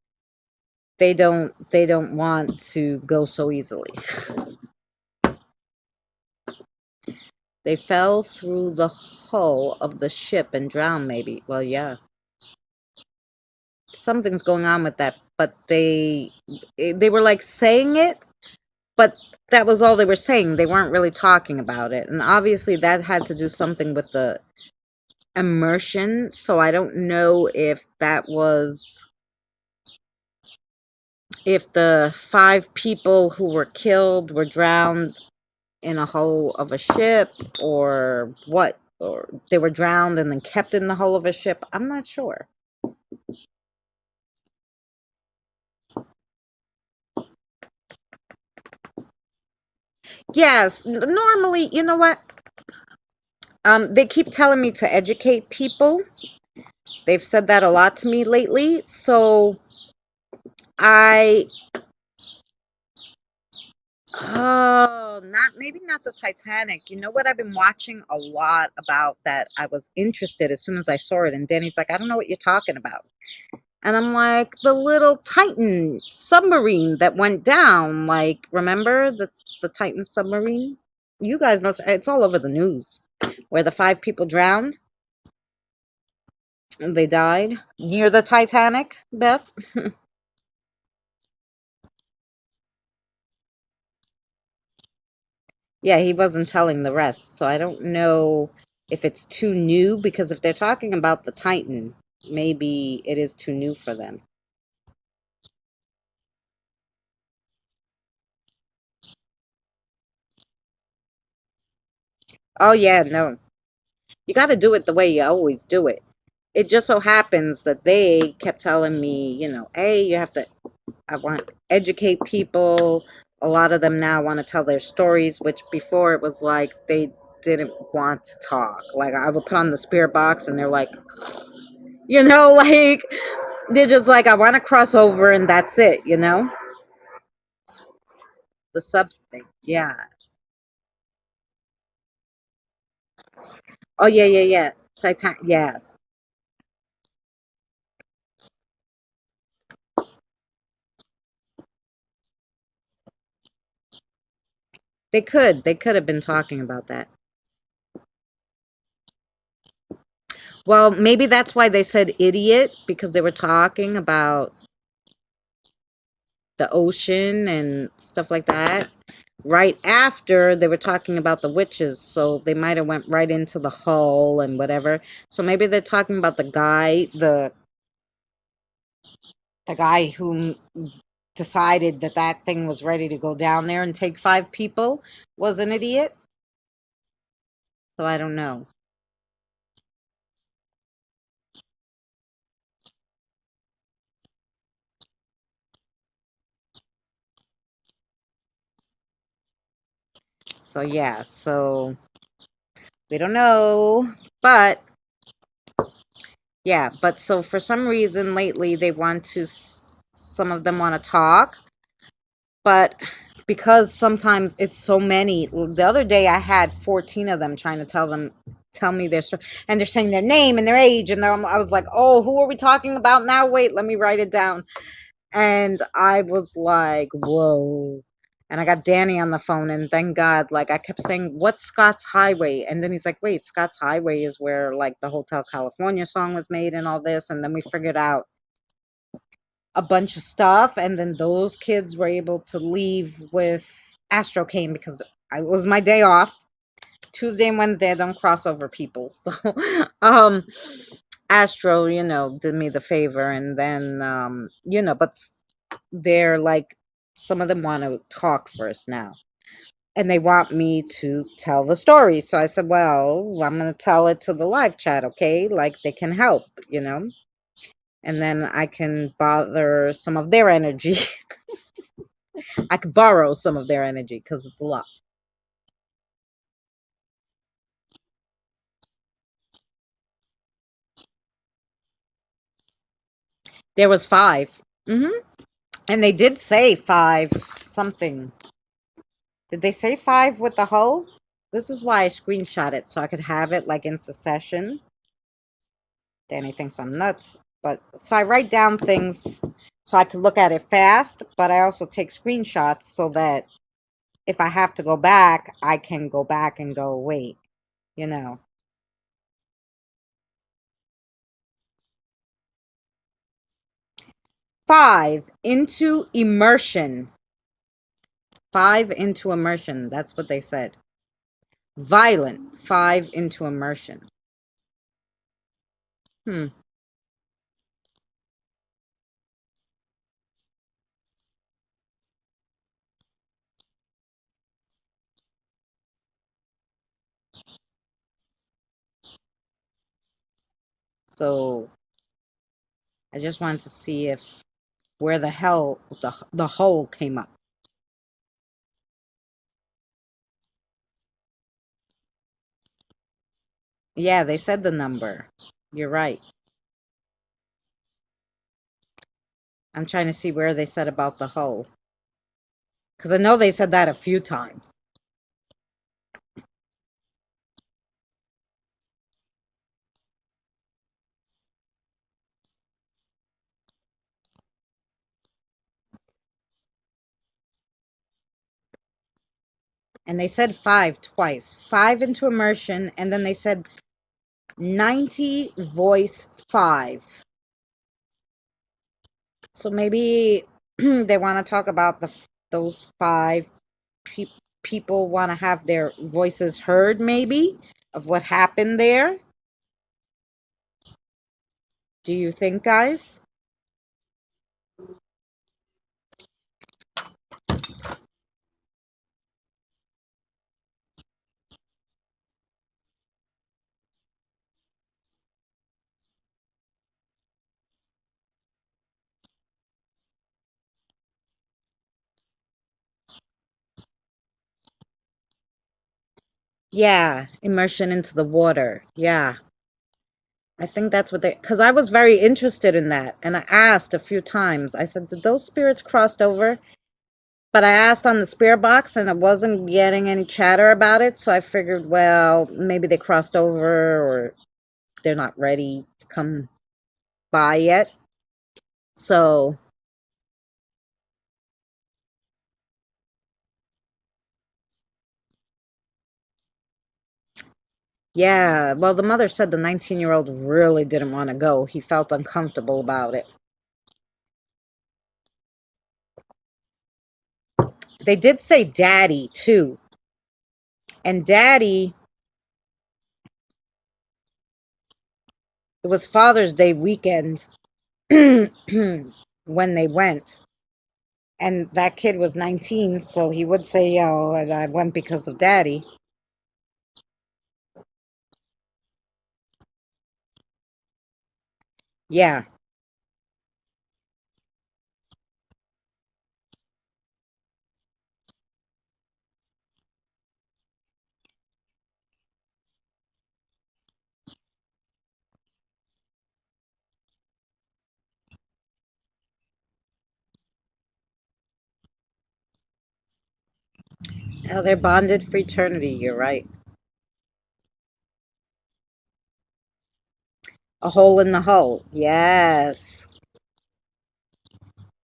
they don't want to go so easily. They fell through the hull of the ship and drowned, maybe. Well, yeah, something's going on with that. But they were like saying it, but that was all they were saying. They weren't really talking about it. And obviously that had to do something with the immersion. So I don't know if the 5 people who were killed were drowned in a hull of a ship or what, or they were drowned and then kept in the hull of a ship. I'm not sure. Yes, normally, you know what? They keep telling me to educate people. They've said that a lot to me lately. So I, not the Titanic. You know what I've been watching a lot about that I was interested as soon as I saw it. And Danny's like, I don't know what you're talking about. And I'm like, the little Titan submarine that went down. Like, remember the Titan submarine? You guys it's all over the news where the 5 people drowned and they died near the Titanic, Beth. Yeah, he wasn't telling the rest. So I don't know if it's too new because if they're talking about the Titan, maybe it is too new for them. Oh, yeah, no. You got to do it the way you always do it. It just so happens that they kept telling me, hey, you have to, I want to educate people. A lot of them now want to tell their stories, which before it was like they didn't want to talk. Like I would put on the spirit box and they're like, like they're just like, I want to cross over and that's it. The sub thing. Yeah. Oh, yeah, yeah, yeah. Titan. Yeah. They could have been talking about that. Well, maybe that's why they said idiot, because they were talking about the ocean and stuff like that. Right after they were talking about the witches, so they might have went right into the hull and whatever. So maybe they're talking about the guy who decided that that thing was ready to go down there and take 5 people was an idiot. So I don't know. So yeah, so we don't know, but yeah, but so for some reason lately they want to, some of them want to talk, but because sometimes it's so many. The other day I had 14 of them trying to tell me their story, and they're saying their name and their age, and I was like, oh, who are we talking about now? Wait, let me write it down. And I was like, whoa. And I got Danny on the phone, and thank God, like I kept saying, what's Scott's Highway? And then he's like, wait, Scott's Highway is where like the Hotel California song was made and all this. And then we figured out a bunch of stuff, and then those kids were able to leave with Astro came because it was my day off. Tuesday and Wednesday I don't cross over people. So um Astro, did me the favor, and then but they're like, some of them want to talk first now. And they want me to tell the story. So I said, well, I'm going to tell it to the live chat, okay? Like they can help. And then I can bother some of their energy. I could borrow some of their energy because it's a lot. There was 5. And they did say 5 something. Did they say 5 with the hull? This is why I screenshot it so I could have it like in succession. Danny thinks I'm nuts. But so I write down things so I could look at it fast, but I also take screenshots so that if I have to go back, I can go back and go, wait, you know. 5 into immersion. 5 into immersion. That's what they said. Violent. 5 into immersion. Hmm. So I just wanted to see if where the hell the hole came up. Yeah, they said the number. You're right. I'm trying to see where they said about the hole. Because I know they said that a few times. And they said 5 twice. 5 into immersion, and then they said 90 voice 5. So maybe they want to talk about those 5 pe- people want to have their voices heard, maybe, of what happened there. Do you think, guys? Yeah, immersion into the water. Yeah. I think that's what they, because I was very interested in that. And I asked a few times, I said, did those spirits crossed over? But I asked on the spirit box and I wasn't getting any chatter about it. So I figured, well, maybe they crossed over or they're not ready to come by yet. So, Yeah, well, the mother said the 19-year-old really didn't want to go. He felt uncomfortable about it. They did say daddy, too. And daddy, it was Father's Day weekend when they went. And that kid was 19, so he would say, oh, and I went because of daddy. Yeah. Oh, they're bonded for eternity. You're right. A hole in the hole. Yes.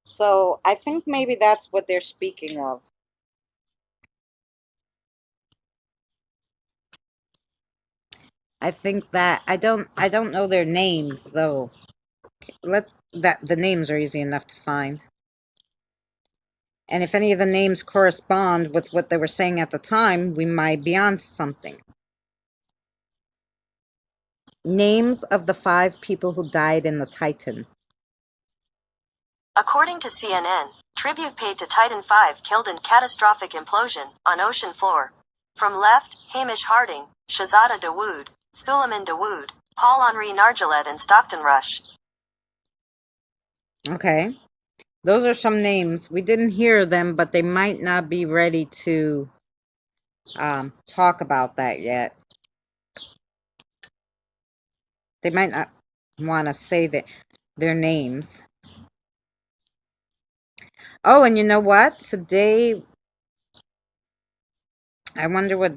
So I think maybe that's what they're speaking of. I think that I don't know their names though. Let that the names are easy enough to find. And if any of the names correspond with what they were saying at the time, we might be onto something. Names of the 5 people who died in the Titan. According to CNN, tribute paid to Titan 5 killed in catastrophic implosion on ocean floor. From left, Hamish Harding, Shahzada Dawood, Suleiman Dawood, Paul-Henri Nargeolet and Stockton Rush. Okay. Those are some names. We didn't hear them, but they might not be ready to talk about that yet. They might not want to say their names. Oh, and you know what? Today, I wonder what.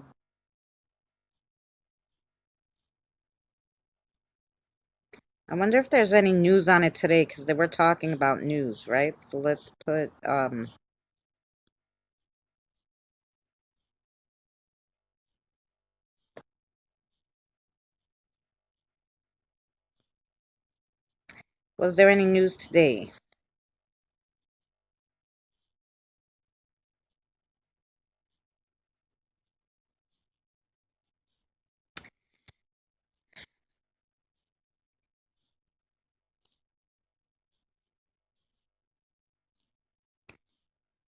I wonder if there's any news on it today because they were talking about news, right? So let's put. Was there any news today?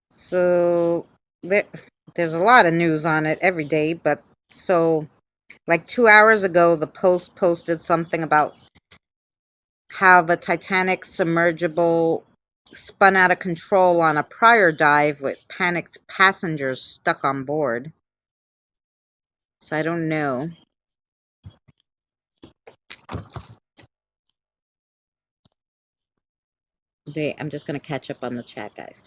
So there, there's a lot of news on it every day, but so like 2 hours ago, the Post posted something about how the Titanic submergible spun out of control on a prior dive with panicked passengers stuck on board. So I don't know. Wait, I'm just going to catch up on the chat, guys.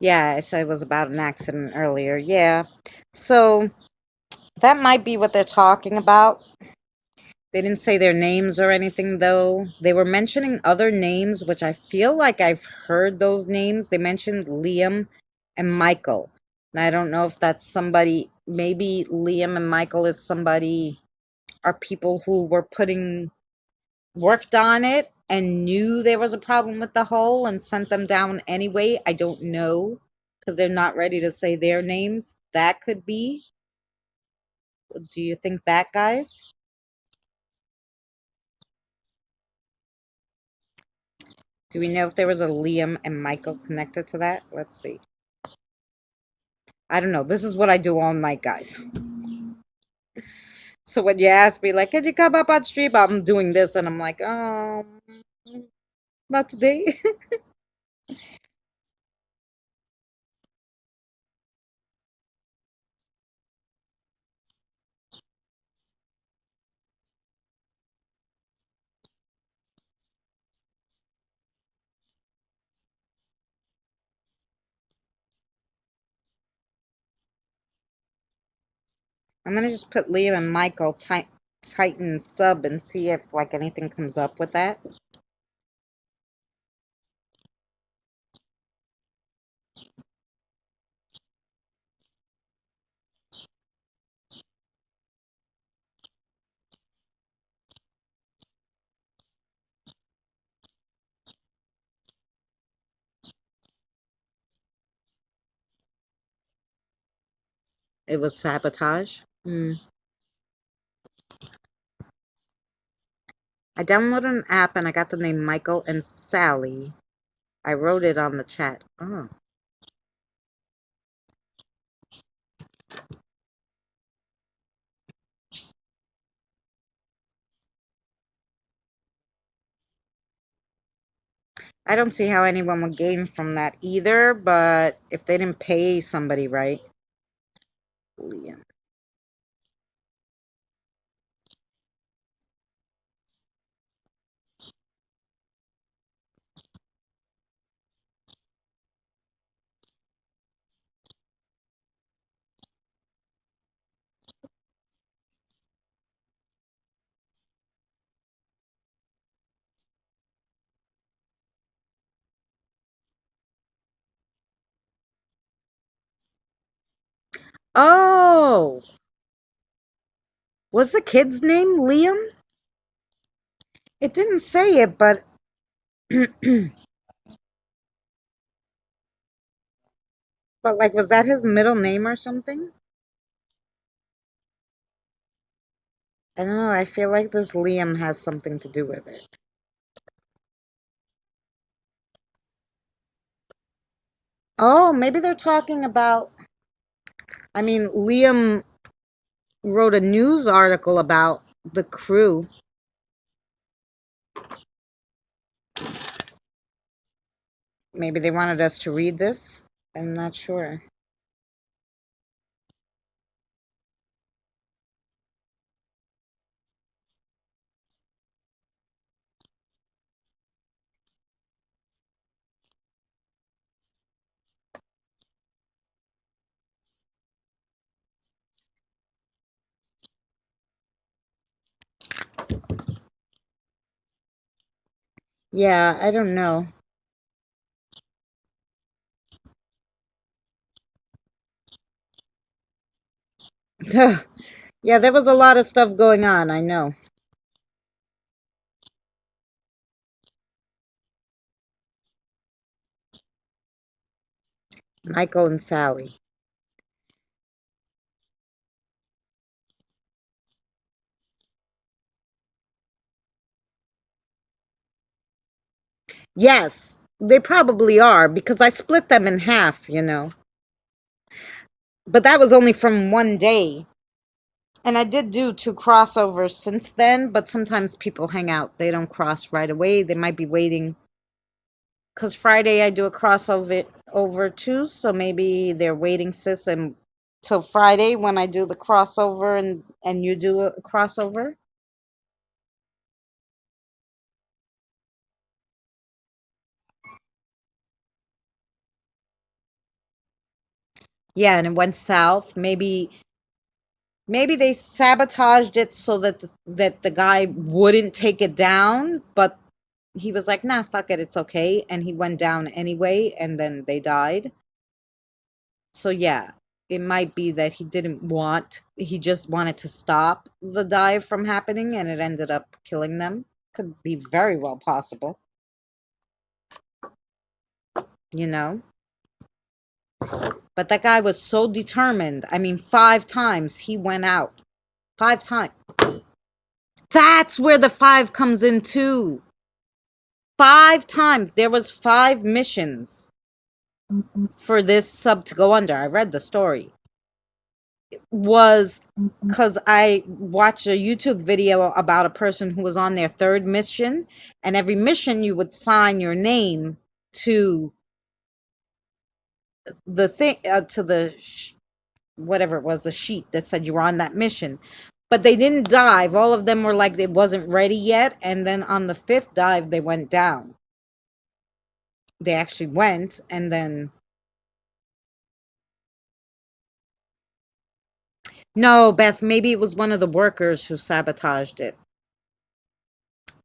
Yeah, I said it was about an accident earlier. Yeah. So that might be what they're talking about. They didn't say their names or anything, though. They were mentioning other names, which I feel like I've heard those names. They mentioned Liam and Michael. And I don't know if that's somebody, maybe Liam and Michael is somebody, are people who were worked on it and knew there was a problem with the hull and sent them down anyway. I don't know because they're not ready to say their names. That could be. Do you think that, guys? Do we know if there was a Liam and Michael connected to that? Let's see. I don't know. This is what I do all night, guys. So when you ask me, like, could you come up on stream? I'm doing this, and I'm like, not today. I'm gonna just put Liam and Michael Titan sub and see if like anything comes up with that. It was sabotage. I downloaded an app and I got the name Michael and Sally. I wrote it on the chat. Oh. I don't see how anyone would gain from that either, but if they didn't pay somebody right. Liam. Oh, was the kid's name Liam? It didn't say it, but but like was that his middle name or something? I don't know, I feel like this Liam has something to do with it. Oh, maybe they're talking about, I mean, Liam wrote a news article about the crew. Maybe they wanted us to read this. I'm not sure. Yeah, I don't know. Yeah, there was a lot of stuff going on, I know. Michael and Sally. Yes, they probably are because I split them in half. But that was only from one day. And I did do two crossovers since then, but sometimes people hang out. They don't cross right away. They might be waiting. Because Friday I do a crossover over too, so maybe they're waiting, sis, and till Friday when I do the crossover and you do a crossover. Yeah, and it went south. Maybe they sabotaged it so that the guy wouldn't take it down, but he was like, "Nah, fuck it, it's okay," and he went down anyway, and then they died. So yeah, it might be that he just wanted to stop the dive from happening, and it ended up killing them. Could be very well possible, you know. But that guy was so determined. I mean, 5 times he went out. 5 times. That's where the five comes in too. 5 times. There was 5 missions for this sub to go under. I read the story. Was because I watched a YouTube video about a person who was on their third mission, and every mission you would sign your name to the thing, to the whatever it was, the sheet that said you were on that mission. But they didn't dive. All of them were like it wasn't ready yet, and then on the fifth dive they went down. They actually went, and then No, Beth, maybe it was one of the workers who sabotaged it.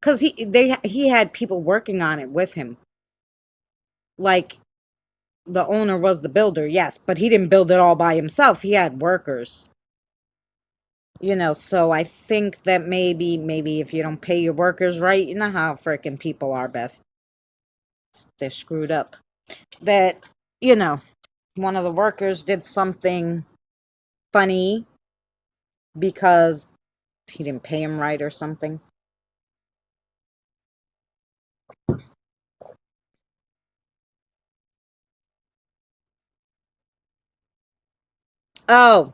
Cause he had people working on it with him. Like the owner was the builder, yes, but he didn't build it all by himself. He had workers. So I think that maybe if you don't pay your workers right, you know how freaking people are, Beth. They're screwed up. That, you know, one of the workers did something funny because he didn't pay him right or something. Oh,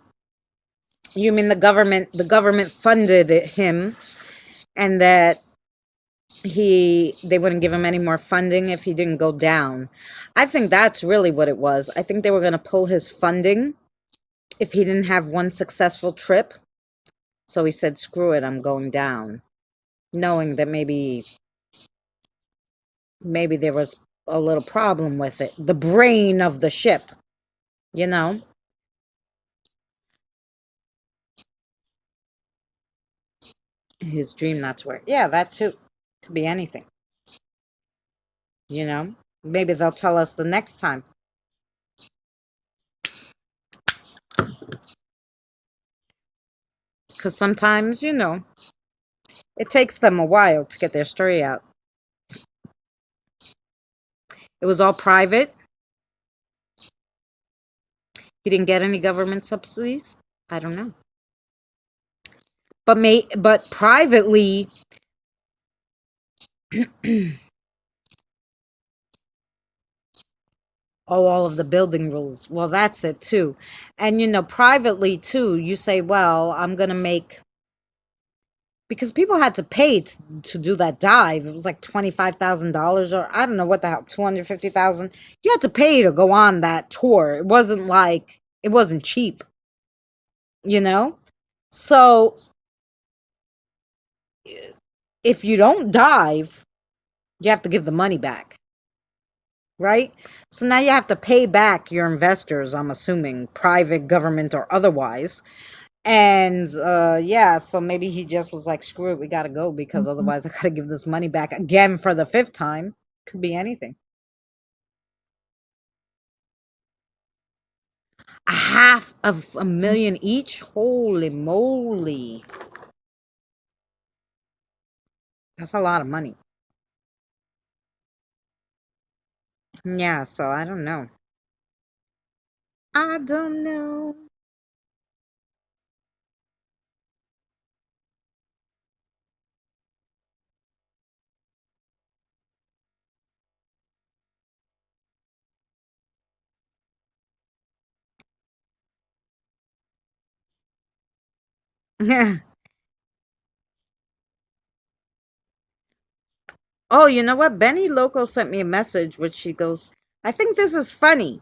you mean the government funded him, and that they wouldn't give him any more funding if he didn't go down. I think that's really what it was. I think they were going to pull his funding if he didn't have one successful trip. So he said, "Screw it, I'm going down," knowing that maybe there was a little problem with it. The brain of the ship, you know, his dream not to work. Yeah, that too. Could be anything, you know. Maybe they'll tell us the next time. Because sometimes, it takes them a while to get their story out. It was all private. He didn't get any government subsidies. I don't know. But privately, oh, all of the building rules. Well, that's it too. And privately too, you say, well, I'm gonna make, because people had to pay to do that dive. It was like $25,000, or I don't know what the hell, 250,000. You had to pay to go on that tour. It wasn't cheap, you know. So if you don't dive, you have to give the money back, right? So now you have to pay back your investors, I'm assuming, private, government, or otherwise. And yeah, so maybe he just was like, screw it, we gotta go, because otherwise I gotta give this money back again for the fifth time. Could be anything. A half of a million each? Holy moly. That's a lot of money. Yeah, so I don't know. I don't know. Oh, you know what? Benny Loco sent me a message which she goes, I think this is funny.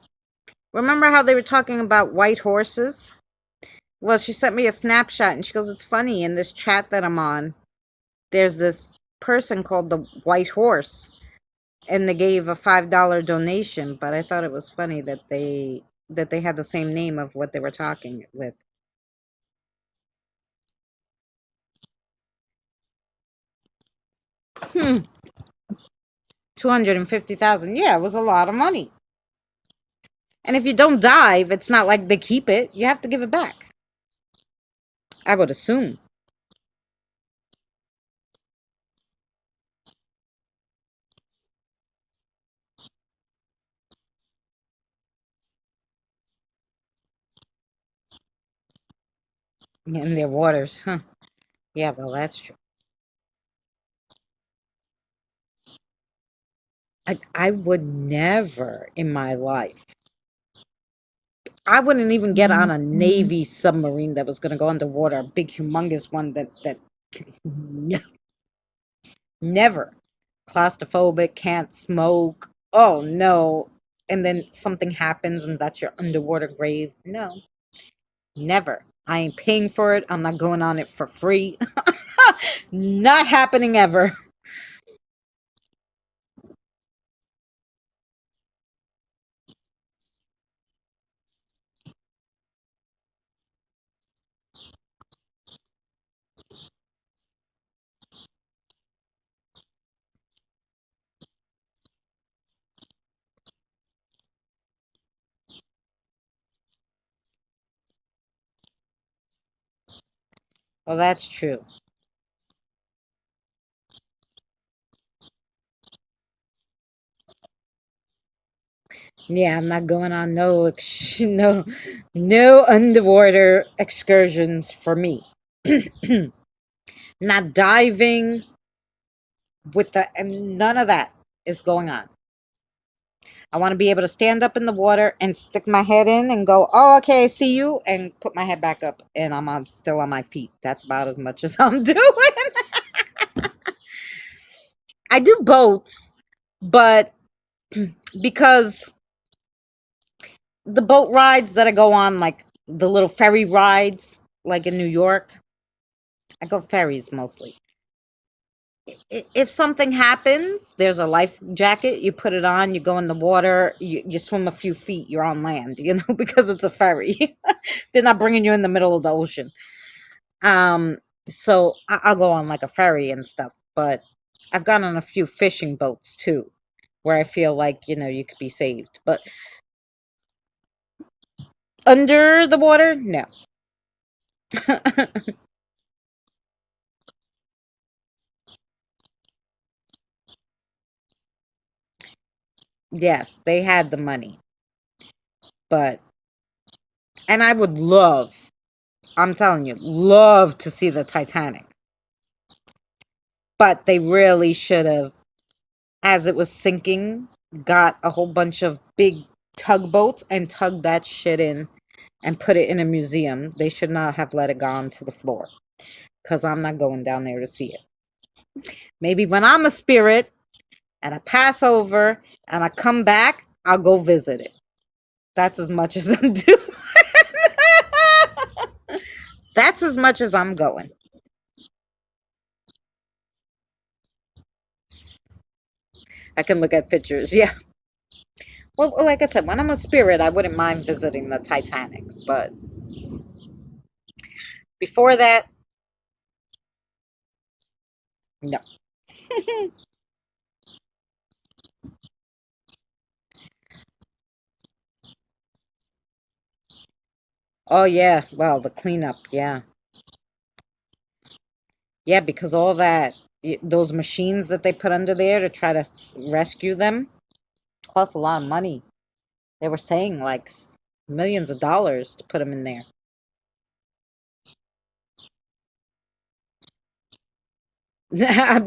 Remember how they were talking about white horses? Well, she sent me a snapshot and she goes, it's funny, in this chat that I'm on, there's this person called the White Horse, and they gave a $5 donation, but I thought it was funny that they had the same name of what they were talking with. 250,000. Yeah, it was a lot of money. And if you don't dive, it's not like they keep it. You have to give it back. I would assume. In their waters. Huh. Yeah, well, that's true. I would never in my life. I wouldn't even get on a Navy submarine that was going to go underwater, a big, humongous one that never. Claustrophobic, can't smoke. Oh, no. And then something happens and that's your underwater grave. No, never. I ain't paying for it. I'm not going on it for free. Not happening ever. Well, that's true. Yeah, I'm not going on no underwater excursions for me. Not diving with the and none of that is going on. I want to be able to stand up in the water and stick my head in and go, "Oh, okay, I see you," and put my head back up, and still on my feet. That's about as much as I'm doing. I do boats, but because the boat rides that I go on, like the little ferry rides, like in New York, I go ferries mostly. If something happens, there's a life jacket. You put it on, you go in the water, you swim a few feet, you're on land, because it's a ferry. They're not bringing you in the middle of the ocean. Um, so I'll go on like a ferry and stuff. But I've gone on a few fishing boats too, where I feel like, you could be saved. But under the water, no. Yes, they had the money, but and I would I'm telling you, love to see the Titanic. But they really should have, as it was sinking, got a whole bunch of big tugboats and tugged that shit in and put it in a museum. They should not have let it go onto the floor because I'm not going down there to see it. Maybe when I'm a spirit and I pass over and I come back, I'll go visit it. That's as much as I'm doing. That's as much as I'm going. I can look at pictures. Yeah. Well, like I said, when I'm a spirit, I wouldn't mind visiting the Titanic. But before that, no. Oh, yeah. Well, the cleanup. Yeah. Yeah, because all that, those machines that they put under there to try to rescue them cost a lot of money. They were saying like millions of dollars to put them in there. Yeah,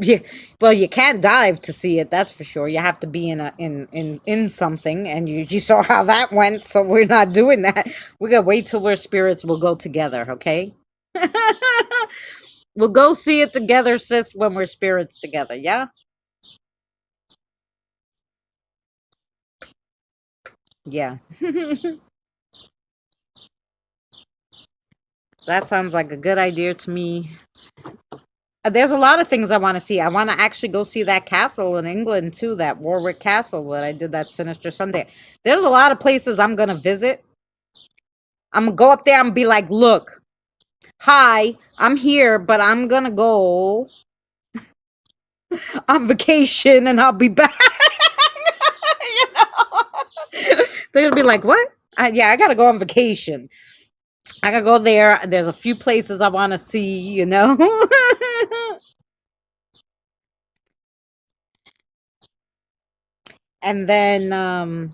well, you can't dive to see it, that's for sure. You have to be in something, and you saw how that went, so we're not doing that. We gotta wait till we're spirits. We'll go together, okay? We'll go see it together, sis, when we're spirits together. Yeah, yeah. That sounds like a good idea to me. There's a lot of things I want to see. I want to actually go see that castle in England too, that Warwick Castle that I did that Sinister Sunday. There's a lot of places I'm gonna visit. I'm gonna go up there and be like, look, hi, I'm here, but I'm gonna go on vacation and I'll be back. You know? They're gonna be like, what? Yeah, I gotta go on vacation. I gotta go there. There's a few places I want to see. And then,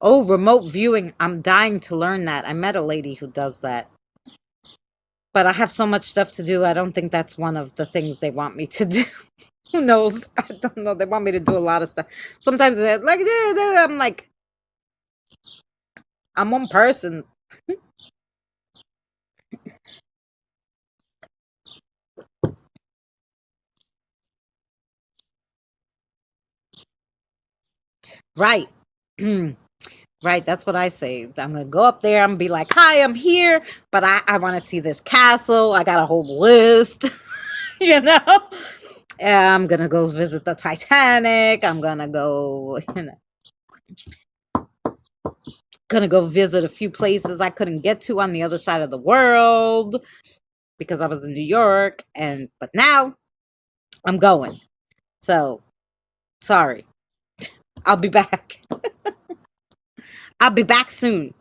oh, remote viewing. I'm dying to learn that. I met a lady who does that. But I have so much stuff to do. I don't think that's one of the things they want me to do. Who knows? I don't know. They want me to do a lot of stuff. Sometimes they're like, I'm like, I'm one person. Right. Right. That's what I say. I'm going to go up there. I'm going to be like, hi, I'm here, but I want to see this castle. I got a whole list, you know? I'm going to go visit the Titanic. I'm going to go visit a few places I couldn't get to on the other side of the world because I was in New York, but now I'm going. So, sorry. I'll be back. I'll be back soon.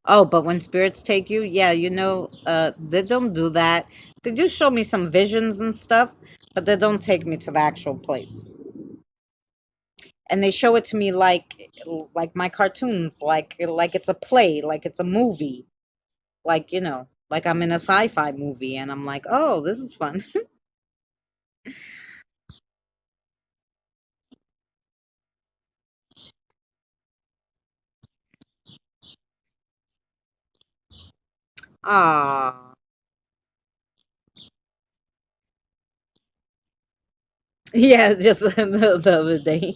Oh, but when spirits take you, yeah, they don't do that. They do show me some visions and stuff, but they don't take me to the actual place. And they show it to me like my cartoons, like it's a play, like it's a movie, like like I'm in a sci-fi movie, and I'm like, oh, this is fun. Ah, yeah, just the other day.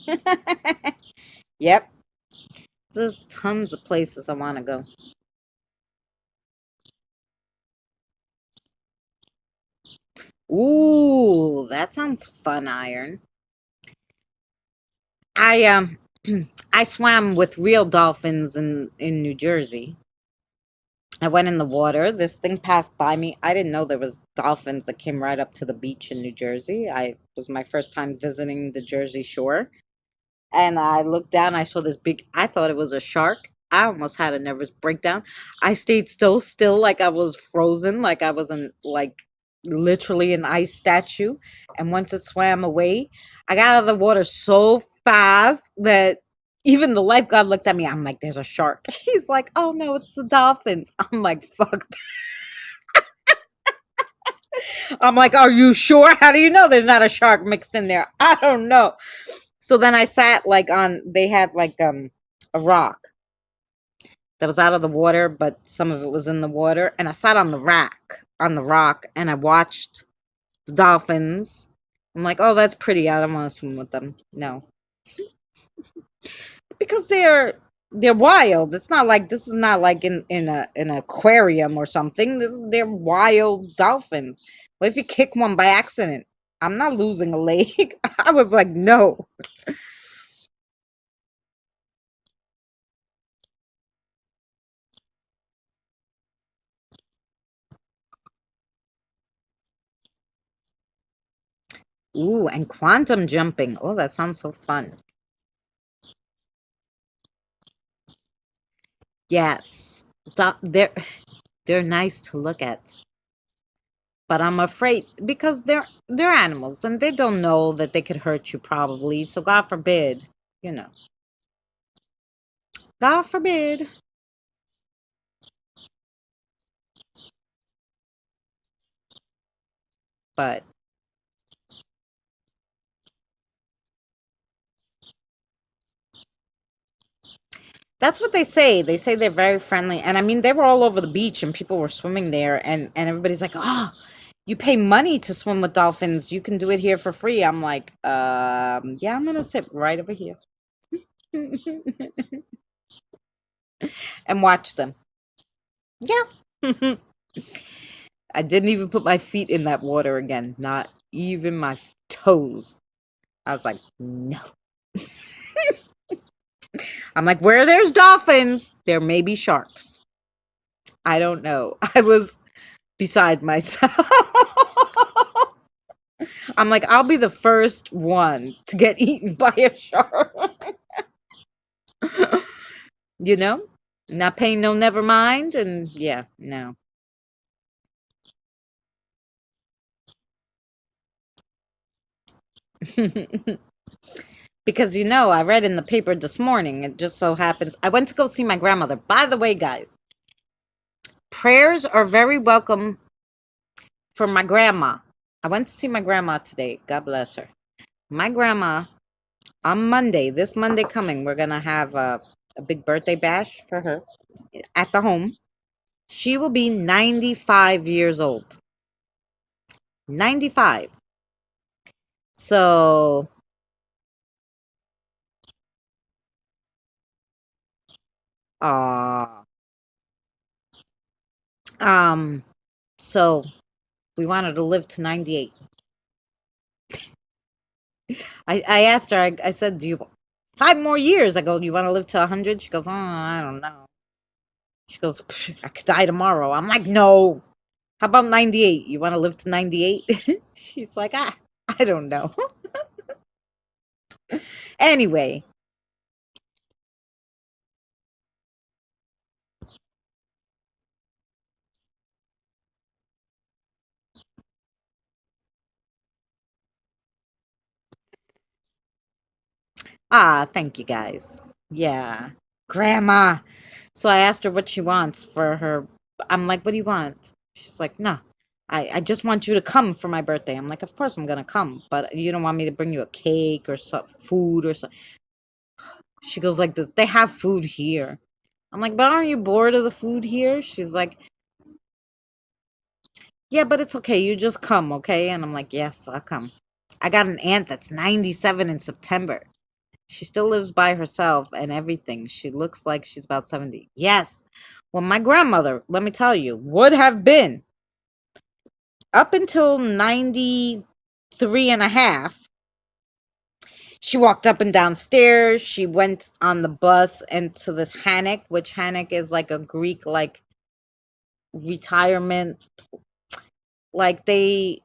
Yep, there's tons of places I want to go. Ooh, that sounds fun, Iron. I I swam with real dolphins in New Jersey. I went in the water. This thing passed by me. I didn't know there was dolphins that came right up to the beach in New Jersey. I was my first time visiting the Jersey Shore. And I looked down, I saw this big, I thought it was a shark. I almost had a nervous breakdown. I stayed so still, like I was frozen, like I was in, like, literally an ice statue. And once it swam away, I got out of the water so fast that even the lifeguard looked at me. I'm like, there's a shark. He's like, oh no, it's the dolphins. I'm like, fuck. I'm like, are you sure? How do you know there's not a shark mixed in there? I don't know. So then I sat like they had like a rock that was out of the water, but some of it was in the water. And I sat on the rock, and I watched the dolphins. I'm like, oh, that's pretty. I don't want to swim with them. No, because they're wild. It's not like this is not like in an aquarium or something. They're wild dolphins. What if you kick one by accident? I'm not losing a leg. I was like, no. Ooh, and quantum jumping. Oh, that sounds so fun. Yes, they're nice to look at, but I'm afraid because they're animals and they don't know that they could hurt you probably. So God forbid, you know. God forbid. But that's what they say. They say they're very friendly, and I mean they were all over the beach and people were swimming there, and everybody's like, oh, you pay money to swim with dolphins. You can do it here for free. I'm like, yeah, I'm gonna sit right over here and watch them. Yeah. I didn't even put my feet in that water again, not even my toes. I was like, no. I'm like, where there's dolphins, there may be sharks. I don't know. I was beside myself. I'm like, I'll be the first one to get eaten by a shark. you know? Not paying no never mind. And yeah, no. Because I read in the paper this morning, it just so happens I went to go see my grandmother. By the way, guys, prayers are very welcome for my grandma. I went to see my grandma today. God bless her. My grandma, on Monday, this Monday coming, we're going to have a big birthday bash for her at the home. She will be 95 years old. 95. So, uh, um, so we want her to live to 98. I asked her, I said, do you 5 more years? I go, you want to live to 100? She goes, oh, I don't know. She goes, I could die tomorrow. I'm like, no. How about 98? You want to live to 98? She's like, I don't know. Anyway, Ah, thank you guys. Yeah. Grandma. So I asked her what she wants for her. I'm like, what do you want? She's like, no. I just want you to come for my birthday. I'm like, of course I'm gonna come, but you don't want me to bring you a cake or some food or something. She goes like this, they have food here. I'm like, but aren't you bored of the food here? She's like, yeah, but it's okay. You just come, okay? And I'm like, yes, I'll come. I got an aunt that's 97 in September. She still lives by herself and everything. She looks like she's about 70. Yes. Well, my grandmother, let me tell you, would have been up until 93 and a half. She walked up and down stairs. She went on the bus into this Hannock, which Hannock is like a Greek like retirement. Like the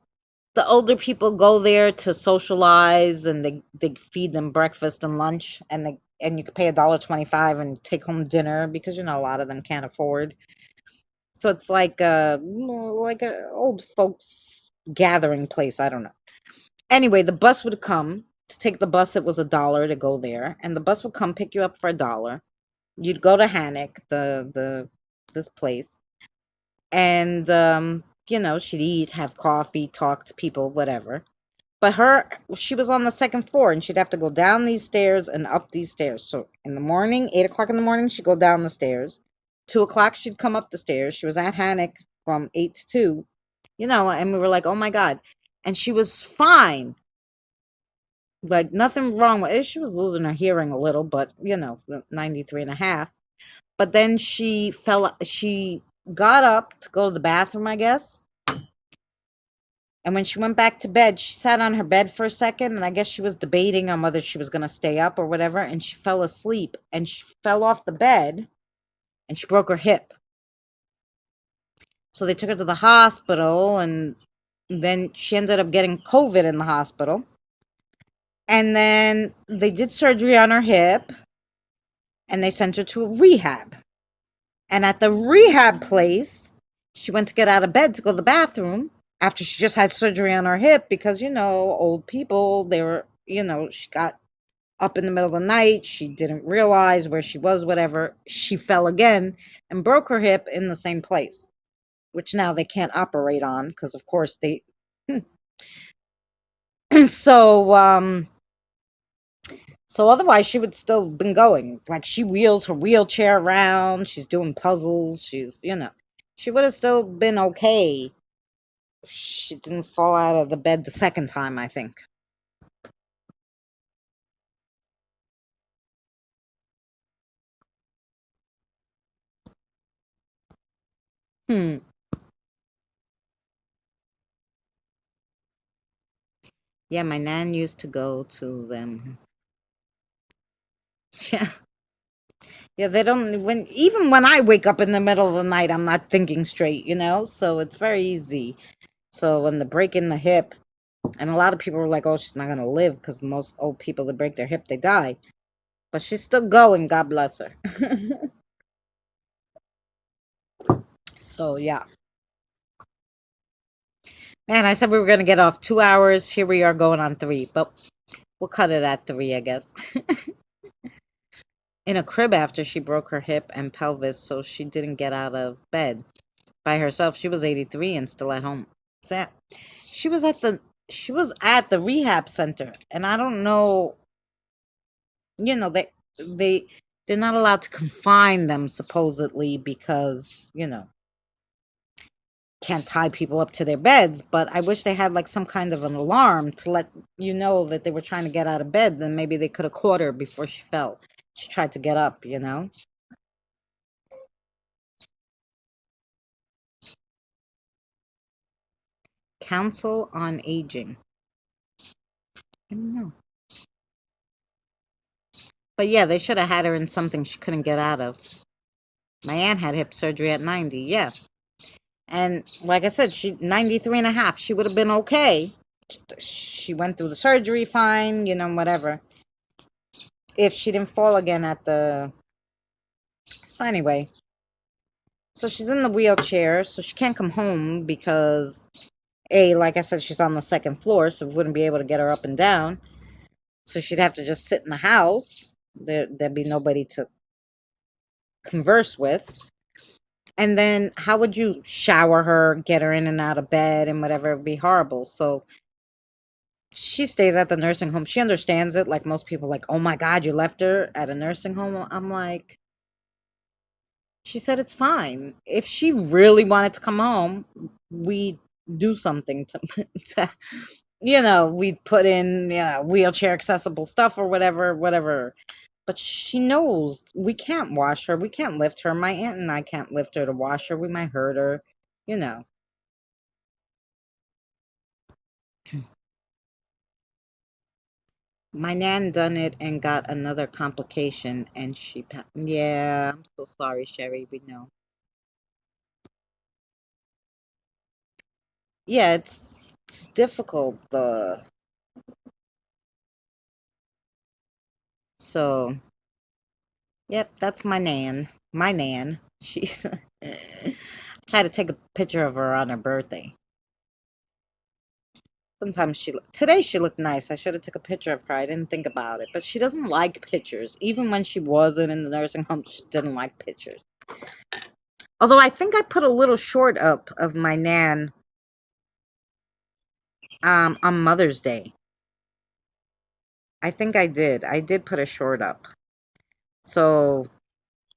older people go there to socialize and they feed them breakfast and lunch and you can pay $1.25 and take home dinner because a lot of them can't afford. So it's like a old folks gathering place. I don't know. Anyway, the bus would come. To take the bus, it was $1 to go there, and the bus would come pick you up for $1. You'd go to Hannock, the this place, and she'd eat, have coffee, talk to people, whatever. But she was on the second floor, and she'd have to go down these stairs and up these stairs. So in the morning, 8 o'clock in the morning, she'd go down the stairs. 2 o'clock, she'd come up the stairs. She was at Hannock from 8 to 2, and we were like, oh my God. And she was fine. Like nothing wrong with it. She was losing her hearing a little, but 93 and a half. But then she got up to go to the bathroom, I guess. And when she went back to bed, she sat on her bed for a second, and I guess she was debating on whether she was going to stay up or whatever, and she fell asleep, and she fell off the bed, and she broke her hip. So they took her to the hospital, and then she ended up getting COVID in the hospital. And then they did surgery on her hip, and they sent her to a rehab. And at the rehab place, she went to get out of bed to go to the bathroom after she just had surgery on her hip because, old people, they were, she got up in the middle of the night. She didn't realize where she was, whatever. She fell again and broke her hip in the same place, which now they can't operate on because, of course, they. so, so otherwise she would still been going. Like she wheels her wheelchair around. She's doing puzzles. She would have still been okay. She didn't fall out of the bed the second time, I think. Hmm. Yeah, my nan used to go to them. Yeah. Yeah, they don't even when I wake up in the middle of the night, I'm not thinking straight, so it's very easy. So when they break in the hip, and a lot of people were like, oh, she's not gonna live because most old people that break their hip, they die. But she's still going, God bless her. So yeah. Man, I said we were gonna get off 2 hours. Here we are going on 3, but we'll cut it at 3, I guess. In a crib after she broke her hip and pelvis, so she didn't get out of bed by herself. She was 83 and still at home. So she was at the rehab center, and I don't know. They they're not allowed to confine them supposedly because can't tie people up to their beds. But I wish they had like some kind of an alarm to let you know that they were trying to get out of bed. Then maybe they could have caught her before she fell. She tried to get up. Council on Aging. I don't know. But yeah, they should have had her in something she couldn't get out of. My aunt had hip surgery at 90, yeah. And like I said, she 93 and a half. She would have been okay. She went through the surgery fine, whatever. If she didn't fall again at the. So anyway, so she's in the wheelchair, so she can't come home because, like I said, she's on the second floor, so we wouldn't be able to get her up and down. So she'd have to just sit in the house. There'd be nobody to converse with. And then how would you shower her, get her in and out of bed and whatever? It'd be horrible. So she stays at the nursing home. She understands it. Like most people, like, oh my God, you left her at a nursing home. I'm like, she said it's fine. If she really wanted to come home, we do something to, to we put in wheelchair accessible stuff or whatever, whatever. But she knows we can't wash her. We can't lift her. My aunt and I can't lift her to wash her. We might hurt her, you know. My nan done it and got another complication, and yeah, I'm so sorry, Sherry. We know. Yeah, it's difficult. So, yep, that's my nan. My nan. She's try to take a picture of her on her birthday. Sometimes today she looked nice. I should have took a picture of her. I didn't think about it, but she doesn't like pictures. Even when she wasn't in the nursing home, she didn't like pictures. Although I think I put a little short up of my nan on Mother's Day. I think I did. I did put a short up. So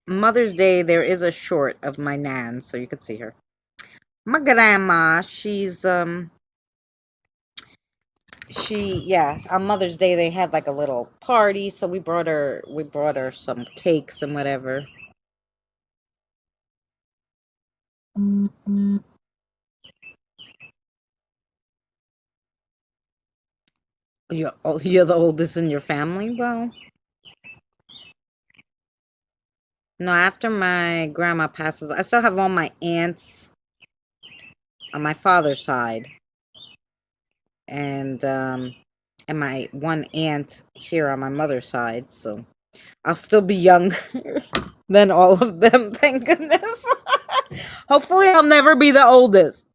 Mother's Day, there is a short of my nan, so you could see her. My grandma, yeah, on Mother's Day they had like a little party, so we brought her some cakes and whatever. You're the oldest in your family? Well, no, after my grandma passes, I still have all my aunts on my father's side, and my one aunt here on my mother's side, so I'll still be younger than all of them, thank goodness. Hopefully I'll never be the oldest.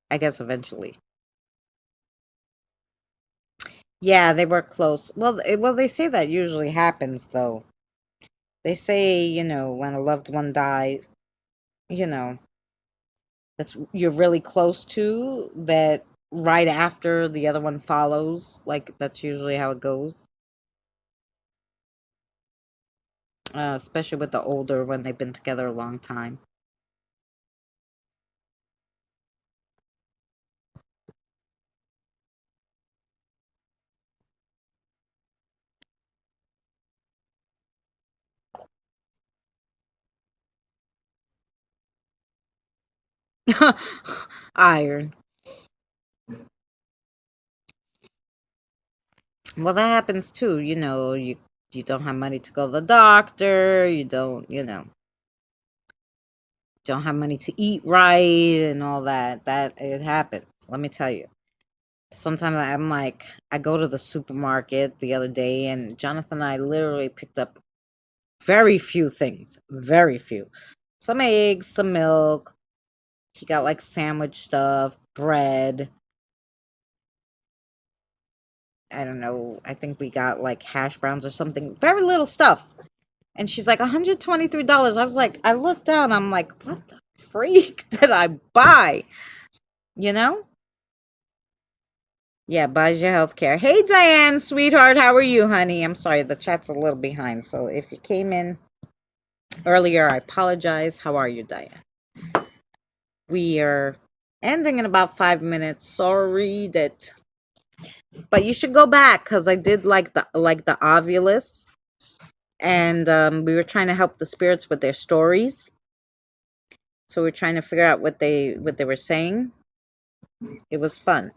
I guess eventually. Yeah, they were close. Well, they say that usually happens though. They say, when a loved one dies, you know, that's you're really close to, that right after the other one follows. Like that's usually how it goes. Especially with the older when they've been together a long time. Iron. Well, that happens too. You don't have money to go to the doctor. You don't have money to eat right and all that. That it happens. Let me tell you. Sometimes I'm like, I go to the supermarket the other day, and Jonathan and I literally picked up very few things. Very few. Some eggs, some milk. He got like sandwich stuff, bread. I don't know. I think we got like hash browns or something. Very little stuff. And she's like, $123. I was like, I looked down. I'm like, what the freak did I buy? You know? Yeah, buys your health care. Hey, Diane, sweetheart. How are you, honey? I'm sorry. The chat's a little behind. So if you came in earlier, I apologize. How are you, Diane? We are ending in about 5 minutes. Sorry that, but you should go back because I did like the Ovulus, and we were trying to help the spirits with their stories. So we're trying to figure out what they were saying. It was fun.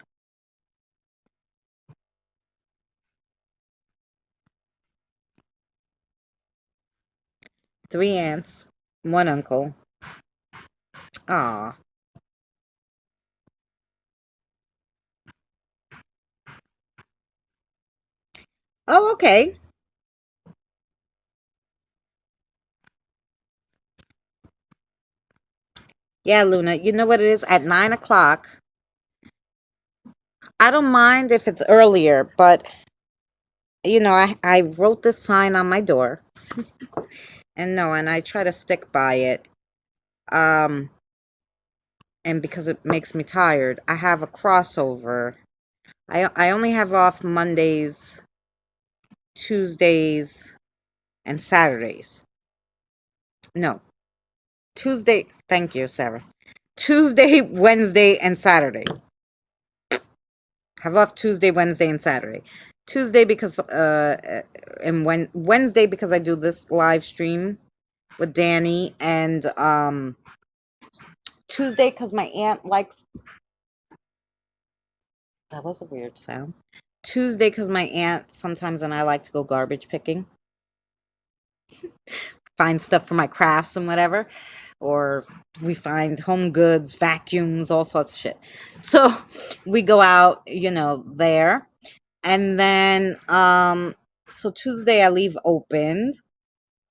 3 aunts, one uncle. Ah. Oh, okay. Yeah, Luna. You know what it is? At 9 o'clock, I don't mind if it's earlier, but I wrote this sign on my door, and no, and I try to stick by it. Um, and because it makes me tired, I have a crossover. I only have off Mondays, Tuesdays, and Saturdays. No, Tuesday. Thank you, Sarah. Tuesday, Wednesday, and Saturday. Have off Tuesday, Wednesday, and Saturday. Tuesday because and Wednesday because I do this live stream with Danny, and Tuesday because my aunt likes. That was a weird sound. Tuesday because my aunt sometimes and I like to go garbage picking, find stuff for my crafts and whatever, or we find home goods, vacuums, all sorts of shit. So we go out, there. And then so Tuesday I leave opened,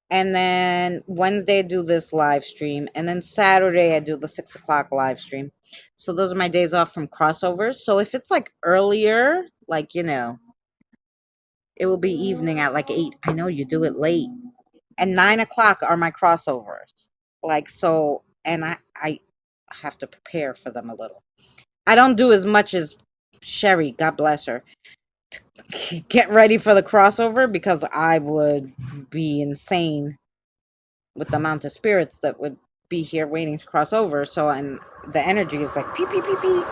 and then Wednesday I do this live stream, and then Saturday I do the 6 o'clock live stream. So those are my days off from crossovers. So if it's like earlier, like it will be evening at like 8. I know you do it late. And 9 o'clock are my crossovers. Like so, and I have to prepare for them a little. I don't do as much as Sherry, God bless her, get ready for the crossover because I would be insane with the amount of spirits that would be here waiting to cross over. So, and the energy is like pee, pee, pee, pee.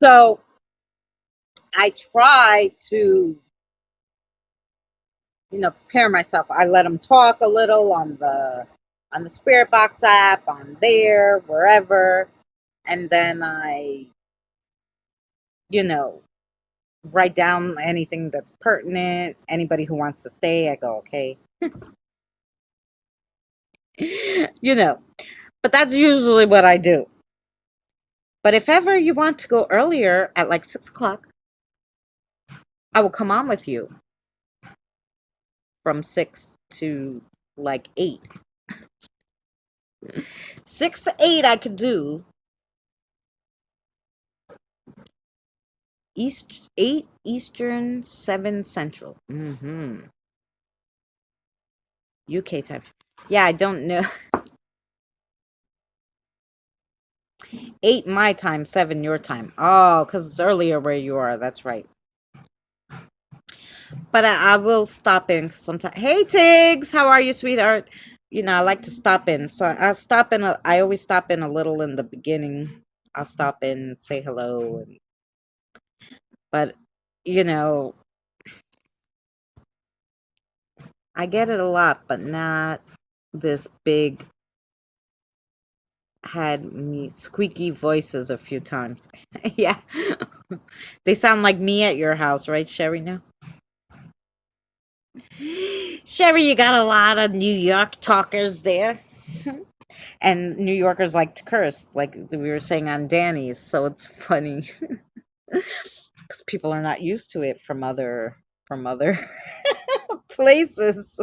So I try to, prepare myself. I let them talk a little on the Spirit Box app, on there, wherever, and then I, you know, write down anything that's pertinent. Anybody who wants to stay, I go, okay. you know, but that's usually what I do. But if ever you want to go earlier at like 6 o'clock, I will come on with you from 6 to like 8. 6 to 8, I could do. East 8 Eastern, 7 Central. UK time. Yeah, I don't know. 8 my time, 7 your time. Oh, because it's earlier where you are. That's right. But I will stop in sometime. Hey, Tiggs, how are you, sweetheart? I like to stop in. So I'll stop in. I always stop in a little in the beginning. I'll stop in, say hello, but you know, I get it a lot, but not this big. Had me squeaky voices a few times. Yeah, they sound like me at your house, right, Sherry? No, Sherry, you got a lot of New York talkers there. And New Yorkers like to curse, like we were saying on Danny's. So it's funny because people are not used to it from other places.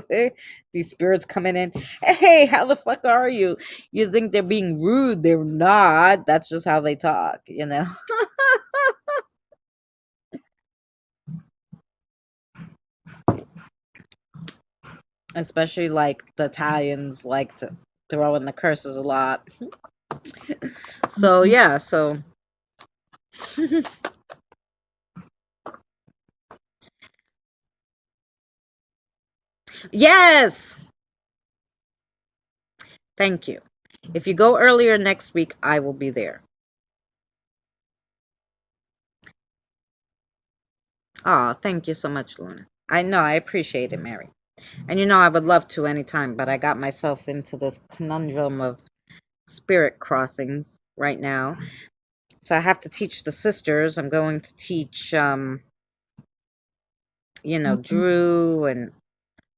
These spirits coming in. Hey, how the fuck are you? You think they're being rude? They're not. That's just how they talk. Especially like the Italians like to throw in the curses a lot. So yeah, so yes. Thank you. If you go earlier next week, I will be there. Oh, thank you so much, Luna. I know, I appreciate it, Mary. And I would love to anytime, but I got myself into this conundrum of spirit crossings right now. So I have to teach the sisters. I'm going to teach, Drew and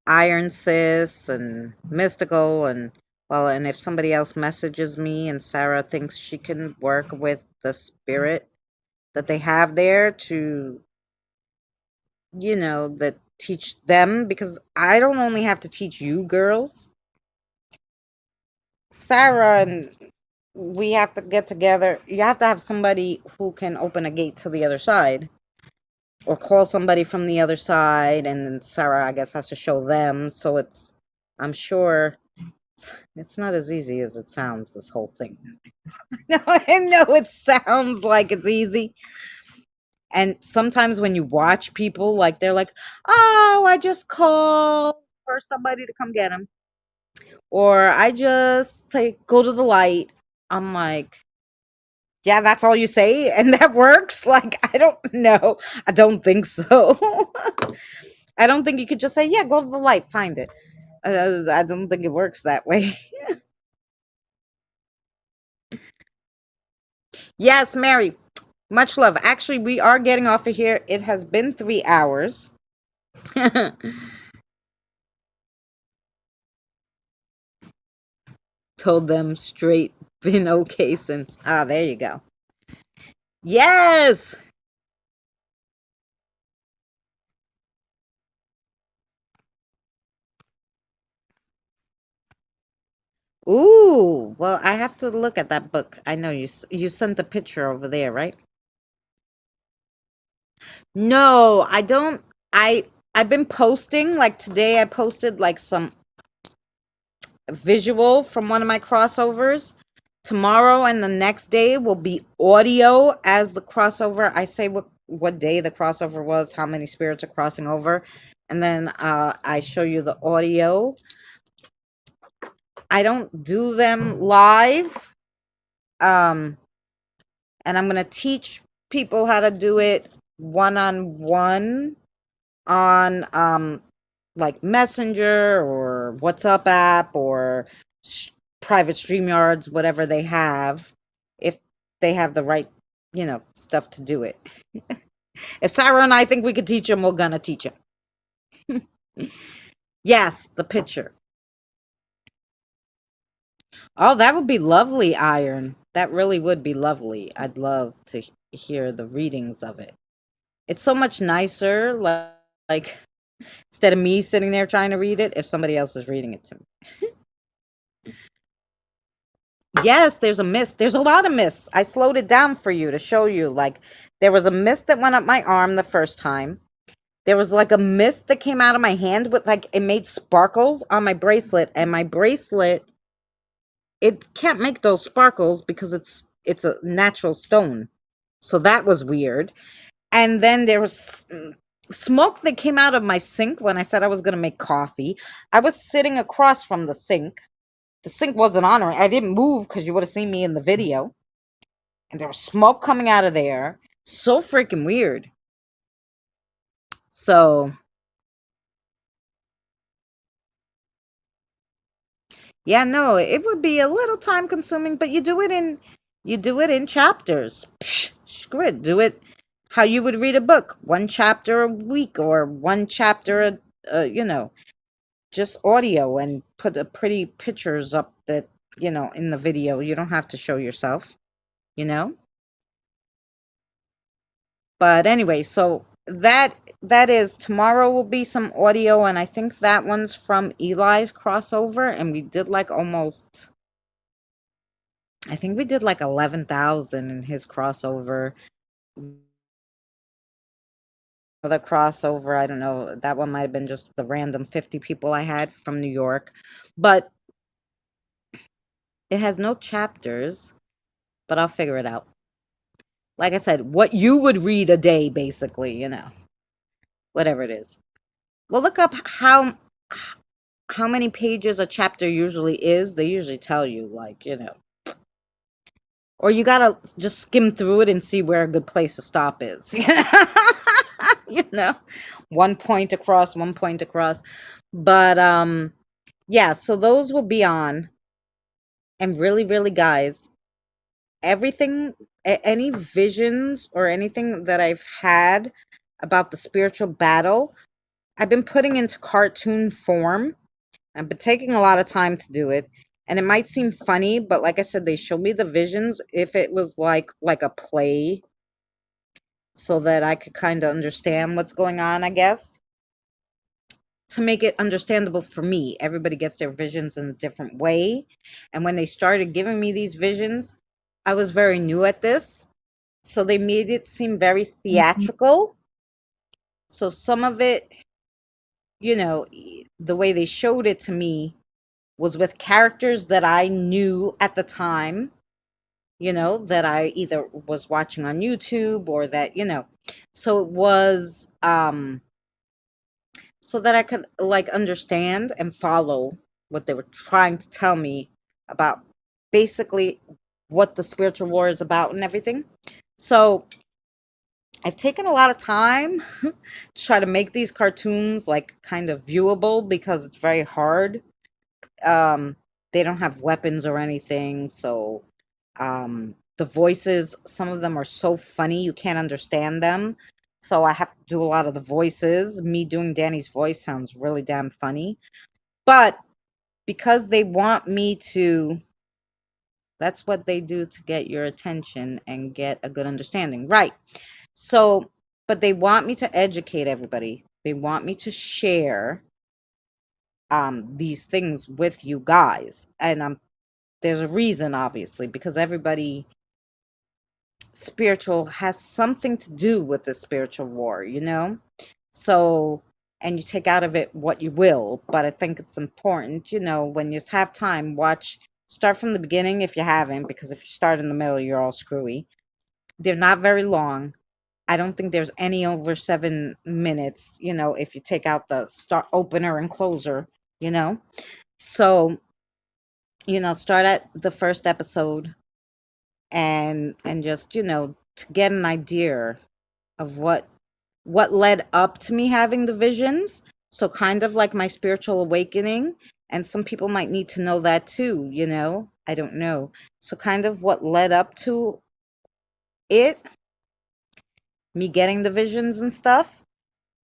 Iron Sis and Mystical and, well, and if somebody else messages me and Sarah thinks she can work with the spirit that they have there to, that teach them, because I don't only have to teach you girls. Sarah and we have to get together. You have to have somebody who can open a gate to the other side, or call somebody from the other side, and then Sarah, I guess, has to show them. So I'm sure it's not as easy as it sounds, this whole thing. No, I know it sounds like it's easy. And sometimes when you watch people, like they're like, oh, I just call for somebody to come get him, or I just like go to the light. I'm like, yeah, that's all you say, and that works. Like, I don't know. I don't think so. I don't think you could just say, yeah, go to the light, find it. I don't think it works that way. Yes, Mary. Much love. Actually, we are getting off of here. It has been 3 hours. Told them straight, been okay since. Ah, there you go. Yes. Ooh, well, I have to look at that book. I know you sent the picture over there, right? No, I don't. I've been posting, like today I posted like some visual from one of my crossovers. Tomorrow and the next day will be audio as the crossover. I say what day the crossover was, how many spirits are crossing over, and then I show you the audio. I don't do them live. Um, and I'm gonna teach people how to do it one-on-one on like Messenger or WhatsApp app or private StreamYards, whatever they have, if they have the right, stuff to do it. If Sarah and I think we could teach them, we're gonna teach them. Yes, the picture. Oh, that would be lovely, Iron. That really would be lovely. I'd love to hear the readings of it. It's so much nicer, like instead of me sitting there trying to read it, if somebody else is reading it to me. Yes, there's a mist. There's a lot of mists. I slowed it down for you to show you. Like, there was a mist that went up my arm the first time. There was like a mist that came out of my hand with like it made sparkles on my bracelet, and my bracelet, it can't make those sparkles because it's a natural stone. So that was weird. And then there was smoke that came out of my sink when I said I was going to make coffee. I was sitting across from the sink. The sink wasn't on, or I didn't move because you would have seen me in the video. And there was smoke coming out of there. So freaking weird. So, yeah, no, it would be a little time consuming, but you do it in chapters. Psh, screw it. Do it how you would read a book, one chapter a week or one chapter just audio, and put the pretty pictures up that, in the video. You don't have to show yourself, you know? But anyway, so that is tomorrow will be some audio, and I think that one's from Eli's crossover, and we did like almost, I think we did like 11,000 in his crossover. Other crossover, I don't know, that one might have been just the random 50 people I had from New York, but it has no chapters, but I'll figure it out. Like I said, what you would read a day, basically, whatever it is. Well, look up how many pages a chapter usually is. They usually tell you, like, or you gotta just skim through it and see where a good place to stop is. you know, one point across, one point across. But yeah, so those will be on. And really, really, guys, everything, any visions or anything that I've had about the spiritual battle, I've been putting into cartoon form. I've been taking a lot of time to do it. And it might seem funny, but like I said, they showed me the visions if it was like a play, so that I could kind of understand what's going on, I guess. to make it understandable for me. Everybody gets their visions in a different way. And when they started giving me these visions, I was very new at this. So they made it seem very theatrical. So some of it, the way they showed it to me was with characters that I knew at the time, that I either was watching on YouTube or that. So it was so that I could like understand and follow what they were trying to tell me about basically what the spiritual war is about and everything. So I've taken a lot of time to try to make these cartoons like kind of viewable because it's very hard. They don't have weapons or anything, so the voices, some of them are so funny you can't understand them. So I have to do a lot of the voices. Me doing Danny's voice sounds really damn funny. But because they want me to, that's what they do to get your attention and get a good understanding. Right. So, but they want me to educate everybody. They want me to share these things with you guys. And there's a reason, obviously, because everybody spiritual has something to do with the spiritual war. So, and you take out of it what you will, but I think it's important, when you have time, start from the beginning if you haven't, because if you start in the middle, you're all screwy. They're not very long. I don't think there's any over 7 minutes, if you take out the start opener and closer, you know. So, start at the first episode and just, to get an idea of what led up to me having the visions. So kind of like my spiritual awakening. And some people might need to know that too, I don't know. So kind of what led up to it, me getting the visions and stuff.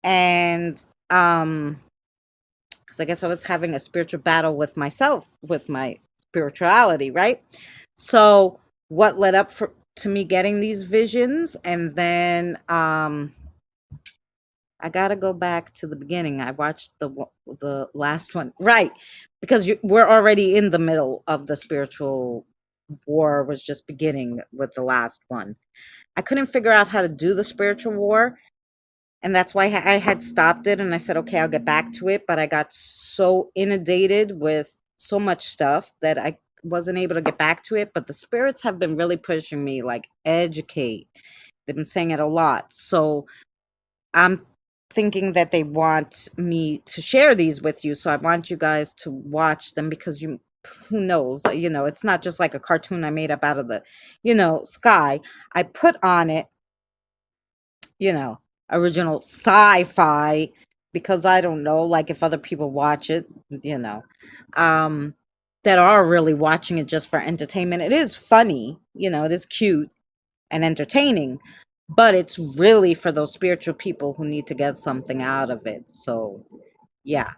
And because I guess I was having a spiritual battle with myself, with my spirituality, right? So what led up to me getting these visions, and then I gotta go back to the beginning. I watched the last one, right? Because we're already in the middle of the spiritual war. Was just beginning with the last one. I couldn't figure out how to do the spiritual war, and that's why I had stopped it. And I said, okay, I'll get back to it. But I got so inundated with so much stuff that I wasn't able to get back to it. But the spirits have been really pushing me, like educate. They've been saying it a lot. So I'm thinking that they want me to share these with you. So I want you guys to watch them because who knows, it's not just like a cartoon I made up out of the, sky. I put on it, you know, original sci-fi because I don't know, like if other people watch it, um, that are really watching it just for entertainment. It is funny, it is cute and entertaining, but it's really for those spiritual people who need to get something out of it. So, yeah,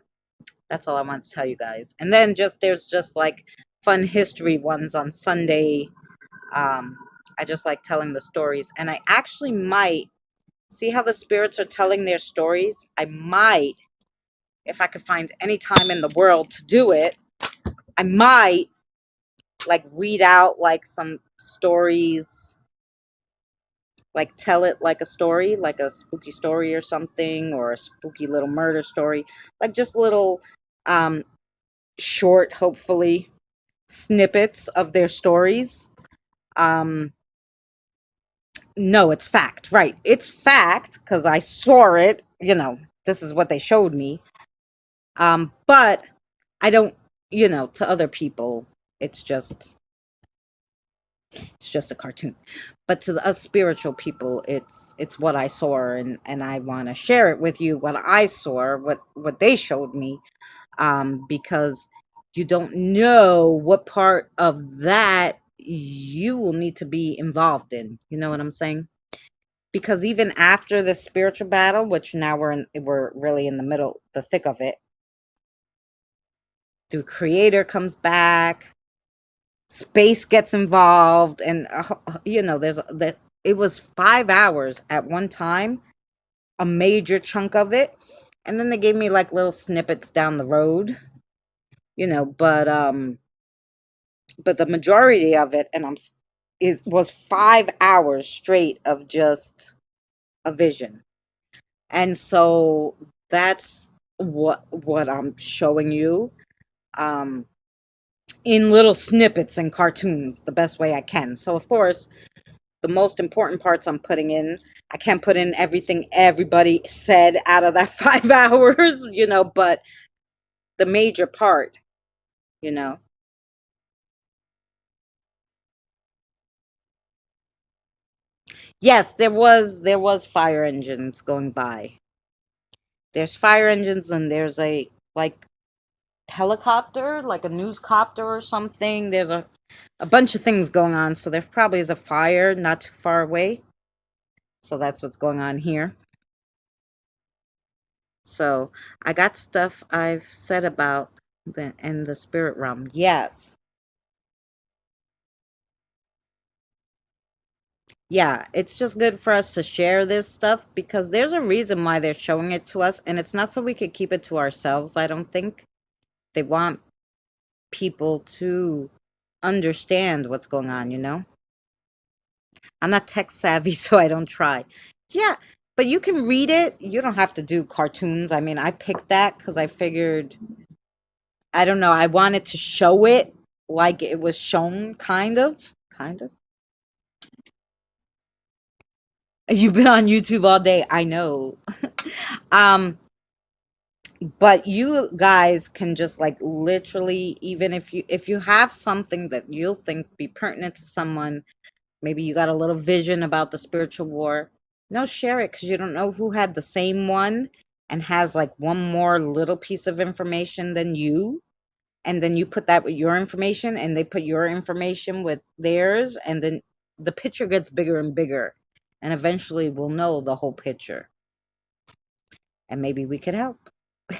that's all I want to tell you guys. And then there's just like fun history ones on Sunday. Um, I just like telling the stories, and I actually might see how the spirits are telling their stories. I might, if I could find any time in the world to do it, I might like read out like some stories, like tell it like a story, like a spooky story or something, or a spooky little murder story, like just little um short, hopefully, snippets of their stories. um no, it's fact, right? It's fact because I saw it. This is what they showed me. But I don't, to other people, it's just a cartoon. But to us spiritual people, it's what I saw, and I want to share it with you, what I saw, what they showed me, because you don't know what part of that you will need to be involved in. You know what I'm saying? Because even after the spiritual battle, which now we're really in the middle, the thick of it, the creator comes back, space gets involved, and there's that. It was 5 hours at one time, a major chunk of it. And then they gave me like little snippets down the road, but the majority of it, and was 5 hours straight of just a vision. And so that's what I'm showing you, um, in little snippets and cartoons the best way I can. So of course, the most important parts I'm putting in. I can't put in everything everybody said out of that 5 hours, but the major part, you know. Yes, there was fire engines going by. There's fire engines and there's a like helicopter, like a news copter or something. There's a bunch of things going on, so there probably is a fire not too far away. So that's what's going on here. So I got stuff I've said about in the spirit realm. Yes. Yeah, it's just good for us to share this stuff because there's a reason why they're showing it to us, and it's not so we could keep it to ourselves, I don't think. They want people to understand what's going on. I'm not tech savvy, so I don't try. Yeah, but you can read it. You don't have to do cartoons. I mean, I picked that because I figured, I don't know, I wanted to show it like it was shown, kind of. Kind of. You've been on YouTube all day. I know. um, but you guys can just like literally, even if you have something that you'll think be pertinent to someone, maybe you got a little vision about the spiritual war, no, share it because you don't know who had the same one and has like one more little piece of information than you. And then you put that with your information and they put your information with theirs. And then the picture gets bigger and bigger. And eventually we'll know the whole picture. And maybe we could help,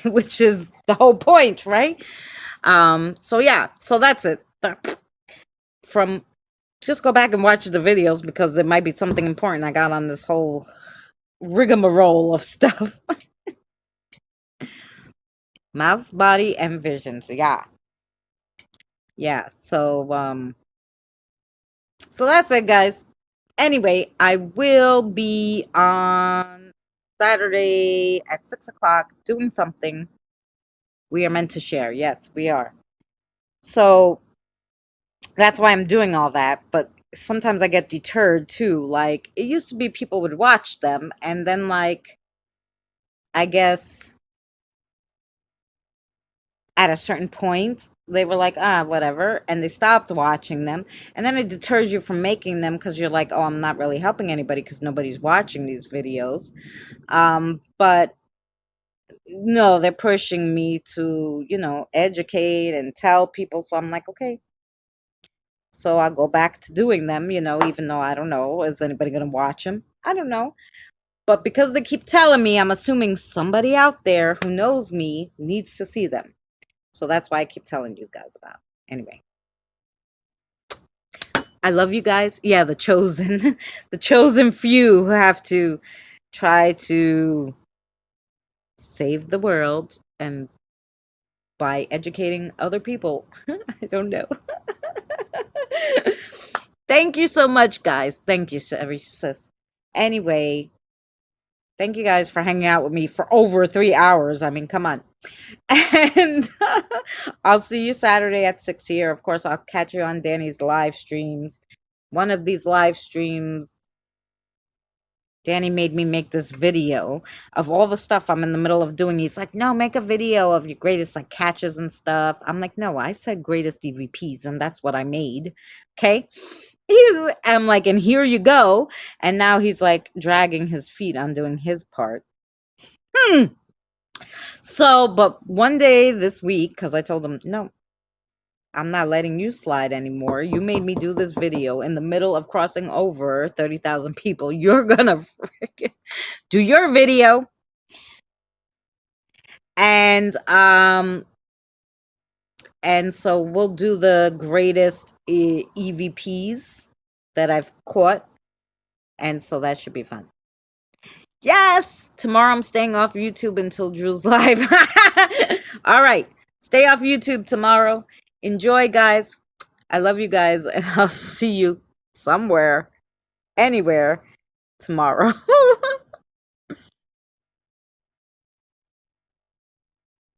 which is the whole point, right? So yeah, so that's it. From Just go back and watch the videos because there might be something important I got on this whole rigmarole of stuff. Mouth, body, and visions. Yeah. Yeah. So that's it, guys. Anyway, I will be on Saturday at 6 o'clock doing something we are meant to share. Yes, we are. So that's why I'm doing all that. But sometimes I get deterred too. Like, it used to be people would watch them, and then, like, I guess at a certain point, they were like, whatever, and they stopped watching them. And then it deters you from making them because you're like, oh, I'm not really helping anybody because nobody's watching these videos. But no, they're pushing me to, educate and tell people. So I'm like, okay. So I'll go back to doing them, even though I don't know, is anybody going to watch them? I don't know. But because they keep telling me, I'm assuming somebody out there who knows me needs to see them. So that's why I keep telling you guys about. Anyway, I love you guys. Yeah, the chosen, the chosen few who have to try to save the world and by educating other people. I don't know. Thank you so much, guys. Thank you, every sis. Anyway, thank you guys for hanging out with me for over 3 hours. I mean, come on. And I'll see you Saturday at 6 here. Of course, I'll catch you on Danny's live streams. One of these live streams, Danny made me make this video of all the stuff I'm in the middle of doing. He's like, no, make a video of your greatest like catches and stuff. I'm like, no, I said greatest EVPs, and that's what I made. Okay. I'm like, and here you go. And now he's like dragging his feet on doing his part. So, but one day this week, because I told him, no, I'm not letting you slide anymore. You made me do this video in the middle of crossing over 30,000 people. You're gonna freaking do your video. And so we'll do the greatest EVPs that I've caught. And so that should be fun. Yes! Tomorrow I'm staying off YouTube until Drew's live. All right. Stay off YouTube tomorrow. Enjoy, guys. I love you guys, and I'll see you somewhere, anywhere tomorrow.